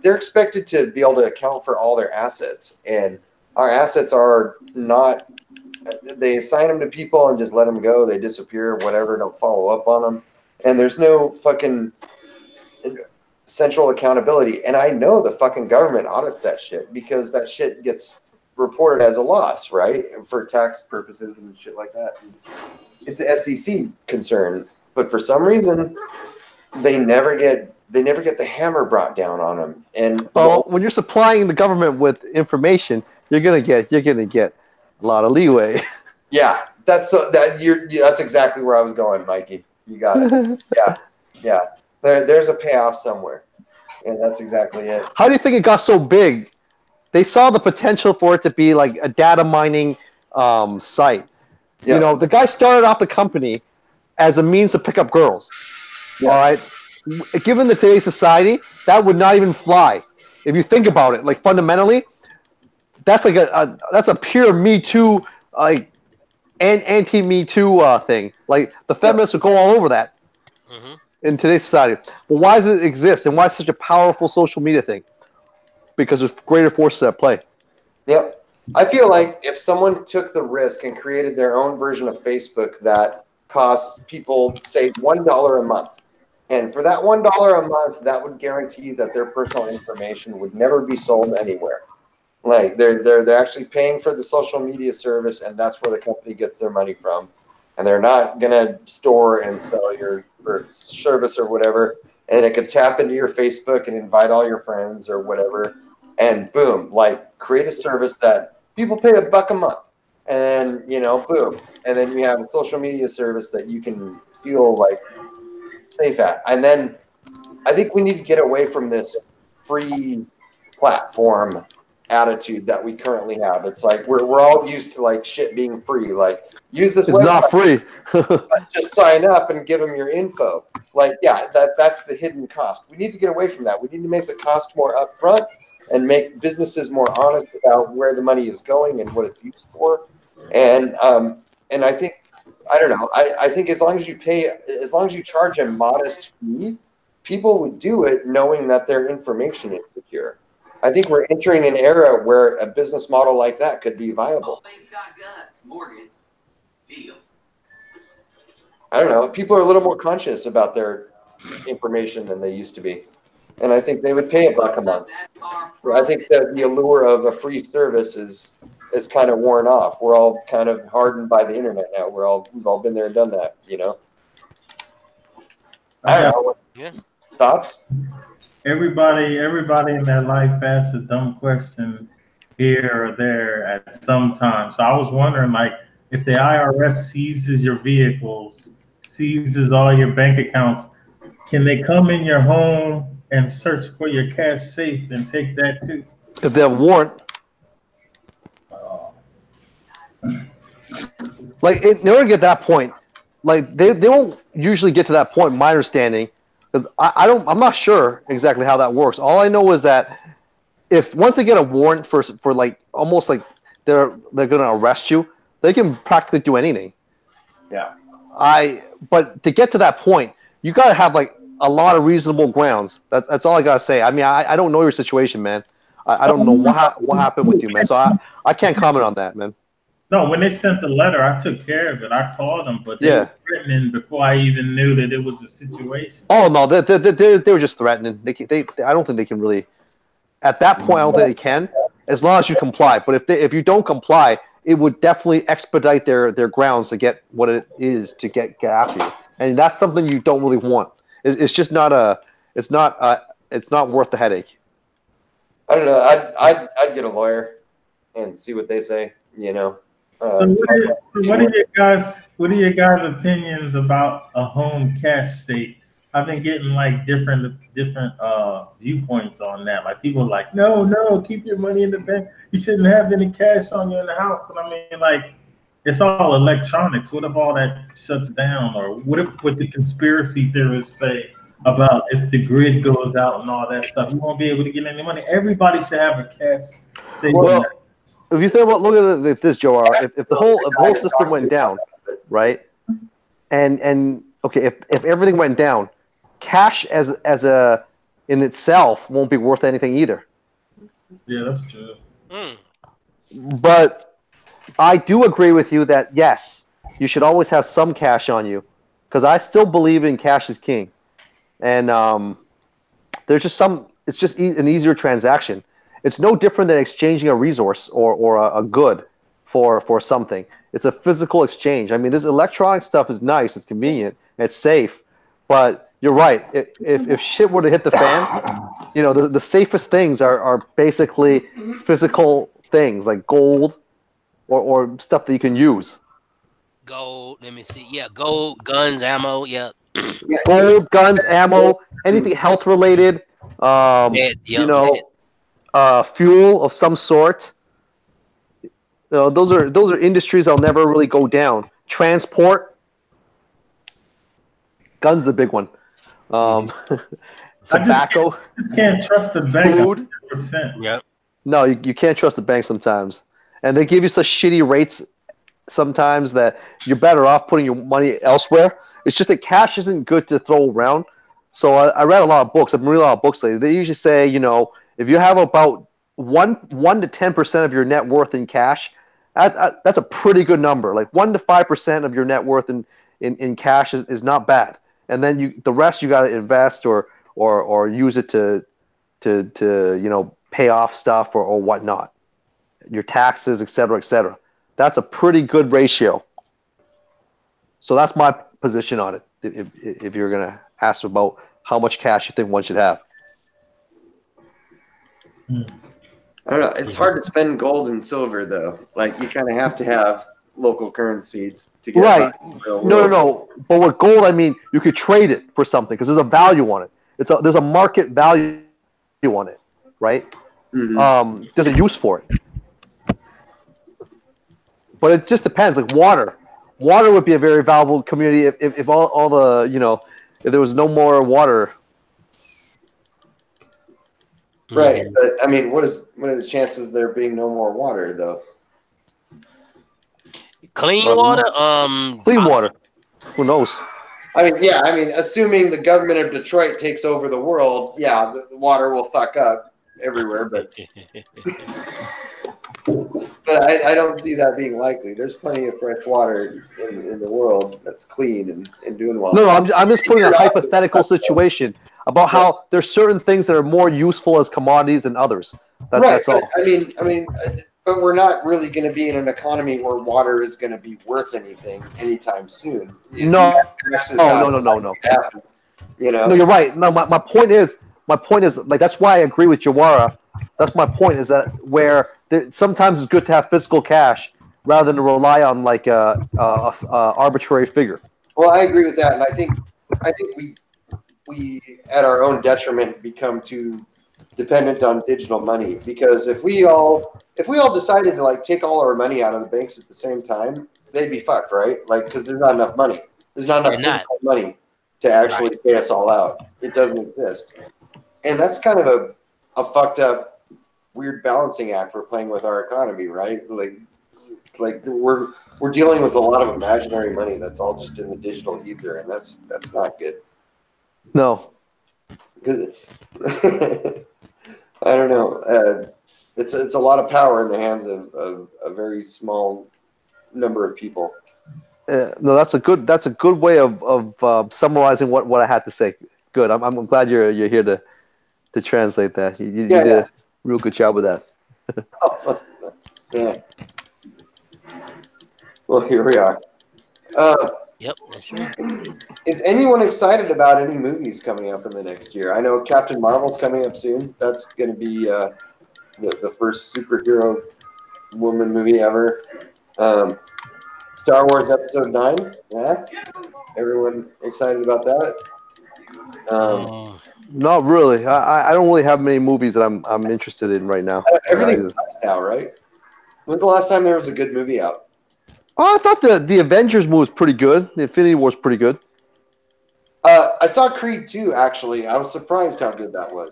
they're expected to be able to account for all their assets, and our assets are not. They assign them to people and just let them go. They disappear, whatever. Don't follow up on them, and there's no fucking central accountability. And I know the fucking government audits that shit because that shit gets reported as a loss, right, for tax purposes and shit like that. It's an SEC concern, but for some reason, they never get the hammer brought down on them. And when you're supplying the government with information, you're gonna get a lot of leeway. Yeah, that's exactly where I was going, Mikey. You got it. Yeah. There's a payoff somewhere, and that's exactly it. How do you think it got so big? They saw the potential for it to be like a data mining site. Yeah. You know, the guy started off the company as a means to pick up girls. Yeah. All right. Given the today's society, that would not even fly. If you think about it, like fundamentally, that's like that's a pure Me Too, like anti-Me Too thing. Like the feminists would go all over that in today's society. But why does it exist, and why is it such a powerful social media thing? Because there's greater forces at play. Yep. I feel like if someone took the risk and created their own version of Facebook that costs people, say, $1 a month, and for that $1 a month, that would guarantee that their personal information would never be sold anywhere. Like they're actually paying for the social media service, and that's where the company gets their money from. And they're not gonna store and sell your service or whatever. And it could tap into your Facebook and invite all your friends or whatever. And boom, like create a service that people pay $1 a month, and then boom, and then you have a social media service that you can feel like safe at. And then I think we need to get away from this free platform attitude that we currently have. It's like we're all used to like shit being free. Like, use this. It's not free. Just sign up and give them your info. Like, yeah, that's the hidden cost. We need to get away from that. We need to make the cost more upfront and make businesses more honest about where the money is going and what it's used for. And I think, I don't know, I think as long as you charge a modest fee, people would do it knowing that their information is secure. I think we're entering an era where a business model like that could be viable. I don't know. People are a little more conscious about their information than they used to be. And I think they would pay $1 a month. I think that the allure of a free service is kind of worn off. We're all kind of hardened by the internet now. We've all been there and done that, I don't know. Yeah. Thoughts? Everybody in their life asks a dumb question here or there at some time. So I was wondering, like, if the IRS seizes your vehicles, seizes all your bank accounts, can they come in your home and search for your cash safe and take that too? If they have a warrant, like in order to get that point, like they won't usually get to that point. My understanding, because I'm not sure exactly how that works. All I know is that if once they get a warrant for like almost like they're gonna arrest you, they can practically do anything. Yeah. But to get to that point, you gotta have like a lot of reasonable grounds. That's all I gotta say. I mean, I don't know your situation, man. I don't know what happened with you, man. So I can't comment on that, man. No, when they sent the letter, I took care of it. I called them, but they were threatening before I even knew that it was a situation. Oh no, they were just threatening. I don't think they can really. At that point, I don't think they can, as long as you comply. But if you don't comply, it would definitely expedite their grounds to get what it is to get after you, and that's something you don't really want. It's just not it's not worth the headache. I don't know. I'd get a lawyer and see what they say. You know. What are your guys' opinions about a home cash state? I've been getting like different viewpoints on that. Like people are like, no, keep your money in the bank. You shouldn't have any cash on you in the house. But I mean, like, it's all electronics. What if all that shuts down? Or what if what the conspiracy theorists say about if the grid goes out and all that stuff, you won't be able to get any money? Everybody should have a cash savings. Well, if you think about, look at this, Joe. If the whole system went down, right? And okay, if everything went down, cash as a in itself won't be worth anything either. Yeah, that's true. But I do agree with you that yes, you should always have some cash on you, because I still believe in cash is king, and there's just it's just an easier transaction. It's no different than exchanging a resource or a good for something. It's a physical exchange. I mean, this electronic stuff is nice, it's convenient, it's safe, but you're right. If shit were to hit the fan, you know, the safest things are basically physical things like gold or stuff that you can use. Gold, let me see. Yeah, gold, guns, ammo, yeah. Gold, guns, ammo, anything health related, you know, fuel of some sort. You know, those are industries that'll never really go down. Transport, guns is a big one. Tobacco, you can't trust the bank. Food. 100%. Yep. No, you can't trust the bank sometimes, and they give you such shitty rates sometimes that you're better off putting your money elsewhere. It's just that cash isn't good to throw around. So I read a lot of books. I've been reading a lot of books lately. They usually say, you know, if you have about 1 to 10% of your net worth in cash, that's a pretty good number. Like 1 to 5% of your net worth in cash is not bad. And then the rest you got to invest or use it to you know, pay off stuff or whatnot, your taxes, et cetera, et cetera. That's a pretty good ratio. So that's my position on it. If you're gonna ask about how much cash you think one should have. I don't know. It's hard to spend gold and silver though. Like you kind of have to have local currencies to get right. No. But with gold, I mean, you could trade it for something because there's a value on it. There's a market value on it, right? Mm-hmm. There's a use for it. But it just depends. Like water would be a very valuable commodity if all the, you know, if there was no more water. Right, but I mean, what are the chances there being no more water though? Clean water? Clean water. Who knows? I mean, assuming the government of Detroit takes over the world, yeah, the water will fuck up everywhere, but I don't see that being likely. There's plenty of fresh water in the world that's clean and doing well. No, I'm just putting a hypothetical situation about how there's certain things that are more useful as commodities than others. That's all. I mean, but we're not really going to be in an economy where water is going to be worth anything anytime soon. No. You You know? No, you're right. No, my point is like that's why I agree with Jawara. That's my point is that where sometimes it's good to have physical cash rather than to rely on like a arbitrary figure. Well, I agree with that, and I think we at our own detriment become too dependent on digital money, because if we all decided to like take all our money out of the banks at the same time, they'd be fucked, right? Like, because there's not enough money. There's not enough physical money to actually pay us all out. It doesn't exist, and that's kind of a fucked up, weird balancing act we're playing with our economy, right? Like we're dealing with a lot of imaginary money that's all just in the digital ether, and that's not good. No. Because I don't know. It's a lot of power in the hands of a very small number of people. No, that's a good way of summarizing what I had to say. Good. I'm glad you're here to translate that. You did a real good job with that. Yeah. Well, here we are. Yep, that's right. Is anyone excited about any movies coming up in the next year? I know Captain Marvel's coming up soon. That's going to be the first superhero woman movie ever. Star Wars Episode 9. Yeah. Everyone excited about that? Not really. I don't really have many movies that I'm interested in right now. Everything's nice now, right? When's the last time there was a good movie out? Oh, I thought the Avengers movie was pretty good. The Infinity War was pretty good. I saw Creed 2, actually. I was surprised how good that was.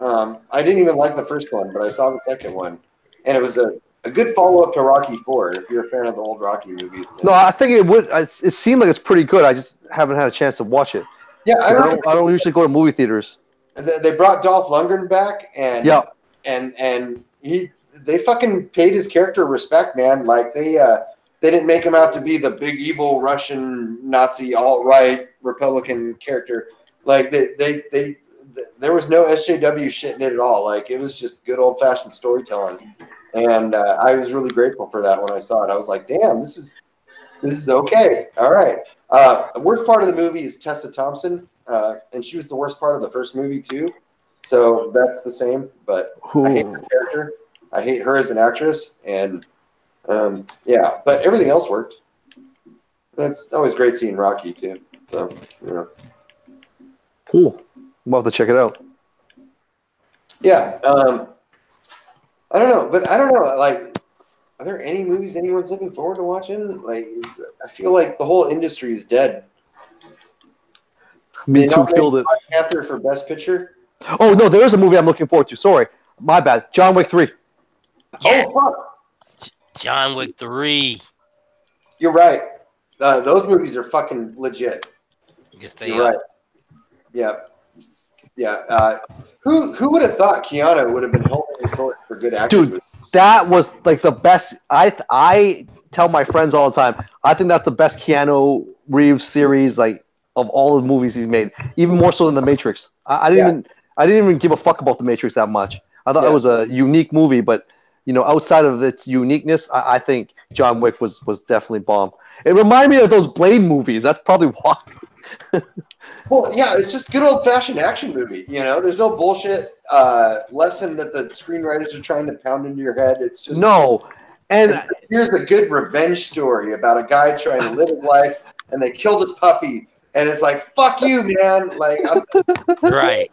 I didn't even like the first one, but I saw the second one. And it was a good follow-up to Rocky 4, if you're a fan of the old Rocky movies. No, I think it would. It seemed like it's pretty good. I just haven't had a chance to watch it. Yeah, I don't usually go to movie theaters. They brought Dolph Lundgren back, and they fucking paid his character respect, man. Like they didn't make him out to be the big evil Russian Nazi alt-right Republican character. Like there was no SJW shit in it at all. Like it was just good old-fashioned storytelling, and I was really grateful for that when I saw it. I was like, damn, this is okay. All right. The worst part of the movie is Tessa Thompson, and she was the worst part of the first movie too. So that's the same. But I hate her character. I hate her as an actress, and yeah. But everything else worked. It's always great seeing Rocky too. So yeah. Cool. We'll have to check it out. Yeah. I don't know, but I don't know. Like, are there any movies anyone's looking forward to watching? Like, I feel like the whole industry is dead. Me Too killed it. Panther for Best Picture. Oh no, there is a movie I'm looking forward to. Sorry, my bad. John Wick 3. Yes. Oh fuck. John Wick 3. You're right. Those movies are fucking legit. Yes, they You're are. right. Yeah. Yeah. Who would have thought Keanu would have been holding the torch for good acting? Dude, that was like the best. I tell my friends all the time. I think that's the best Keanu Reeves series, like of all the movies he's made. Even more so than The Matrix. I didn't even give a fuck about The Matrix that much. I thought it was a unique movie, but outside of its uniqueness, I think John Wick was definitely bomb. It reminded me of those Blade movies. That's probably why. Well, yeah, it's just good old-fashioned action movie. There's no bullshit lesson that the screenwriters are trying to pound into your head. It's just and here's a good revenge story about a guy trying to live his life, and they killed his puppy, and it's like, fuck you, man. Like, right.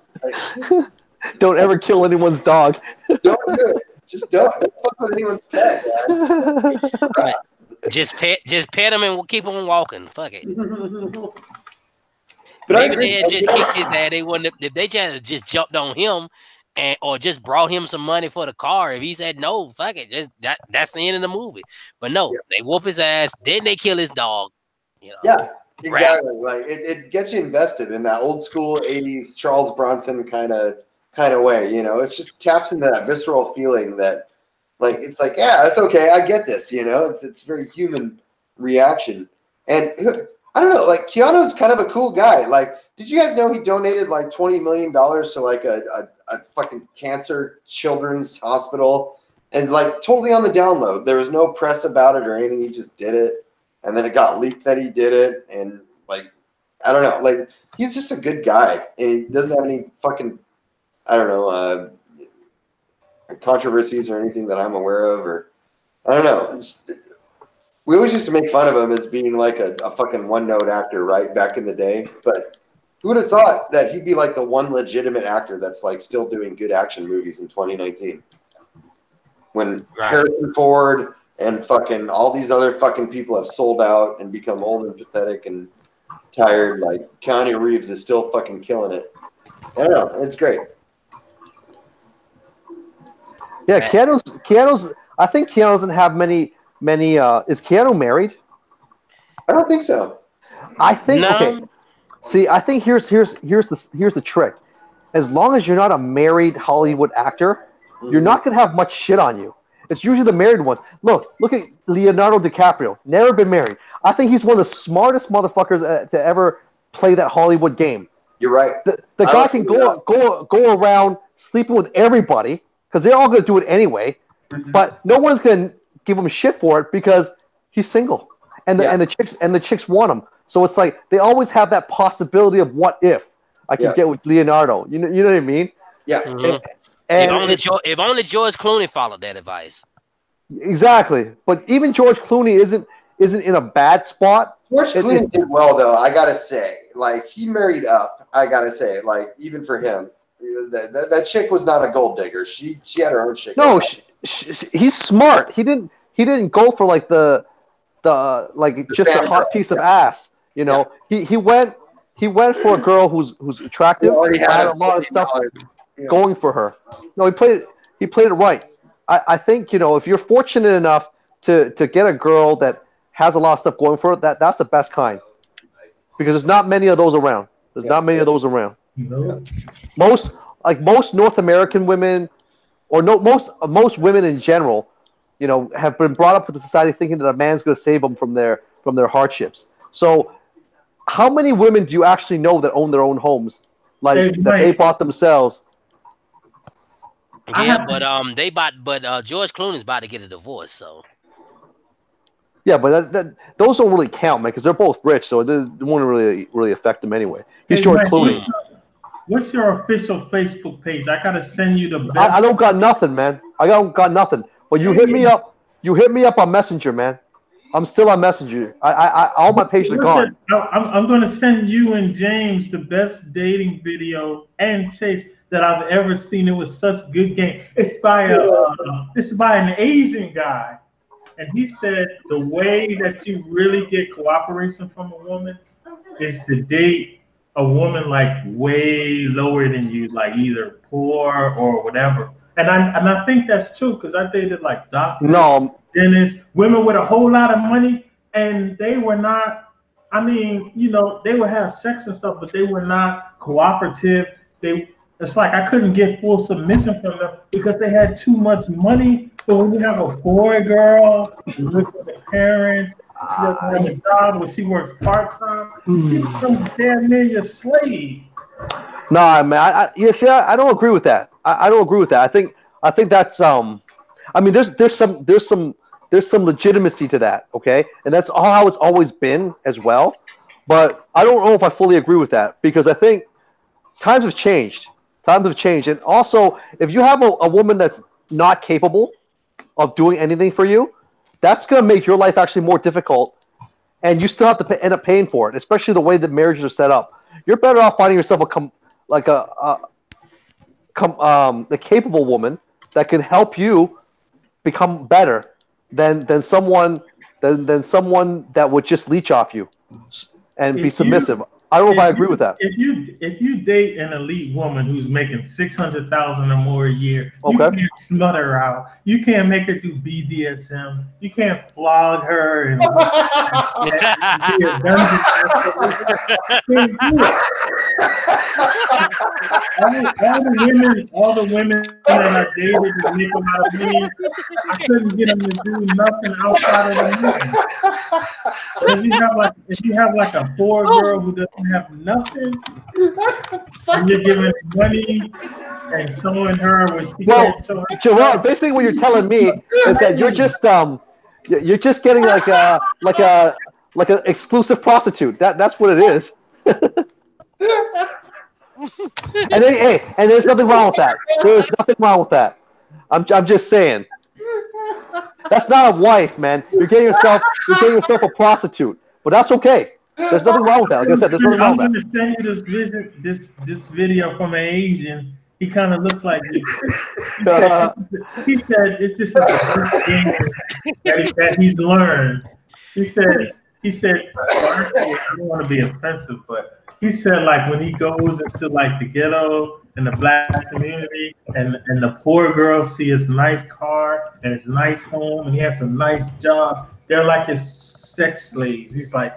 Don't ever kill anyone's dog. Don't do it. Just don't fuck with anyone's pet, man. Right. Just pet him and we'll keep him walking. Fuck it. But maybe they had just kicked his ass. They wouldn't. If they just jumped on him or just brought him some money for the car. If he said no, fuck it. Just that's the end of the movie. But no, they whoop his ass. Then they kill his dog. Yeah, exactly. Like it gets you invested in that old school '80s Charles Bronson kind of way. It's just taps into that visceral feeling that, like, it's like, yeah, it's okay. I get this. It's very human reaction. And I don't know, like, Keanu's kind of a cool guy. Like, did you guys know he donated like $20 million to like a fucking cancer children's hospital, and like totally on the down low? There was no press about it or anything. He just did it, and then it got leaked that he did it, and like, I don't know, like, he's just a good guy, and he doesn't have any fucking, I don't know, controversies or anything that I'm aware of, or I don't know. We always used to make fun of him as being like a fucking one-note actor, right, back in the day. But who would have thought that he'd be like the one legitimate actor that's like still doing good action movies in 2019? When Harrison Ford and fucking all these other fucking people have sold out and become old and pathetic and tired, like Keanu Reeves is still fucking killing it. I don't know. It's great. Yeah, Keanu's. I think Keanu doesn't have many. Is Keanu married? I don't think so. I think No. okay. See, I think here's the trick. As long as you're not a married Hollywood actor, you're not gonna have much shit on you. It's usually the married ones. Look at Leonardo DiCaprio. Never been married. I think he's one of the smartest motherfuckers to ever play that Hollywood game. You're right. The guy can go around sleeping with everybody because they're all gonna do it anyway. But no one's gonna give him shit for it because he's single, and the chicks want him. So it's like they always have that possibility of what if I could get with Leonardo. You know what I mean? Yeah. If only George Clooney followed that advice. Exactly. But even George Clooney isn't in a bad spot. George Clooney did well, though. I gotta say, like he married up. I gotta say, like even for him, that chick was not a gold digger. She had her own shit. No, he's smart. He didn't go for like the just a hot piece of ass. You know, he went for a girl who's attractive, had a lot of stuff going for her. No, he played it right. I think, you know, if you're fortunate enough to get a girl that has a lot of stuff going for her, that's the best kind. Because there's not many of those around. Most North American women, or most women in general, you know, have been brought up with the society thinking that a man's going to save them from their hardships. So, how many women do you actually know that own their own homes, that they bought themselves? Yeah, but George Clooney's about to get a divorce, so. Yeah, but those don't really count, man, because they're both rich, so it won't really affect them anyway. He's George Clooney. What's your official Facebook page? I gotta send you the. I don't got nothing, man. I don't got nothing. But you hit me up. You hit me up on Messenger, man. I'm still on Messenger. All my pages are gone. I'm going to send you and James the best dating video and Chase that I've ever seen. It was such good game. It's by an Asian guy, and he said the way that you really get cooperation from a woman is to date a woman like way lower than you, like either poor or whatever. And I think that's true because I dated like doctors, dentists, women with a whole lot of money, and they were not. I mean, you know, they would have sex and stuff, but they were not cooperative. It's like I couldn't get full submission from them because they had too much money. So when you have a poor girl who lives with her parents, she doesn't have a job, where she works part time, she becomes damn near your slave. Nah, man. I don't agree with that. I don't agree with that. I think that's I mean, there's some legitimacy to that, okay, and that's how it's always been as well. But I don't know if I fully agree with that because I think times have changed. And also, if you have a woman that's not capable of doing anything for you, that's going to make your life actually more difficult, and you still have to end up paying for it, especially the way that marriages are set up. You're better off finding yourself a capable woman that can help you become better than someone that would just leech off you and be submissive. I don't know if I agree with that. If you date an elite woman who's making $600,000 or more a year, you can't smut her out. You can't make her do BDSM. You can't flog her and be a dungeon all the women that I dated that make a lot of money, I couldn't get them to do nothing outside of the money. But if you have like a poor girl who doesn't have nothing, and you're giving money and showing her what she can't show her. Gerard, basically what you're telling me is that you're just getting like a exclusive prostitute. That's what it is. And and there's nothing wrong with that. There's nothing wrong with that. I'm just saying. That's not a wife, man. You're getting yourself a prostitute, but that's okay. There's nothing wrong with that. Like I said, there's nothing wrong with that. I'm going to send you this video from an Asian. He kind of looks like me. He said it's just a first thing that he's learned. He said, well, I don't want to be offensive, but he said like when he goes into like the ghetto and the black community and the poor girls see his nice car and his nice home and he has a nice job, they're like his sex slaves. He's like,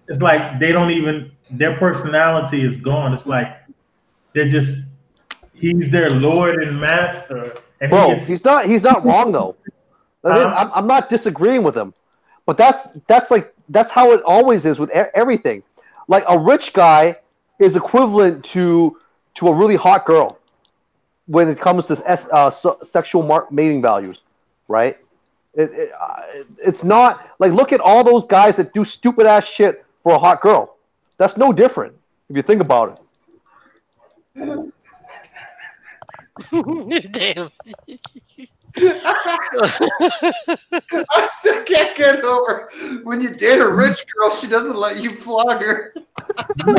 it's like they don't even, their personality is gone. It's like they're just, he's their lord and master. And bro, he's not wrong though. I'm not disagreeing with him, but that's how it always is with everything. Like a rich guy is equivalent to a really hot girl when it comes to sexual mating values, right? It's not like, look at all those guys that do stupid ass shit for a hot girl. That's no different if you think about it. Damn. I still can't get over when you date a rich girl, she doesn't let you flog her. Do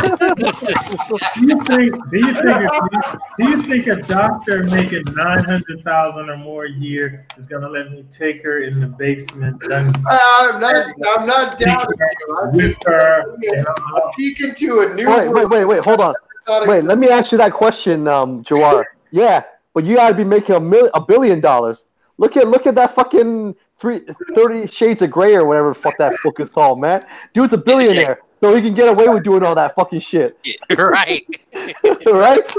you think a doctor making $900,000 or more a year is gonna let me take her in the basement? I'm not down with you. I'm peeking to a new. Wait, hold on. Wait, let me ask you that question, Jawara. Yeah, but you gotta be making $1 billion. Look at that fucking 30 Shades of Grey or whatever the fuck that book is called, man. Dude's a billionaire, so he can get away with doing all that fucking shit. Right. Right?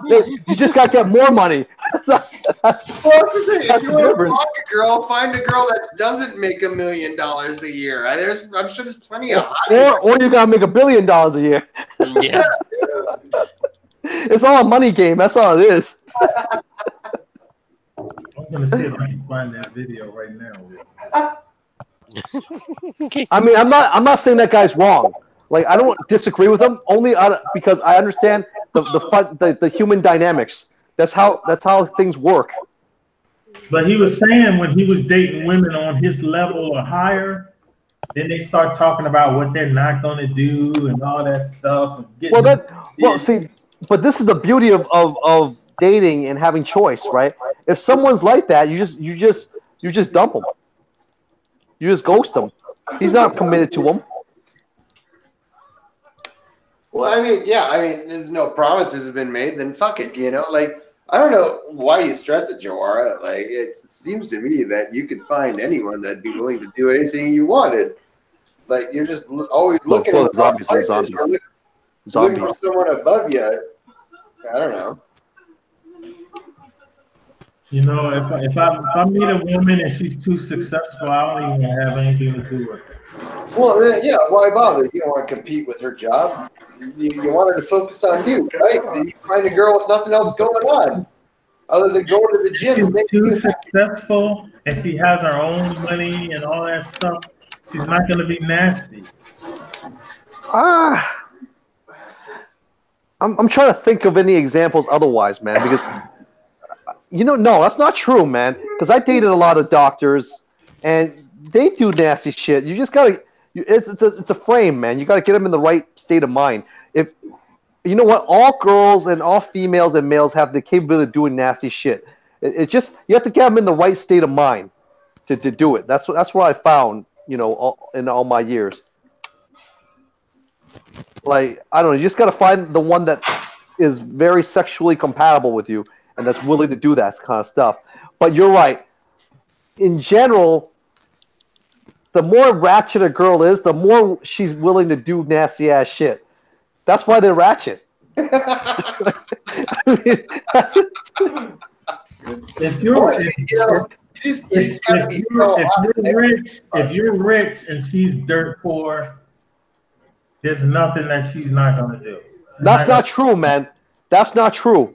You just gotta get more money. That's the thing. If you want to fuck a girl, find a girl that doesn't make $1 million a year. I'm sure there's plenty of or you gotta make $1 billion a year. Yeah. It's all a money game. That's all it is. I'm gonna see if I can find that video right now. I mean, I'm not saying that guy's wrong. Like, I don't disagree with him only because I understand the human dynamics. That's how things work. But he was saying when he was dating women on his level or higher, then they start talking about what they're not gonna do and all that stuff. See, but this is the beauty of dating and having choice, right? If someone's like that, you just dump him. You just ghost him. He's not committed to him. Well, I mean, if no promises have been made, then fuck it, you know? Like, I don't know why you stress it, Jawara. Like, it seems to me that you could find anyone that'd be willing to do anything you wanted. Like, you're just always looking at zombies. Looking for someone above you. I don't know. You know, if I meet a woman and she's too successful, I don't even have anything to do with her. Well, yeah, why bother? You don't want to compete with her job. You want her to focus on you, right? Then you find a girl with nothing else going on other than going to the gym. She's too successful and she has her own money and all that stuff. She's not going to be nasty. I'm trying to think of any examples otherwise, man, because no, that's not true, man. Because I dated a lot of doctors, and they do nasty shit. You just gotta. It's a frame, man. You gotta get them in the right state of mind. If you know what, all girls and all females and males have the capability of doing nasty shit. It just you have to get them in the right state of mind to do it. That's what I found. In all my years. Like, I don't know, you just got to find the one that is very sexually compatible with you and that's willing to do that kind of stuff. But you're right. In general, the more ratchet a girl is, the more she's willing to do nasty ass shit. That's why they're ratchet. If you're rich and she's dirt poor, there's nothing that she's not gonna do. That's not true, man. That's not true,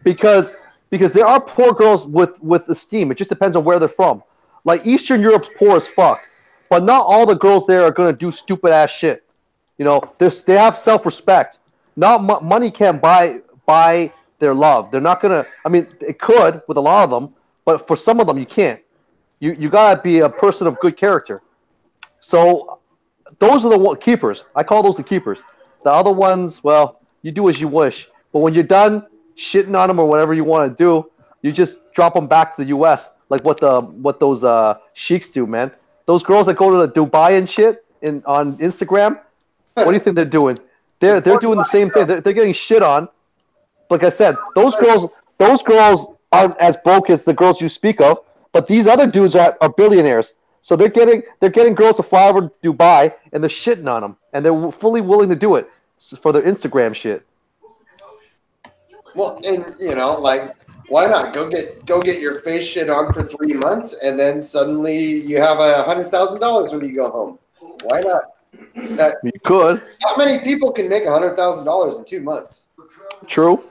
because there are poor girls with esteem. It just depends on where they're from. Like Eastern Europe's poor as fuck, but not all the girls there are gonna do stupid ass shit. They have self-respect. money can't buy their love. They're not gonna. I mean, it could with a lot of them, but for some of them, you can't. You gotta be a person of good character. So those are the keepers. I call those the keepers. The other ones, well, you do as you wish. But when you're done shitting on them or whatever you want to do, you just drop them back to the U.S. like what those sheiks do, man. Those girls that go to the Dubai and shit on Instagram, what do you think they're doing? They're doing the same thing. They're getting shit on. Like I said, those girls aren't as broke as the girls you speak of, but these other dudes are billionaires. So they're getting girls to fly over to Dubai and they're shitting on them, and they're fully willing to do it for their Instagram shit. Well, and like, why not go get your face shit on for 3 months, and then suddenly you have $100,000 when you go home? Why not? You could. Not many people can make $100,000 in 2 months. True.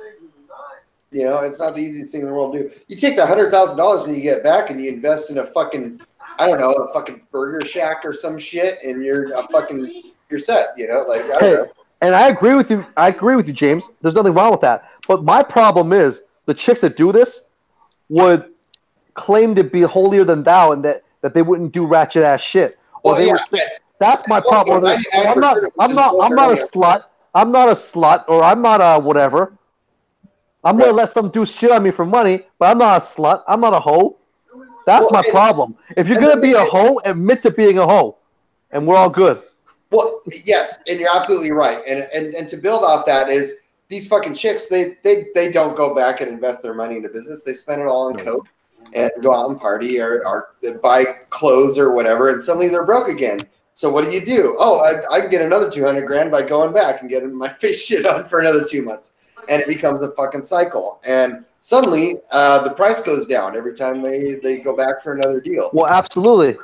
It's not the easiest thing in the world to do. You take the $100,000 when you get back and you invest in a fucking, I don't know, a fucking burger shack or some shit, and you're set. Like, I don't know. And I agree with you. I agree with you, James. There's nothing wrong with that. But my problem is the chicks that do this would claim to be holier than thou, and that they wouldn't do ratchet ass shit. Or they would. That's my problem. I'm not a slut. I'm not a slut, or I'm not a whatever. I'm gonna let some dude shit on me for money, but I'm not a slut. I'm not a hoe. That's my problem. If you're gonna be a hoe, admit to being a hoe, and we're all good. Well, yes, and you're absolutely right. And to build off that is these fucking chicks, they don't go back and invest their money into business. They spend it all on coke and go out and party or buy clothes or whatever, and suddenly they're broke again. So what do? Oh, I can get another $200,000 by going back and getting my face shit on for another 2 months. And it becomes a fucking cycle. And suddenly the price goes down every time they go back for another deal. Well, absolutely.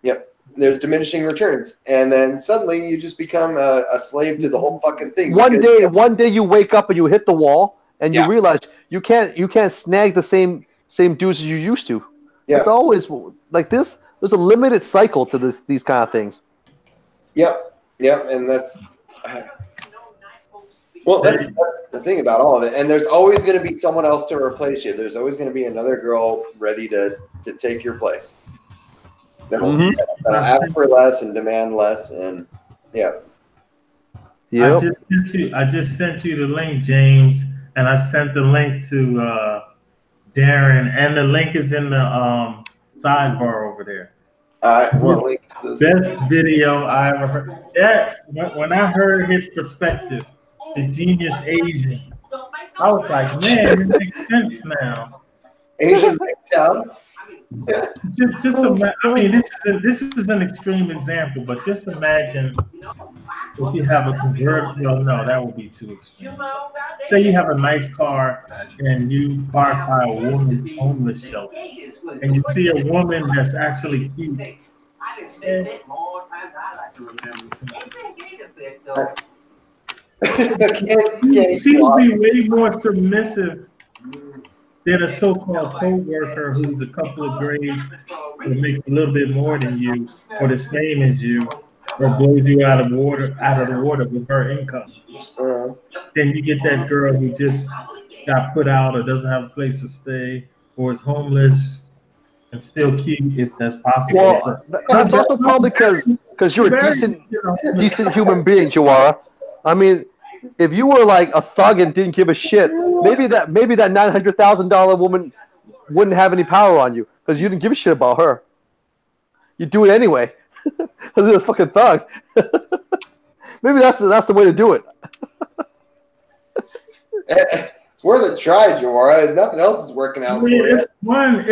Yep. There's diminishing returns. And then suddenly you just become a slave to the whole fucking thing. One day you wake up and you hit the wall and you realize you can't snag the same dudes as you used to. Yeah. It's always like this. There's a limited cycle to these kind of things. Yep. And that's the thing about all of it. And there's always going to be someone else to replace you. There's always going to be another girl ready to take your place. That'll ask for less and demand less, and I just sent you the link, James, and I sent the link to Darren, and the link is in the sidebar over there. Best video I ever heard. When I heard his perspective, the genius Asian, I was like, man, it makes sense now. Asian McTown. Just imagine. I mean, this is an extreme example, but just imagine if you have a convertible. No, that would be too extreme. Say you have a nice car and you park by a woman's homeless shelter, and you see a woman that's actually cute. She would be way more submissive than a so-called co-worker who's a couple of grades or makes a little bit more than you, or the same as you, or blows you out of the water with her income. Then you get that girl who just got put out or doesn't have a place to stay, or is homeless and still cute if that's possible. Well, that's also probably because you're a decent human being, Jawara. I mean, if you were like a thug and didn't give a shit, maybe that $900,000 woman wouldn't have any power on you because you didn't give a shit about her. You do it anyway because you're a fucking thug. Maybe that's the way to do it. It's worth a try, Jawara. Nothing else is working out for you. It's fun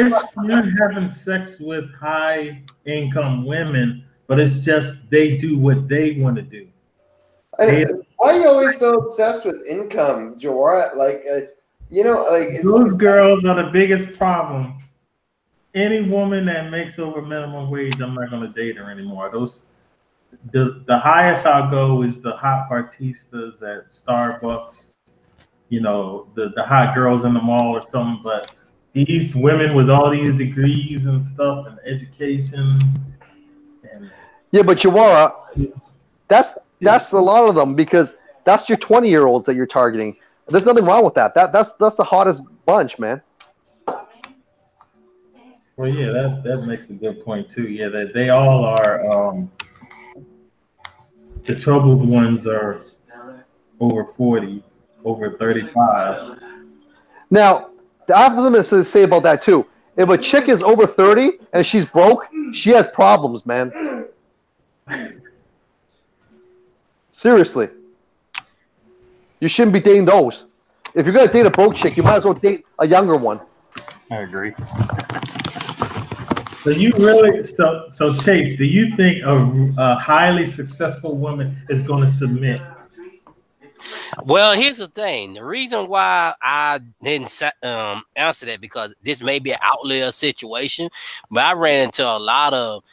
having sex with high income women, but it's just they do what they want to do. Why are you always so obsessed with income, Jawara? Those girls are the biggest problem. Any woman that makes over minimum wage, I'm not going to date her anymore. The highest I'll go is the hot bartistas at Starbucks. The hot girls in the mall or something. But these women with all these degrees and stuff and education. Yeah, but Jawara, that's a lot of them because That's your 20-year-olds that you're targeting. There's nothing wrong with that. That's the hottest bunch, man. Well, yeah, that makes a good point too. Yeah, that they all are. The troubled ones are over 40, over 35. Now, I have something to say about that too. If a chick is over 30 and she's broke, she has problems, man. Seriously. You shouldn't be dating those. If you're gonna date a broke chick, you might as well date a younger one. I agree. So you really, so Chase, do you think a highly successful woman is going to submit? Well, here's the thing. The reason why I didn't answer that, because this may be an outlier situation, but I ran into a lot of,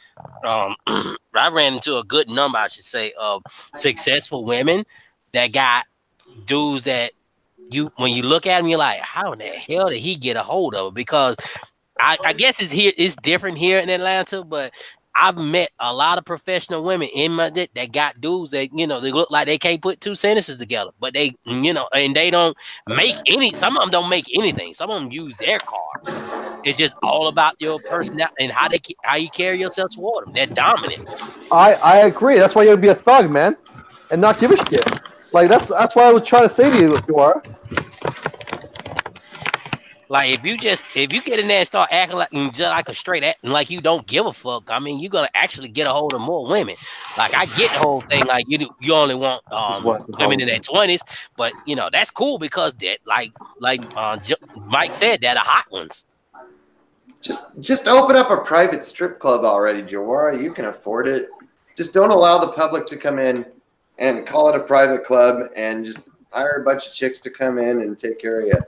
I ran into a good number, I should say, of successful women that got dudes that when you look at them, you're like, how in the hell did he get a hold of it? Because I guess it's different here in Atlanta, but I've met a lot of professional women in my that got dudes that, you know, they look like they can't put two sentences together, but they, you know, and they don't make some of them don't make anything. Some of them use their car. It's just all about your personality and how you carry yourself toward them. They're dominant. I agree. That's why you gotta be a thug, man, and not give a shit. Like that's what I was trying to say to you, if you are. Like if you get in there and start acting like a straight acting like you don't give a fuck, I mean, you're gonna actually get a hold of more women. Like I get the whole thing, like you only want women in their 20s, but you know that's cool because that like Mike said, they're the hot ones. Just open up a private strip club already, Jawara. You can afford it. Just don't allow the public to come in and call it a private club and just hire a bunch of chicks to come in and take care of you.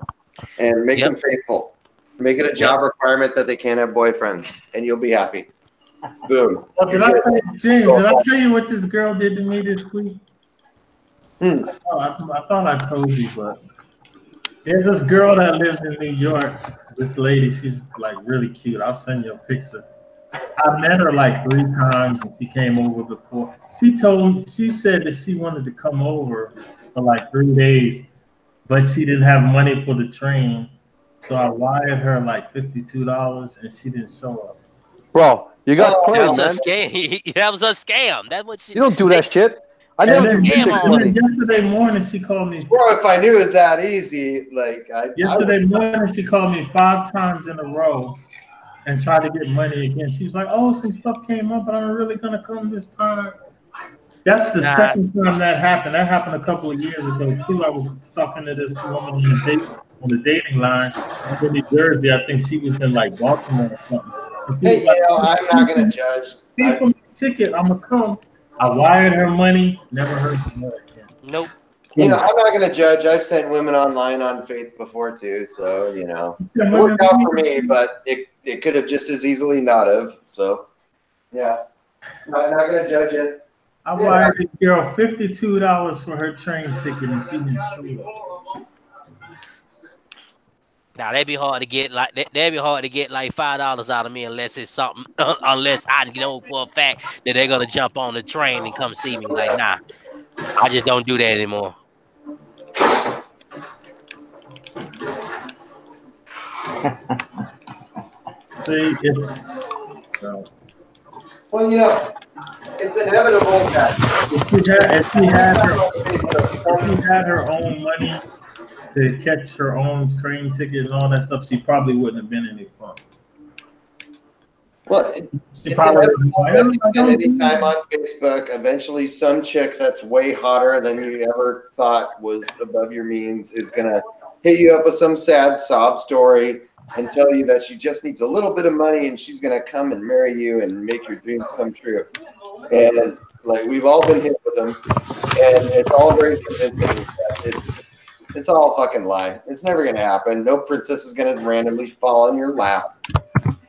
And make them faithful. Make it a job requirement that they can't have boyfriends, and you'll be happy. Boom. Well, did I tell you what this girl did to me this week? I thought I told you, but there's this girl that lives in New York. This lady, she's like really cute. I'll send you a picture. I met her like 3 times, and she came over before. She said that she wanted to come over for like 3 days. But she didn't have money for the train, so I wired her like $52, and she didn't show up. Bro, you got that was man. a scam. That was a scam. That's what you don't do that shit. I never do scam. Yesterday morning, she called me. Bro, if I knew it was that easy, like yesterday morning, she called me 5 times in a row and tried to get money again. She was like, "Oh, some stuff came up, but I'm really gonna come this time." That's the second time that happened. That happened a couple of years ago too. I was talking to this woman on the dating line in New Jersey. I think she was in like Baltimore or something. Hey, like, I'm not gonna judge. Pay for my ticket. I'm gonna come. I wired her money. Never heard from her again. Nope. You know, I'm not gonna judge. I've sent women online on Faith before too, so you know, it worked out for me. But it could have just as easily not have. So, yeah, I'm not gonna judge it. I wired this girl $52 for her train ticket, and she didn't show up. Now that'd be hard to get like $5 out of me unless it's something unless I know for a fact that they're gonna jump on the train and come see me. Like, nah, I just don't do that anymore. Well, you know, it's inevitable that if she had her own money to catch her own train ticket and all that stuff, she probably wouldn't have been any fun. Well, it's inevitable that you spend any time on Facebook. Eventually, some chick that's way hotter than you ever thought was above your means is gonna hit you up with some sad sob story and tell you that she just needs a little bit of money and she's gonna come and marry you and make your dreams come true. And like we've all been hit with them, and it's all very convincing. It's all a fucking lie. It's never gonna happen. No princess is gonna randomly fall in your lap.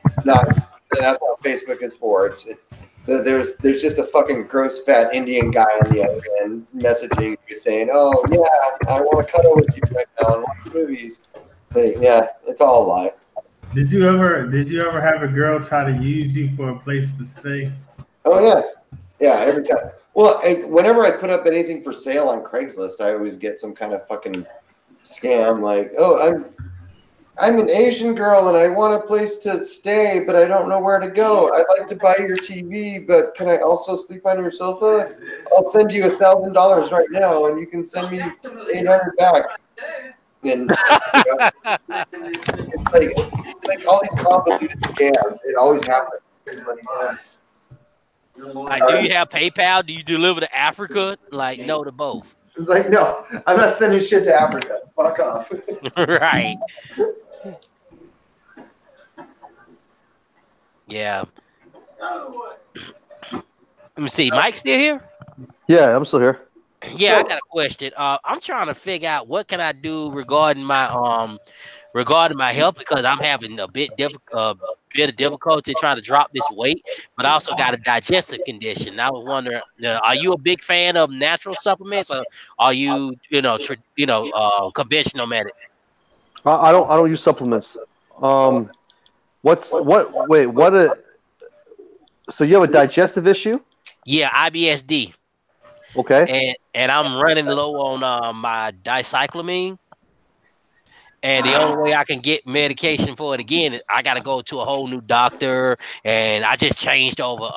It's not. That's what Facebook is for. There's just a fucking gross fat Indian guy on the other end messaging you saying, "Oh yeah, I want to cuddle with you right now and watch movies." But, yeah, it's all a lie. Did you ever have a girl try to use you for a place to stay? Oh yeah, every time. Well, whenever I put up anything for sale on Craigslist, I always get some kind of fucking scam like, oh, I'm an Asian girl and I want a place to stay, but I don't know where to go. I'd like to buy your TV, but can I also sleep on your sofa? I'll send you $1,000 right now, and you can send me $800 back. And it's like all these convoluted scams. It always happens. It's like, do you have PayPal? Do you deliver to Africa? Like, no to both. It's like, no, I'm not sending shit to Africa. Fuck off. Right. Yeah. Let me see. Mike's still here? Yeah, I'm still here. Yeah, I got a question. I'm trying to figure out what can I do regarding my health, because I'm having a bit of difficulty trying to drop this weight, but I also got a digestive condition. I was wondering, are you a big fan of natural supplements, or are you conventional medic? I don't use supplements. So you have a digestive issue? Yeah, IBSD. Okay. And I'm running low on my dicyclamine. And the only way I can get medication for it again, I got to go to a whole new doctor. And I just changed over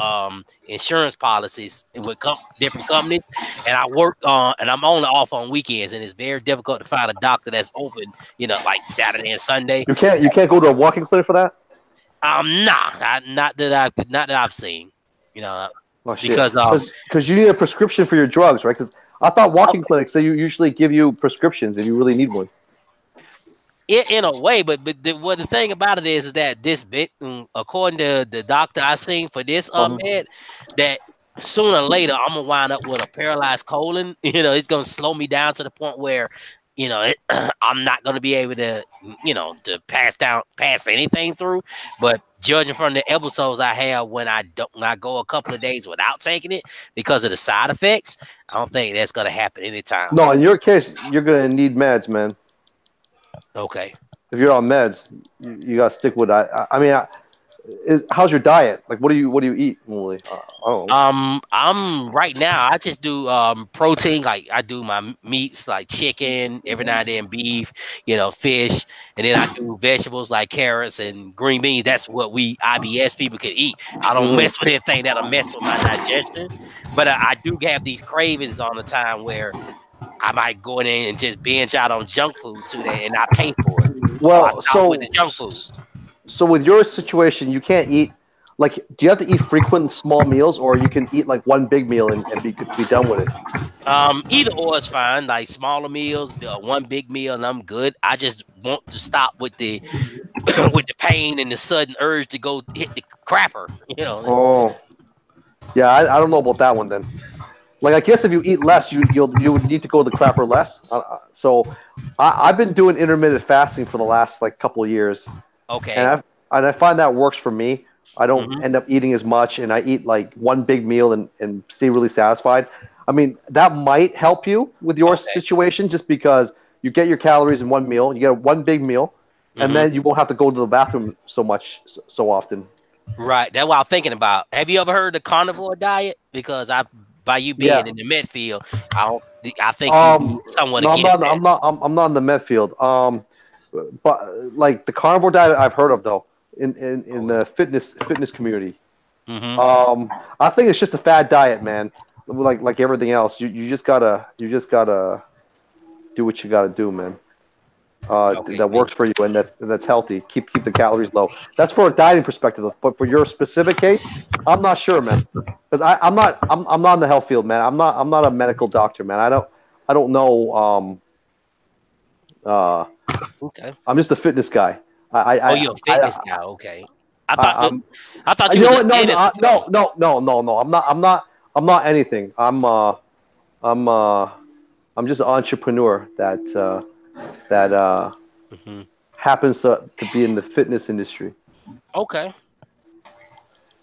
insurance policies with different companies. And I worked on, and I'm only off on weekends. And it's very difficult to find a doctor that's open, like Saturday and Sunday. You can't go to a walking clinic for that? Not that I've seen. Because you need a prescription for your drugs, right? Because I thought walking clinics, they usually give you prescriptions if you really need one. In a way, but the thing about it is that this bit, according to the doctor I seen for this med, that sooner or later I'm gonna wind up with a paralyzed colon. It's gonna slow me down to the point where, I'm not gonna be able to, to pass anything through. But judging from the episodes I have when I go a couple of days without taking it because of the side effects, I don't think that's gonna happen anytime. No, in your case, you're gonna need meds, man. Okay. If you're on meds, you gotta stick with that. How's your diet? Like, what do you eat normally? I'm right now. I just do protein. Like, I do my meats, like chicken, every now and then beef, fish, and then I do vegetables like carrots and green beans. That's what we IBS people can eat. I don't mess with anything that'll mess with my digestion, but I do have these cravings all the time where I might go in and just binge out on junk food today, and I pay for it. Well, with the junk food. So with your situation, you can't eat. Like, do you have to eat frequent small meals, or you can eat like one big meal and be done with it? Either or is fine. Like smaller meals, one big meal, and I'm good. I just want to stop with the with the pain and the sudden urge to go hit the crapper. Oh, yeah. I don't know about that one then. Like, I guess if you eat less, you would need to go to the crapper less. So I've been doing intermittent fasting for the last couple of years. Okay. And I find that works for me. I don't end up eating as much, and I eat like one big meal and stay really satisfied. I mean, that might help you with your situation, just because you get your calories in one meal, you get one big meal, and then you won't have to go to the bathroom so often. Right. That's what I'm thinking about. Have you ever heard the carnivore diet? Because by you being in the med field, I think someone against that. I'm not in the med field. But like the carnivore diet, I've heard of though in the fitness community. I think it's just a fad diet, man. Like everything else, you just gotta do what you gotta do, man. That works for you, and that's healthy. Keep the calories low. That's for a dieting perspective, but for your specific case, I'm not sure, man. Because I'm not in the health field, man. I'm not a medical doctor, man. I don't know. Okay. I'm just a fitness guy. You're a fitness guy. Okay. I thought you were No. I'm not anything. I'm just an entrepreneur that happens to be in the fitness industry. Okay.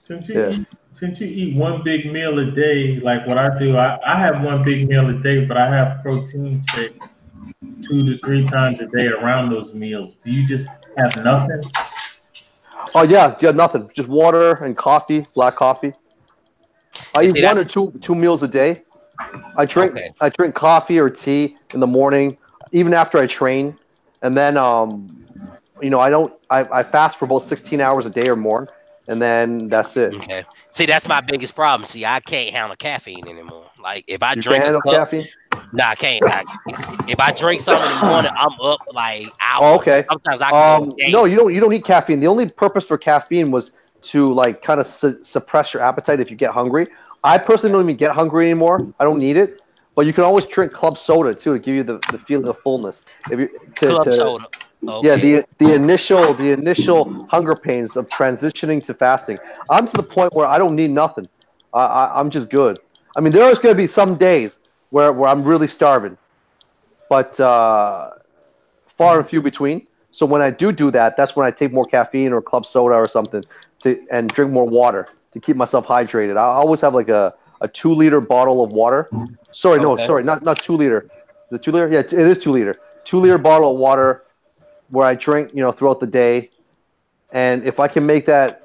Since you eat one big meal a day, like what I do, I have one big meal a day, but I have protein shake 2 to 3 times a day around those meals. Do you just have nothing? Oh yeah, nothing. Just water and coffee, black coffee. I You eat see, one or that's two meals a day. I drink okay. I drink coffee or tea in the morning, even after I train, and then I fast for about 16 hours a day or more, and then that's it. Okay. See, that's my biggest problem. See, I can't handle caffeine anymore. Like if I You can't drink a handle cup, caffeine? nah, I can't. If I drink something in the morning, I'm up like Oh, hours. okay. Sometimes I can go a No, day. you don't need caffeine. The only purpose for caffeine was to like kind of suppress your appetite if you get hungry. I personally don't even get hungry anymore. I don't need it. But you can always drink club soda too to give you the feeling of fullness. If you Club to soda. Yeah, Okay. the initial hunger pains of transitioning to fasting. I'm to the point where I don't need nothing. I'm just good. I mean, there's going to be some days where I'm really starving, but far and few between. So when I do that, that's when I take more caffeine or club soda or something and drink more water to keep myself hydrated. I always have like a 2 liter bottle of water. Sorry, no, Okay. sorry, not 2 liter. The 2 liter? Yeah, it is 2 liter. 2 liter bottle of water where I drink, throughout the day. And if I can make that,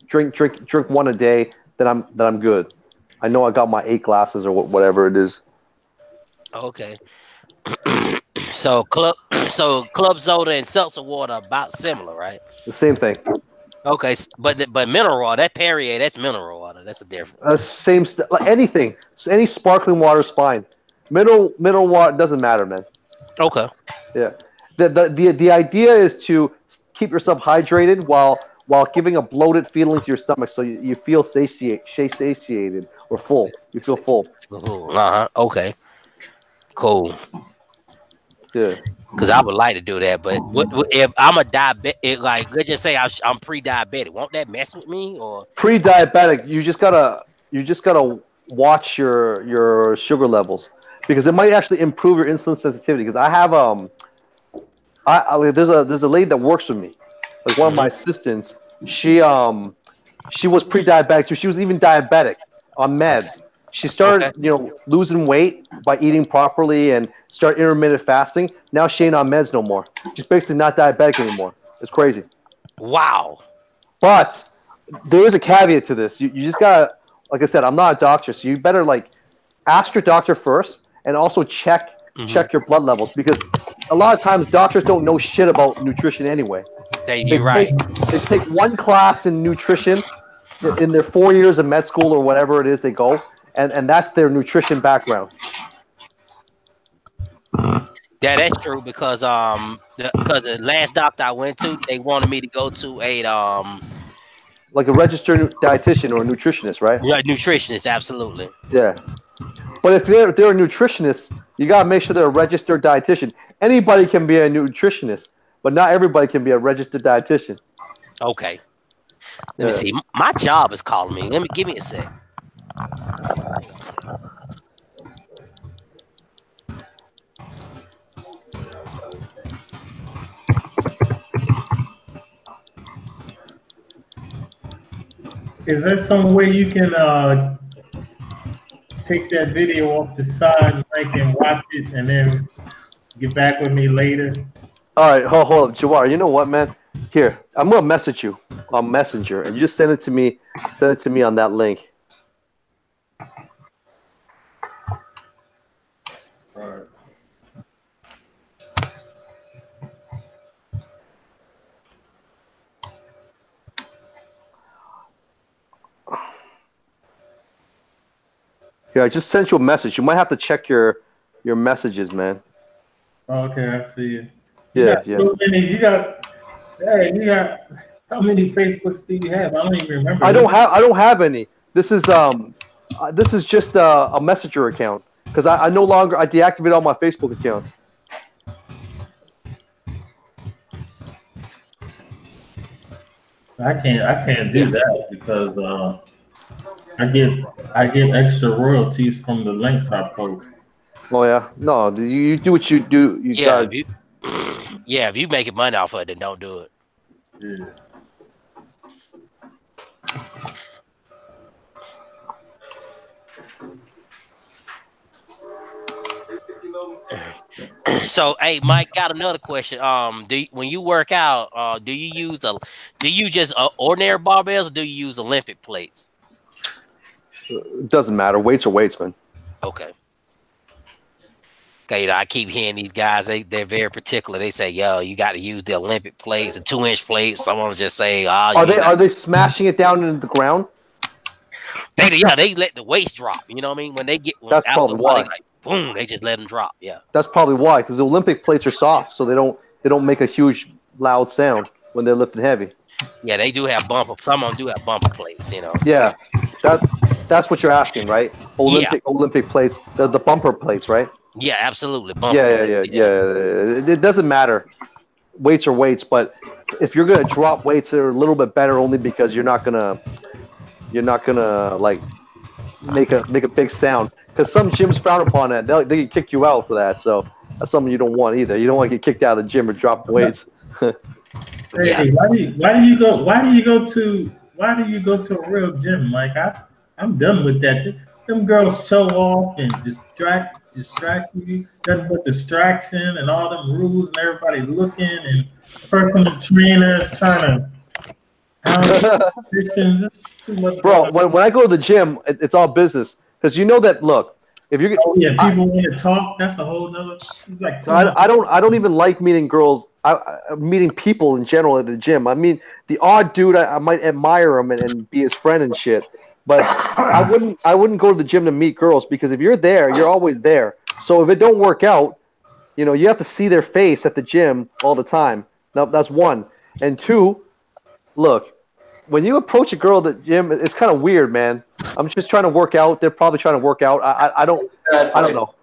drink one a day, then I'm good. I know I got my 8 glasses or whatever it is. Okay. So club soda and seltzer water are about similar, right? The same thing. Okay, but mineral water, that Perrier, that's mineral water. That's a difference. Same like anything. So any sparkling water is fine. Mineral water doesn't matter, man. Okay. Yeah. The idea is to keep yourself hydrated while giving a bloated feeling to your stomach, so you feel satiated or full. You feel full. Uh-huh. Okay. Cool. Yeah. Because I would like to do that, but what if I'm a diabetic? Like, let's just say I'm pre-diabetic. Won't that mess with me? Or Pre-diabetic, you just gotta watch your sugar levels, because it might actually improve your insulin sensitivity. Because I have there's a lady that works with me, like one of my assistants. She was pre-diabetic too. She was even diabetic on meds. She started losing weight by eating properly and start intermittent fasting. Now she ain't on meds no more. She's basically not diabetic anymore. It's crazy. Wow. But there is a caveat to this. You just gotta, like I said, I'm not a doctor, so you better like ask your doctor first, and also check your blood levels, because a lot of times doctors don't know shit about nutrition anyway. You're right. They take one class in nutrition in their 4 years of med school or whatever it is they go, and that's their nutrition background. Yeah, that's true, because the last doctor I went to, they wanted me to go to a like a registered dietitian or a nutritionist, right? Yeah, nutritionist, absolutely. Yeah. But if they're a nutritionist, you gotta make sure they're a registered dietitian. Anybody can be a nutritionist, but not everybody can be a registered dietitian. Okay. Let me see. My job is calling me. Give me a sec. Is there some way you can take that video off the side, Mike, and watch it, and then get back with me later? All right, hold on, Jawar. You know what, man? Here, I'm gonna message you on Messenger, and you just send it to me. Send it to me on that link. All right. Yeah, I just sent you a message. You might have to check your messages, man. Okay, I see it. Yeah. So many, you got how many Facebooks do you have? I don't even remember. I don't have any. This is just a messenger account, because I no longer I deactivated all my Facebook accounts. I can't do that because I get extra royalties from the links I post. Oh yeah, no, you do what you do. If you making money off of it, then don't do it. Yeah. So, hey, Mike, got another question. When you work out, do you just ordinary barbells, or do you use Olympic plates? It doesn't matter. Weights are weights, man. Okay. Okay, I keep hearing these guys, they're very particular. They say, yo, you got to use the Olympic plates, the 2-inch plates. Some of them just say, are they smashing it down into the ground? They let the weights drop. You know what I mean? When they get That's out probably the body, why. like boom, they just let them drop. Yeah. That's probably why, because the Olympic plates are soft, so they don't make a huge loud sound when they're lifting heavy. Yeah, they do have bumper. Some of them do have bumper plates. You know. Yeah, that's what you're asking, right? Olympic plates, the bumper plates, right? Yeah, absolutely. Bumper plates, yeah. It doesn't matter. Weights are weights, but if you're gonna drop weights, they're a little bit better only because you're not gonna like make a big sound. Because some gyms frown upon that. They can kick you out for that. So that's something you don't want either. You don't want to get kicked out of the gym or drop weights. Hey, why do you go to a real gym? Like I'm done with that. Them girls show off and distract you. Nothing but distraction and all them rules and everybody looking and personal trainers trying to. Too much. Bro, when I go to the gym, it's all business. Because you know that. Look, if you're people want to talk. That's a whole nother. Like I don't even like meeting girls. Meeting people in general at the gym. I mean, the odd dude, I might admire him and be his friend and shit. But I wouldn't go to the gym to meet girls because if you're there, you're always there. So if it don't work out, you know, you have to see their face at the gym all the time. Now that's one. And two, look, when you approach a girl at the gym, it's kind of weird, man. I'm just trying to work out. They're probably trying to work out. I don't know.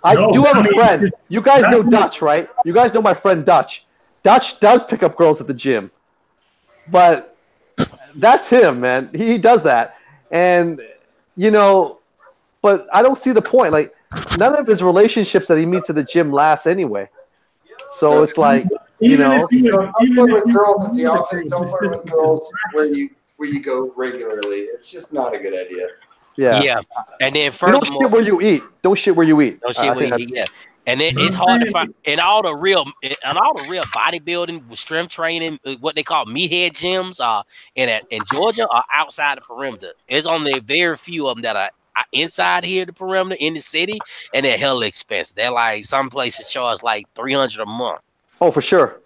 I do have a friend. You guys know Dutch, right? You guys know my friend Dutch. Dutch does pick up girls at the gym. But that's him, man. He does that. And, you know, but I don't see the point. Like, none of his relationships that he meets at the gym last anyway. So it's like, you know. Don't flirt with girls at the office. Don't flirt with girls where you go regularly. It's just not a good idea. Yeah. And then furthermore, don't shit where you eat. Don't shit where you eat. Don't shit where you eat. Yeah. And then it's hard to find in all the real bodybuilding, strength training, what they call meathead gyms, in Georgia or outside the perimeter. There's only very few of them that are inside here, the perimeter in the city, and they're hella expensive. They're like some places charge like $300 a month. Oh, for sure.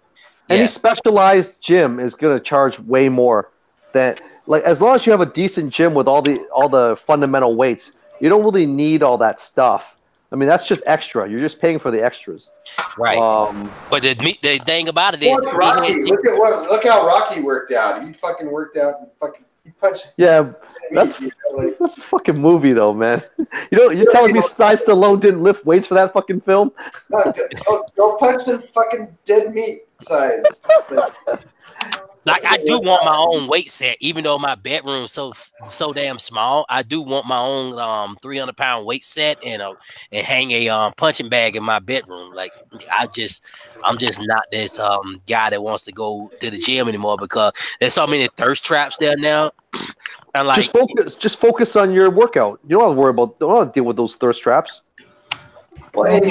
Yeah. Any specialized gym is gonna charge way more. That like as long as you have a decent gym with all the fundamental weights, you don't really need all that stuff. I mean, that's just extra. You're just paying for the extras. Right. But the thing about it is, Rocky. Look how Rocky worked out. He fucking worked out and he punched. Yeah, that's a fucking movie though, man. You're telling me Sly Stallone didn't lift weights for that fucking film? Go punch some fucking dead meat sides. Like I do want my own weight set, even though my bedroom's so damn small. I do want my own 300-pound weight set and hang a punching bag in my bedroom. Like I'm just not this guy that wants to go to the gym anymore because there's so many thirst traps there now. And like just focus on your workout. You don't have to worry about. Don't have to deal with those thirst traps. Well, and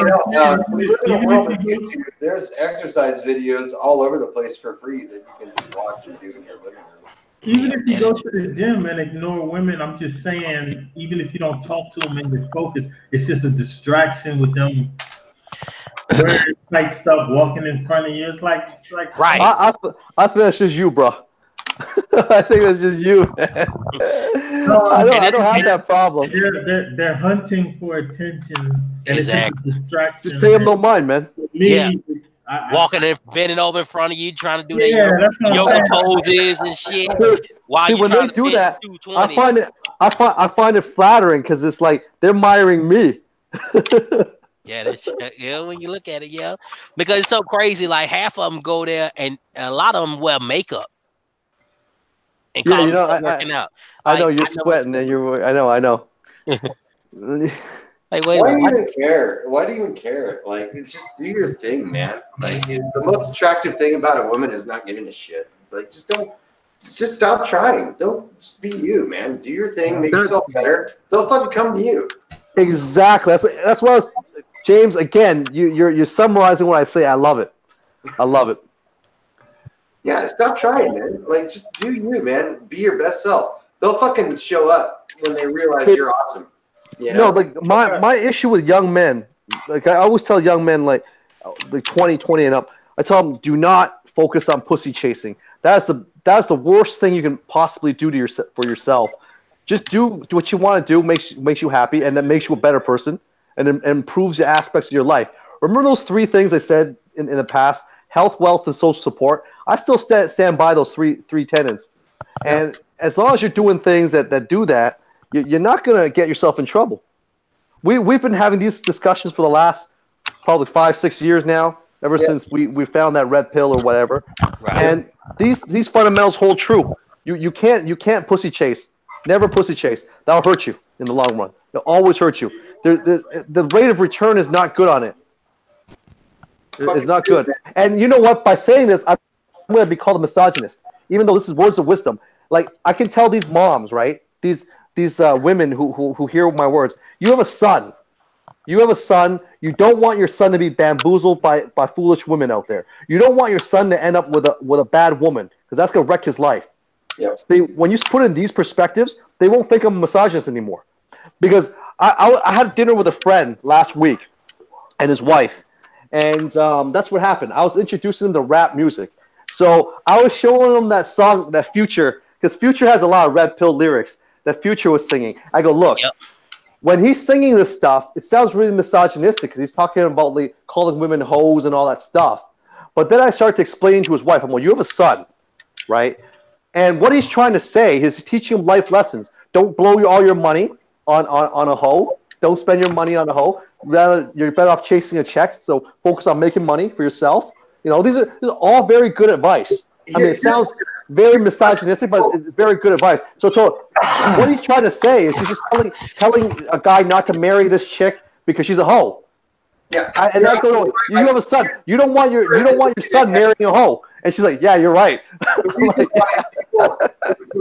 we live in a world of YouTube. There's exercise videos all over the place for free that you can just watch and do in your living room. Even if you go to the gym and ignore women, I'm just saying, even if you don't talk to them and you focus, it's just a distraction with them wearing tight stuff, walking in front of you. It's like right. I think that's just you, bro. I think that's just you, man. I don't have that problem. They're hunting for attention. And exactly. Just pay them no mind, man. Walking and bending over in front of you, trying to do their yoga poses and shit. See, when they do that, I find it flattering because it's like they're admiring me. Yeah, when you look at it, because it's so crazy. Like half of them go there, and a lot of them wear makeup. And working out. I know you're sweating, and you're. I know. Like, why do you even care? Why do you even care? Like, just do your thing, man. Like, the most attractive thing about a woman is not giving a shit. Like, just stop trying. Don't just be you, man. Do your thing. Make yourself better. They'll fucking come to you. Exactly. That's what I was. James, again, you're summarizing what I say. I love it. I love it. Yeah, stop trying, man. Like, just do you, man. Be your best self. they'll fucking show up when they realize you're awesome. You know? No, like my issue with young men, like I always tell young men, like 20 and up, I tell them, do not focus on pussy chasing. That's the worst thing you can possibly do for yourself. Just do what you want to do, makes you happy, and that makes you a better person, and improves the aspects of your life. Remember those 3 things I said in the past: health, wealth, and social support. I still stand by those three tenets. And as long as you're doing things that do that, you're not going to get yourself in trouble. We've been having these discussions for the last probably 5-6 years now, ever since we found that red pill or whatever. Right. And these fundamentals hold true. You can't pussy chase. Never pussy chase. That'll hurt you in the long run. It'll always hurt you. The rate of return is not good on it. It's not good. And you know what? By saying this, I'm going to be called a misogynist, even though this is words of wisdom. Like, I can tell these moms, right? These women who hear my words. You have a son. You have a son. You don't want your son to be bamboozled by foolish women out there. You don't want your son to end up with a bad woman, because that's going to wreck his life. Yep. See, when you put in these perspectives, they won't think I'm a misogynist anymore. Because I had dinner with a friend last week and his wife, and that's what happened. I was introducing him to rap music. So I was showing him that song, that Future, because Future has a lot of red pill lyrics that Future was singing. I go, look, when he's singing this stuff, it sounds really misogynistic because he's talking about like calling women hoes and all that stuff. But then I started to explain to his wife, I'm like, you have a son, right? And what he's trying to say is he's teaching him life lessons. Don't blow all your money on a hoe. Don't spend your money on a hoe. Rather, you're better off chasing a check. So focus on making money for yourself. You know, these are all very good advice. I mean, it sounds very misogynistic, but it's very good advice. So what he's trying to say is he's just telling a guy not to marry this chick because she's a hoe. Yeah, and I go, you have a son. You don't want your son marrying a hoe. And she's like, yeah, you're right. The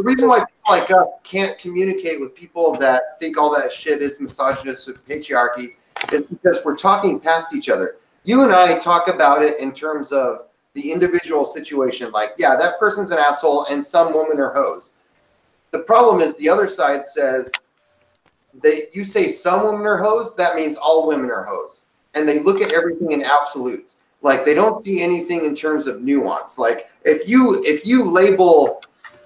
reason why people like us can't communicate with people that think all that shit is misogynist with patriarchy is because we're talking past each other. You and I talk about it in terms of the individual situation. Like, yeah, that person's an asshole and some women are hoes. The problem is the other side says you say some women are hoes, that means all women are hoes. And they look at everything in absolutes. Like, they don't see anything in terms of nuance. Like, if you label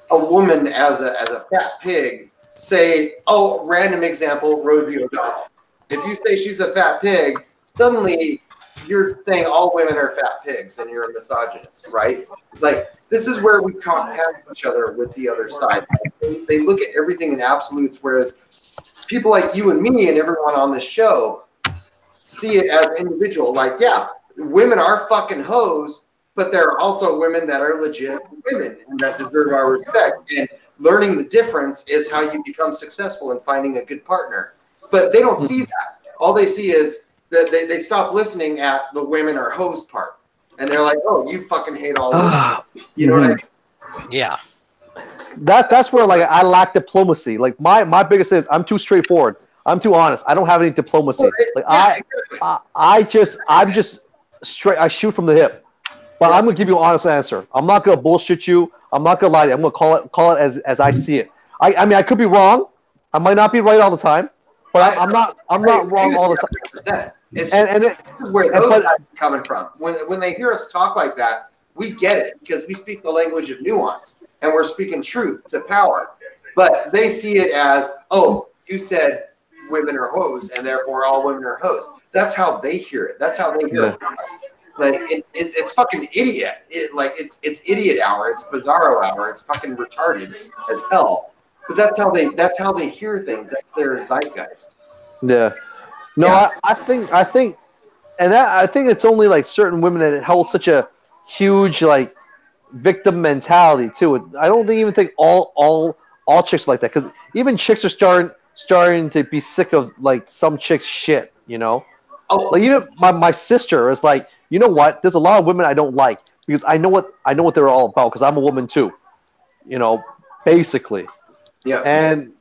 a woman as a fat pig, say, oh, random example, Rosie O'Donnell. If you say she's a fat pig, suddenly you're saying all women are fat pigs and you're a misogynist, right? Like, this is where we talk past each other with the other side. They look at everything in absolutes, whereas people like you and me and everyone on this show see it as individual. Like, yeah, women are fucking hoes, but there are also women that are legit women and that deserve our respect. And learning the difference is how you become successful in finding a good partner. But they don't see that. All they see is that they stop listening at the women are hoes part. And they're like, oh, you fucking hate all women. You know what I mean? Yeah. That's where, like, I lack diplomacy. Like, my biggest thing is I'm too straightforward. I'm too honest. I don't have any diplomacy. Like, I'm just straight. I shoot from the hip. But I'm gonna give you an honest answer. I'm not gonna bullshit you. I'm not gonna lie to you. I'm gonna call it as I see it. I mean, I could be wrong. I might not be right all the time, but I'm not wrong all the time. This is where those guys are coming from. When they hear us talk like that, we get it because we speak the language of nuance and we're speaking truth to power. But they see it as, oh, you said women are hoes and therefore all women are hoes. That's how they hear it. That's how they hear it. Like, it's fucking idiot. It's idiot hour. It's bizarro hour. It's fucking retarded as hell. But that's how they hear things. That's their zeitgeist. Yeah. No, yeah. I think it's only like certain women that hold such a huge like victim mentality too. I don't even think all chicks are like that, because even chicks are starting to be sick of like some chicks shit, you know. Oh. Like, even my sister is like, you know what? There's a lot of women I don't like because I know what they're all about because I'm a woman too, you know, basically. Yeah. And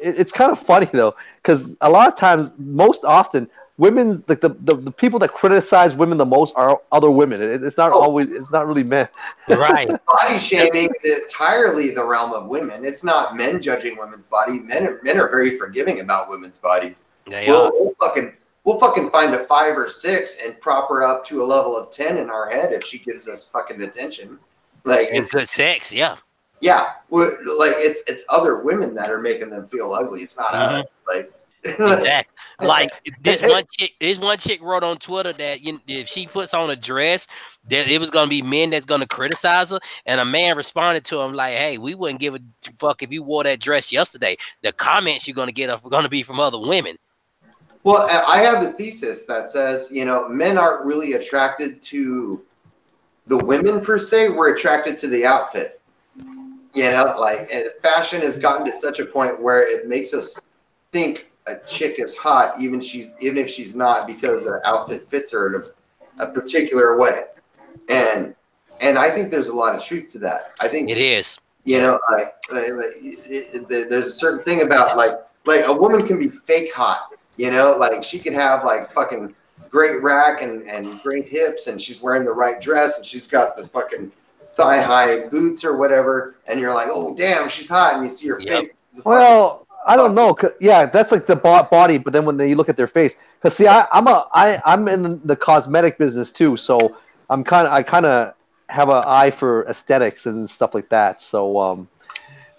it's kind of funny though, because a lot of times, most often, women's like the people that criticize women the most are other women. It's not always. It's not really men. Right. Body shaming is entirely the realm of women. It's not men judging women's body. Men are very forgiving about women's bodies. We'll fucking find a 5 or 6 and prop her up to a level of 10 in our head if she gives us fucking attention. Like it's good sex, yeah. Yeah, like it's other women that are making them feel ugly. It's not us. Like exactly. Like this one chick wrote on Twitter that if she puts on a dress, that it was gonna be men that's gonna criticize her. And a man responded to him like, "Hey, we wouldn't give a fuck if you wore that dress yesterday. The comments you're gonna get are gonna be from other women." Well, I have a thesis that says, men aren't really attracted to the women per se. We're attracted to the outfit. Like, and fashion has gotten to such a point where it makes us think a chick is hot, even if she's not, because the outfit fits her in a particular way. And I think there's a lot of truth to that. I think it is. There's a certain thing about like a woman can be fake hot. Like she can have like fucking great rack and great hips, and she's wearing the right dress, and she's got the fucking thigh-high boots or whatever, and you're like, oh damn, she's hot, and you see her face. Well, I don't know. Yeah, that's like the body, but then when you look at their face, because see, I'm in the cosmetic business too, so I kind of have an eye for aesthetics and stuff like that. So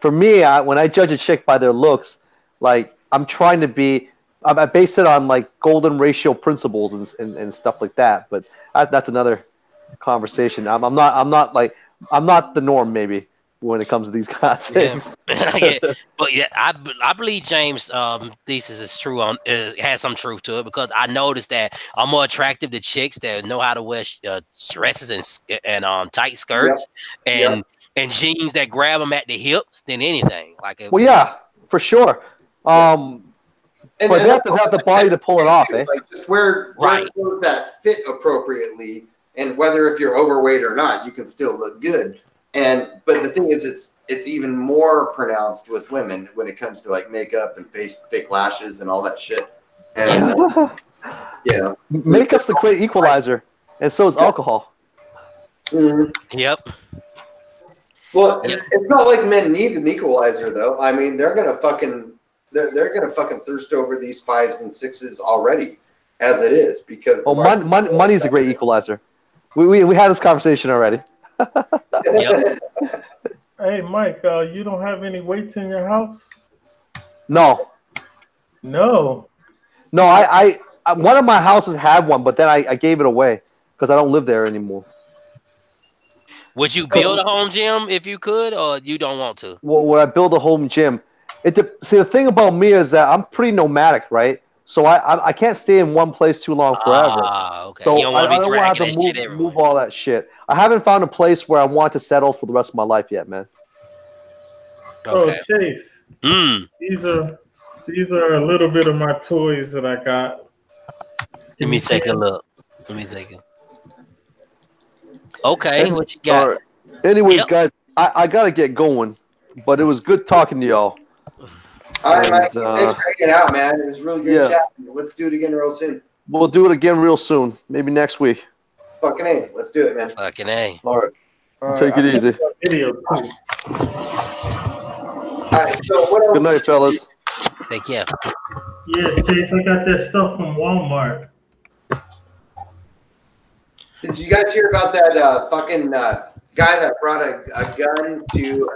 for me, when I judge a chick by their looks, like I'm trying to be. I base it on like golden ratio principles and stuff like that, but that's another conversation. I'm not the norm maybe when it comes to these kind of things. But yeah, I believe James' thesis is true has some truth to it, because I noticed that I'm more attractive to chicks that know how to wear dresses and tight skirts and jeans that grab them at the hips than anything. Well, yeah, for sure. But they have to have the body to pull it off, eh? Like just wear clothes that fit appropriately, and whether if you're overweight or not, you can still look good. But the thing is, it's even more pronounced with women when it comes to like makeup and fake lashes and all that shit. And makeup's the great equalizer, and so is alcohol. Mm-hmm. Yep. Well, it's not like men need an equalizer, though. I mean, they're gonna fucking thirst over these 5s and 6s already, as it is, because money's a great equalizer. We had this conversation already. Hey, Mike, you don't have any weights in your house? No. I one of my houses had one, but then I gave it away because I don't live there anymore. Would you build a home gym if you could, or you don't want to? Well, would I build a home gym? See, the thing about me is that I'm pretty nomadic, right? So I can't stay in one place too long forever. Okay. So you don't want to be dragging to that shit move all that shit. I haven't found a place where I want to settle for the rest of my life yet, man. Okay. Oh, Chase. These are a little bit of my toys that I got. Let me take a look. Okay, what you got? Right. Anyways, guys, I gotta get going, but it was good talking to y'all. All right, Mike. Thanks for hanging out, man. It was really good chatting. Let's do it again real soon. We'll do it again real soon. Maybe next week. Fucking A. Let's do it, man. Fucking A. All right. Take it easy. Video too. All right, so what else? Good night, fellas. Take care. Yeah, Chase, I got that stuff from Walmart. Did you guys hear about that fucking guy that brought a gun to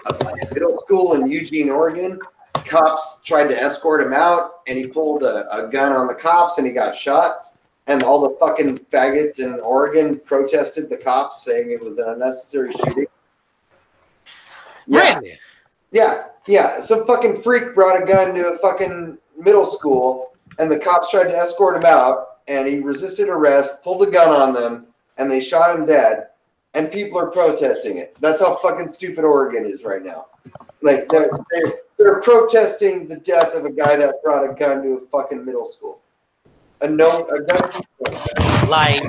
a middle school in Eugene, Oregon? Cops tried to escort him out, and he pulled a gun on the cops, and he got shot. And all the fucking faggots in Oregon protested the cops, saying it was an unnecessary shooting. Yeah. Really? Yeah. Some fucking freak brought a gun to a fucking middle school, and the cops tried to escort him out, and he resisted arrest, pulled a gun on them, and they shot him dead. And people are protesting it. That's how fucking stupid Oregon is right now. Like they're protesting the death of a guy that brought a gun to a fucking middle school. A gun. Like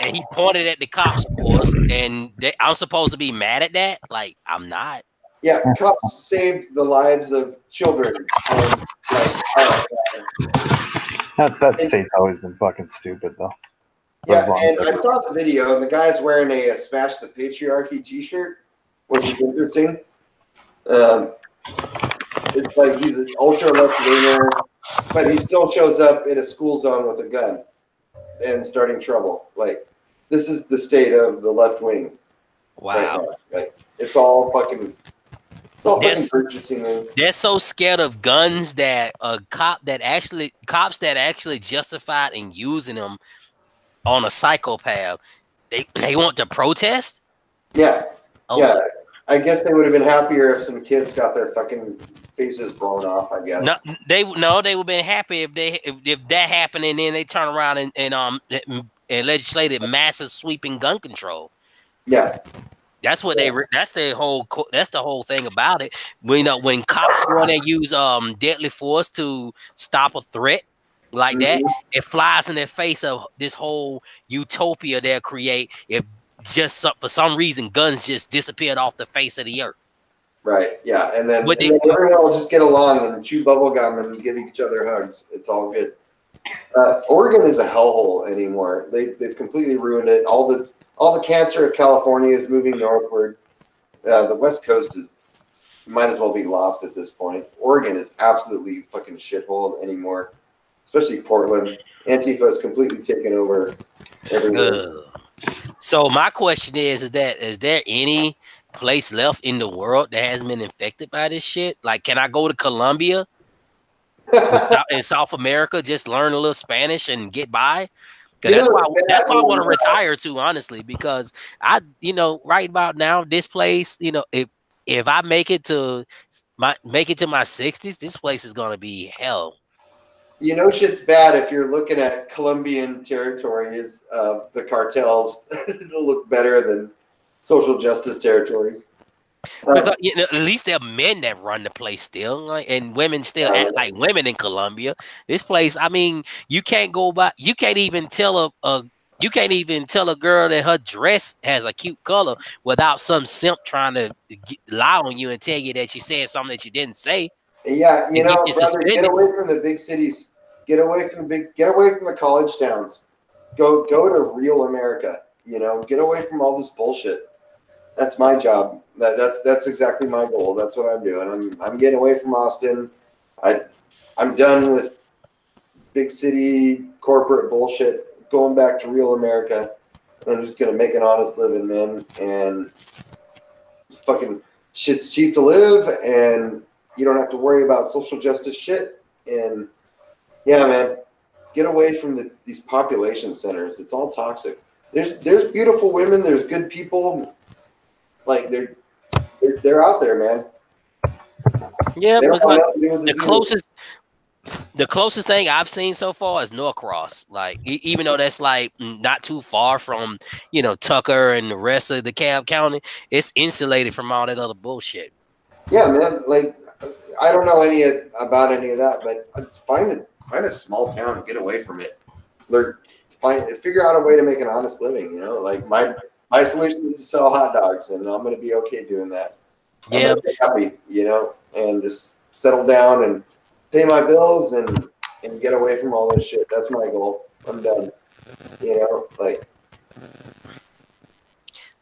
and he pointed at the cops, of course, and I'm supposed to be mad at that. Like I'm not. Yeah, cops saved the lives of children. And, like, That state's always been fucking stupid though. yeah, and I saw the video, and the guy's wearing a "Smash the Patriarchy" T-shirt, which is interesting. It's like he's an ultra left winger, but he still shows up in a school zone with a gun and starting trouble. Like, this is the state of the left wing. Wow. Right now. Like, it's all fucking purchasing. They're so scared of guns that cops that actually justified in using them on a psychopath, they want to protest. Yeah, oh, yeah. I guess they would have been happier if some kids got their fucking faces blown off. I guess. They would have been happy if that happened, and then they turn around and legislated massive sweeping gun control. Yeah. That's what that's the whole thing about it. When cops want to use deadly force to stop a threat like that, it flies in their face of this whole utopia they'll create if for some reason guns just disappeared off the face of the earth. Right. Yeah, and then everyone will just get along and chew bubble gum and give each other hugs. It's all good. Oregon is a hellhole anymore. They've completely ruined it. All the cancer of California is moving northward. The West Coast might as well be lost at this point. Oregon is absolutely fucking shithole anymore, especially Portland. Antifa is completely taken over everywhere. So my question is there any place left in the world that hasn't been infected by this shit? Like, can I go to Colombia in South America, just learn a little Spanish and get by? That's why I want to retire to, honestly, because right about now, this place, if I make it to my 60s, this place is gonna be hell. Shit's bad if you're looking at Colombian territories of the cartels. It'll look better than social justice territories. Because at least there are men that run the place still, and women still act like women in Colombia. This place, I mean, you can't even tell a girl that her dress has a cute color without some simp trying to lie on you and tell you that you said something that you didn't say. Yeah, brother, get away from the big cities. Get away from the college towns. Go to real America. Get away from all this bullshit. That's my job. That's exactly my goal. That's what I'm doing. I'm getting away from Austin. I'm done with big city corporate bullshit. Going back to real America. I'm just gonna make an honest living, man. And fucking shit's cheap to live, and you don't have to worry about social justice shit. And yeah, man, get away from these population centers. It's all toxic. There's beautiful women. There's good people. Like they're out there, man. Yeah, but the closest thing I've seen so far is Norcross. Like, even though that's like not too far from Tucker and the rest of the Cobb County, it's insulated from all that other bullshit. Yeah, man. Like, I don't know about any of that, but find a small town and get away from it. Figure out a way to make an honest living. Like my solution is to sell hot dogs, and I'm going to be okay doing that. Yeah, I'm happy, and just settle down and pay my bills and get away from all this shit. That's my goal. I'm done.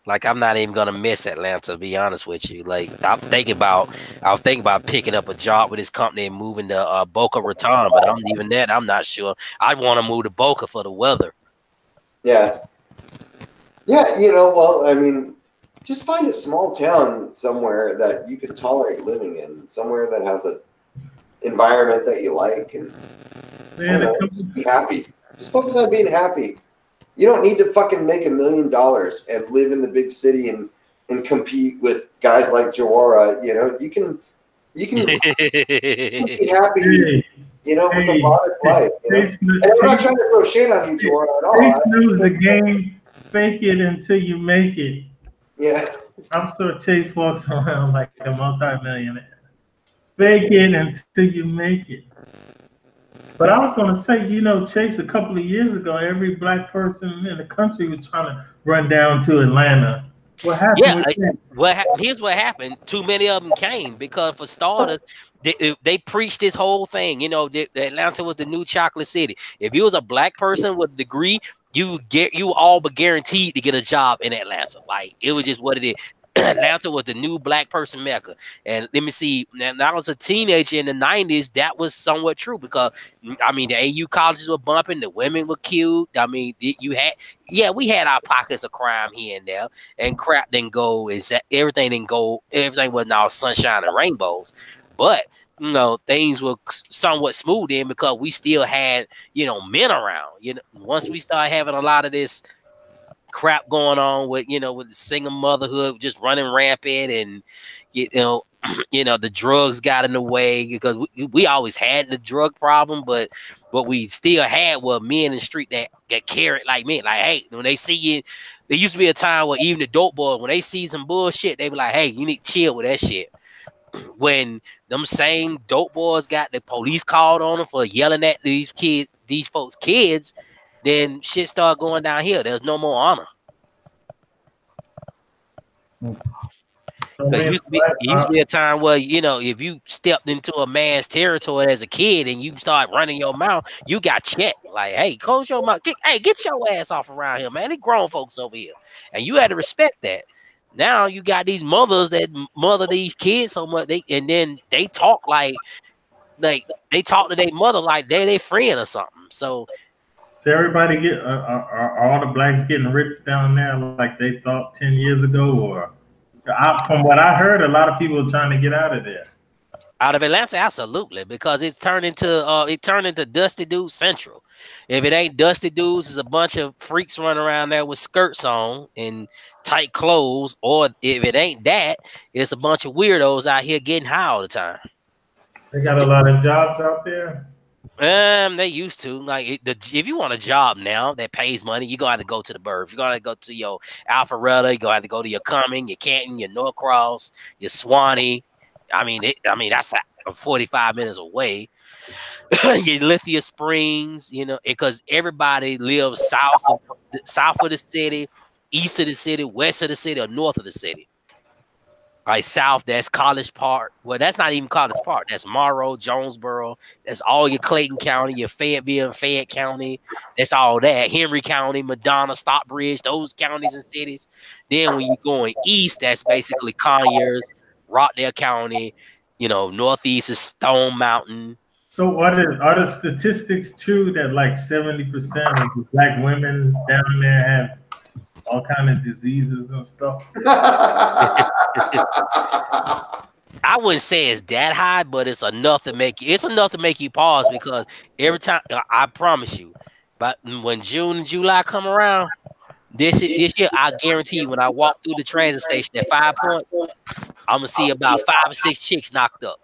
Like I'm not even gonna miss Atlanta, to be honest with you. Like I was thinking about picking up a job with this company and moving to Boca Raton, but I'm not sure. I want to move to Boca for the weather. Yeah. Yeah, well, I mean, just find a small town somewhere that you can tolerate living in, somewhere that has an environment that you like, and just be happy. Just focus on being happy. You don't need to fucking make $1 million and live in the big city and compete with guys like Jawara. You can be happy, with a modest life. And I'm not trying to throw shade on you, Jawara, at all. Chase the game. Fake it until you make it. Yeah. I'm sure Chase walks around like a multi-millionaire. Fake it until you make it. But I was going to say, Chase, a couple of years ago, every black person in the country was trying to run down to Atlanta What happened Yeah, with that? here's what happened. Too many of them came because, for starters, they preached this whole thing. You know, Atlanta was the new chocolate city. If you was a black person with a degree, you all but guaranteed to get a job in Atlanta. Like, it was just what it is. Atlanta was the new black person mecca. And let me see, now I was a teenager in the 90s, that was somewhat true because, I mean, the AU colleges were bumping, the women were cute. I mean, we had our pockets of crime here and there, and crap didn't go, everything didn't go, everything wasn't all sunshine and rainbows. But, you know, things were somewhat smooth in because we still had, you know, men around. You know, once we started having a lot of this crap going on with, you know, with the single motherhood just running rampant, and you know the drugs got in the way because we always had the drug problem, but we still had men in the street that get carried like men. Like, hey, when they see you, there used to be a time where even the dope boys, when they see some bullshit, they be like, hey, you need to chill with that shit. When them same dope boys got the police called on them for yelling at these folks' kids, then shit started going down here. There's no more honor. It used to be a time where, you know, if you stepped into a man's territory as a kid and you start running your mouth, you got checked. Like, hey, close your mouth. Get your ass off around here, man. They grown folks over here. And you had to respect that. Now you got these mothers that mother these kids so much, and then they talk like they talk to their mother like they're their friend or something. So everybody are all the blacks getting rich down there like they thought 10 years ago? Or from what I heard, a lot of people are trying to get out of there. Out of Atlanta, absolutely, because it's turned into Dusty Dude Central. If it ain't Dusty Dudes, it's a bunch of freaks running around there with skirts on and tight clothes, or if it ain't that, it's a bunch of weirdos out here getting high all the time. They got a lot of jobs out there. They used to. Like, if you want a job now that pays money, you're gonna have to go to the burbs. You're gonna have to go to your Alpharetta. You're gonna have to go to your Cumming, your Canton, your Norcross, your Swanee. I mean, that's 45 minutes away. Your Lithia Springs, you know, because everybody lives south of the city, east of the city, west of the city, or north of the city. Right, south, that's College Park. Well, that's not even College Park. That's Morrow, Jonesboro. That's all your Clayton County, your Fayetteville and Fayette County. That's all that. Henry County, Madonna, Stockbridge, those counties and cities. Then when you're going east, that's basically Conyers, Rockdale County. You know, northeast is Stone Mountain. So are the statistics true that like 70% of the black women down there have all kind of diseases and stuff? I wouldn't say it's that high, but it's enough to make you pause, because every time, I promise you, but when June and July come around this year, I guarantee you, when I walk through the transit station at 5 Points, I'm gonna see about 5 or 6 chicks knocked up.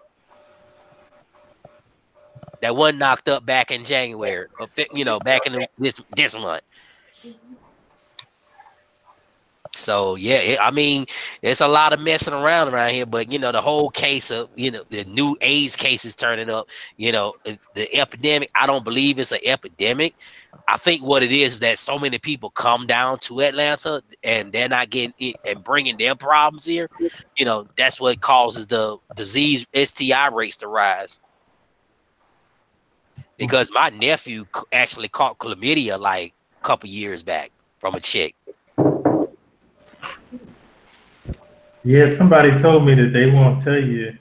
That wasn't knocked up back in January, or, you know, back in this month. So yeah, I mean, it's a lot of messing around here, but you know, the whole case of, you know, the new AIDS cases turning up, you know, the epidemic. I don't believe it's an epidemic. I think what it is that so many people come down to Atlanta and they're not getting it and bringing their problems here. You know, that's what causes the disease STI rates to rise. Because my nephew actually caught chlamydia like a couple years back from a chick. Yeah, somebody told me that they won't tell you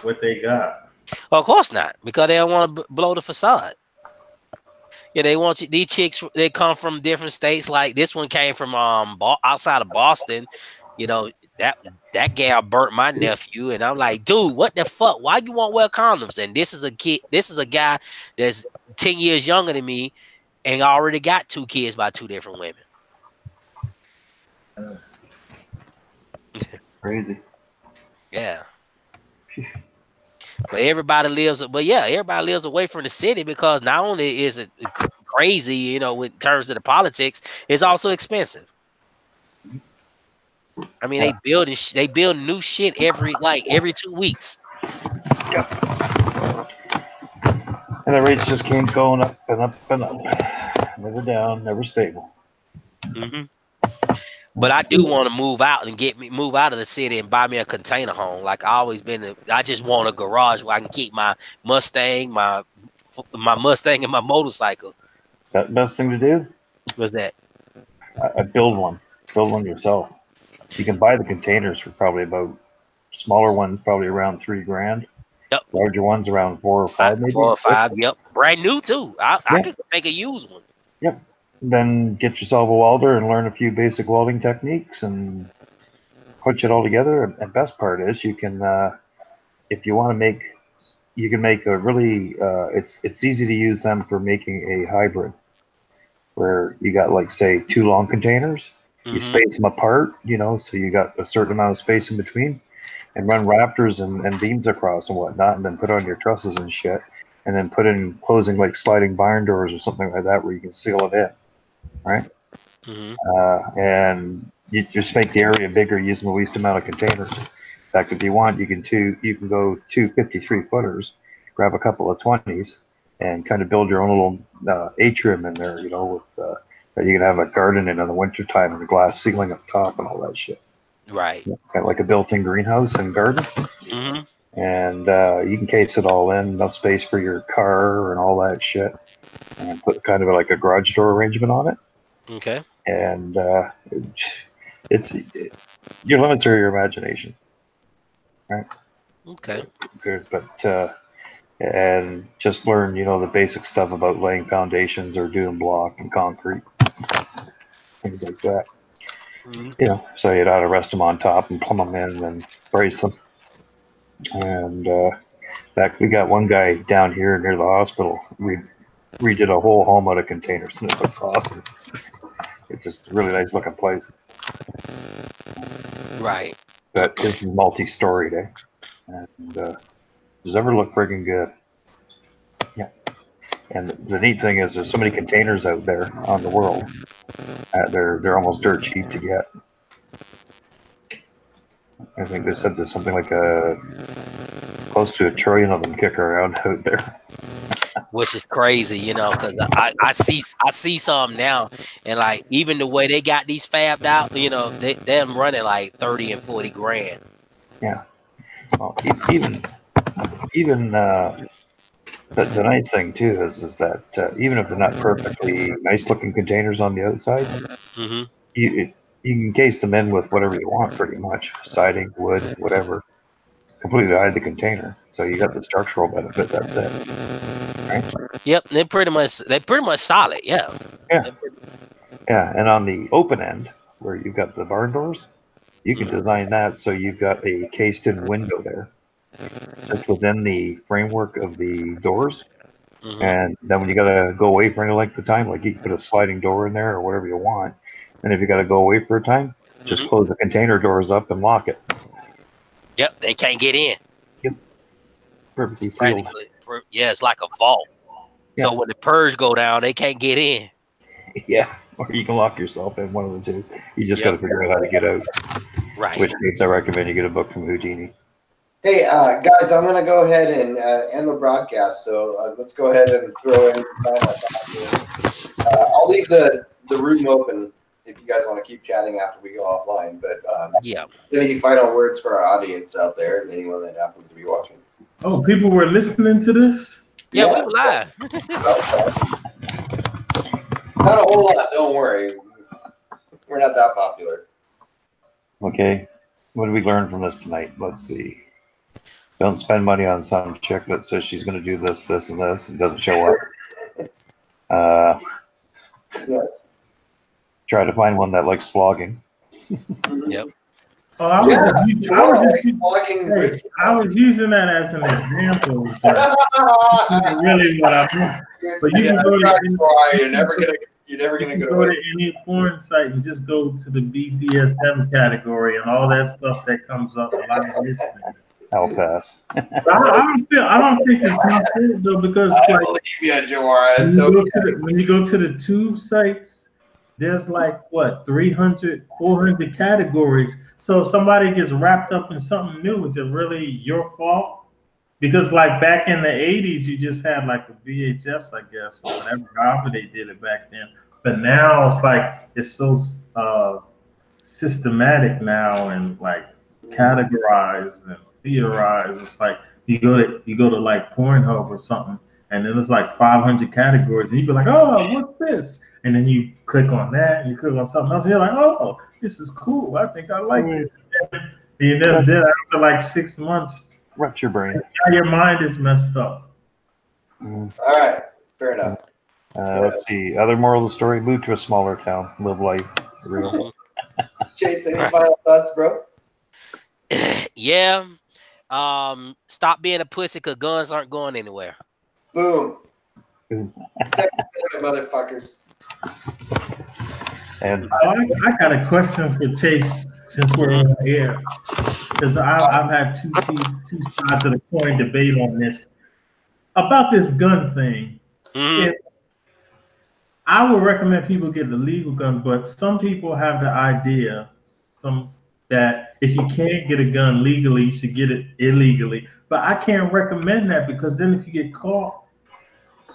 what they got. Well, of course not, because they don't want to blow the facade. Yeah, they want you. These chicks, they come from different states. Like this one came from outside of Boston. You know, that gal burnt my nephew, and I'm like, dude, what the fuck? Why you won't wear condoms? And this is a kid. This is a guy that's 10 years younger than me, and already got 2 kids by 2 different women. Crazy. Yeah. But everybody lives away from the city, because not only is it crazy, you know, in terms of the politics, it's also expensive. I mean, they build new shit every 2 weeks. Yep. And the rates just keep going up and up and up. Never down, never stable. Mm-hmm. But I do want to move out and move out of the city and buy me a container home. Like I always been. I just want a garage where I can keep my Mustang, my Mustang, and my motorcycle. That best thing to do? What's that? Build one. Build one yourself. You can buy the containers for probably about smaller ones, probably around $3,000. Yep. Larger ones around 4 or 5, maybe. 4 or 5. Yep. Brand new too. I Yeah. could take a used one. Yep. Then get yourself a welder and learn a few basic welding techniques and put it all together. And best part is you can, if you want to make, you can make a really, it's easy to use them for making a hybrid where you got like say 2 long containers, you space them apart, you know, so you got a certain amount of space in between, and run rafters and beams across and whatnot, and then put on your trusses and shit, and then put in closing like sliding barn doors or something like that where you can seal it in, right? And you just make the area bigger using the least amount of containers. In fact, if you want, you can go 2 53-footers, grab a couple of 20s, and kind of build your own little atrium in there, you know, with that you can have a garden in the wintertime and a glass ceiling up top and all that shit. Right. Kind of like a built-in greenhouse and garden. And you can case it all in, enough space for your car and all that shit, and put kind of like a garage door arrangement on it. Okay. And your limits are your imagination, right? Okay. Good, but and just learn, you know, the basic stuff about laying foundations or doing block and concrete, things like that. You know, so you know how to rest them on top and plumb them in and brace them. And in fact, we got one guy down here near the hospital. We redid a whole home out of containers, and it looks awesome. It's just a really nice looking place. Right. But this is multi-storied, eh? And does ever look friggin' good. Yeah. And the neat thing is there's so many containers out there on the world. They're almost dirt cheap to get. I think they said there's something like close to 1 trillion of them kicking around out there. Which is crazy, you know, because I see some now, and like even the way they got these fabbed out, you know, they're running like 30 and 40 grand. Yeah. Well, even the nice thing too is that even if they're not perfectly nice looking containers on the outside, you can case them in with whatever you want, pretty much siding, wood, whatever, completely hide the container. So you got the structural benefit. That's it, right? Yep, they're pretty much solid. Yeah. Yeah, and on the open end where you've got the barn doors, you can design that so you've got a cased-in window there, just within the framework of the doors. And then when you gotta go away for any length of time, like you can put a sliding door in there or whatever you want. And if you gotta go away for a time, just close the container doors up and lock it. Yep, they can't get in. Yep. Perfectly sealed. Yeah, it's like a vault. Yeah. So when the purge go down, they can't get in. Yeah, or you can lock yourself in, one of the two. You just got to figure out how to get out. Right. Which case I recommend you get a book from Houdini. Hey, guys, I'm going to go ahead and end the broadcast. So let's go ahead and throw in I'll leave the room open if you guys want to keep chatting after we go offline. But any final words for our audience out there and anyone that happens to be watching? Oh, people were listening to this? Yeah, we were live. Not a whole lot, don't worry. We're not that popular. Okay, what did we learn from this tonight? Let's see. Don't spend money on some chick that says she's going to do this, this, and this, and doesn't show up. Yes. Try to find one that likes flogging. Yep. Oh, I was using that as an example. Really, what I meant. But you can go to you're never gonna go to any porn site and just go to the BDSM category and all that stuff that comes up. I'll pass. I don't think it's not good though, because like when you go to the tube sites, there's like what 300, 400 categories. So if somebody gets wrapped up in something new, is it really your fault? Because like back in the 80s, you just had like a VHS, I guess, or whatever, however they did it back then. But now it's like it's so systematic now and like categorized and theorized. It's like you go to like Pornhub or something, and then there's like 500 categories, and you be like, oh, what's this? And then you click on that, and you click on something else, and you're like, oh, this is cool. I think I like this. And then after like 6 months, Wreck your brain. now your mind is messed up. All right, fair enough. Let's see. Other moral of the story: move to a smaller town, live life. Real. Chase, any final thoughts, bro? Yeah. Stop being a pussy because guns aren't going anywhere. Boom. Second motherfuckers. And I got a question for Chase since we're on the air, because I've had two sides of the coin debate on this about this gun thing. If I would recommend people get the legal gun, but some people have the idea that if you can't get a gun legally, you should get it illegally. But I can't recommend that, because then if you get caught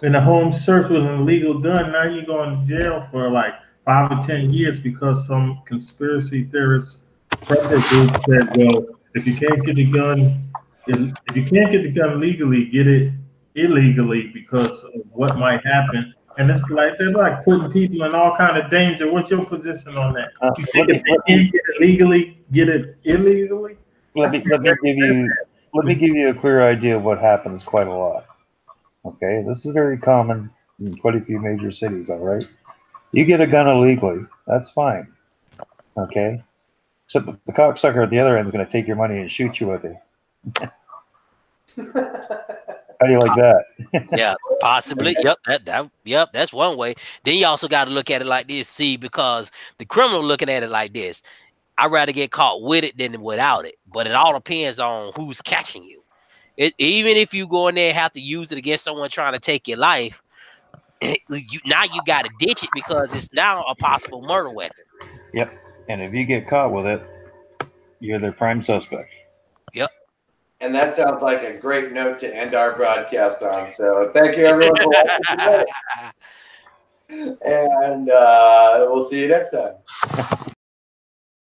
in a home search with an illegal gun, now you're going to jail for like 5 or 10 years because some conspiracy theorist pressure group said, well, if you can't get the gun legally, get it illegally because of what might happen. And it's like they're like putting people in all kind of danger. What's your position on that? You think if they can't get it legally, get it illegally? let me give you a clear idea of what happens quite a lot. Okay, this is very common in quite a few major cities. All right, you get a gun illegally, that's fine. Okay, except the cocksucker at the other end is going to take your money and shoot you with it. How do you like that? Yeah, possibly. Yep, that's one way. Then you also got to look at it like this, see, because the criminal looking at it like this. I'd rather get caught with it than without it. But it all depends on who's catching you. Even if you go in there and have to use it against someone trying to take your life, now you got to ditch it because it's now a possible murder weapon. Yep. And if you get caught with it, you're the prime suspect. Yep. And that sounds like a great note to end our broadcast on. So thank you, everyone, for watching today. And we'll see you next time.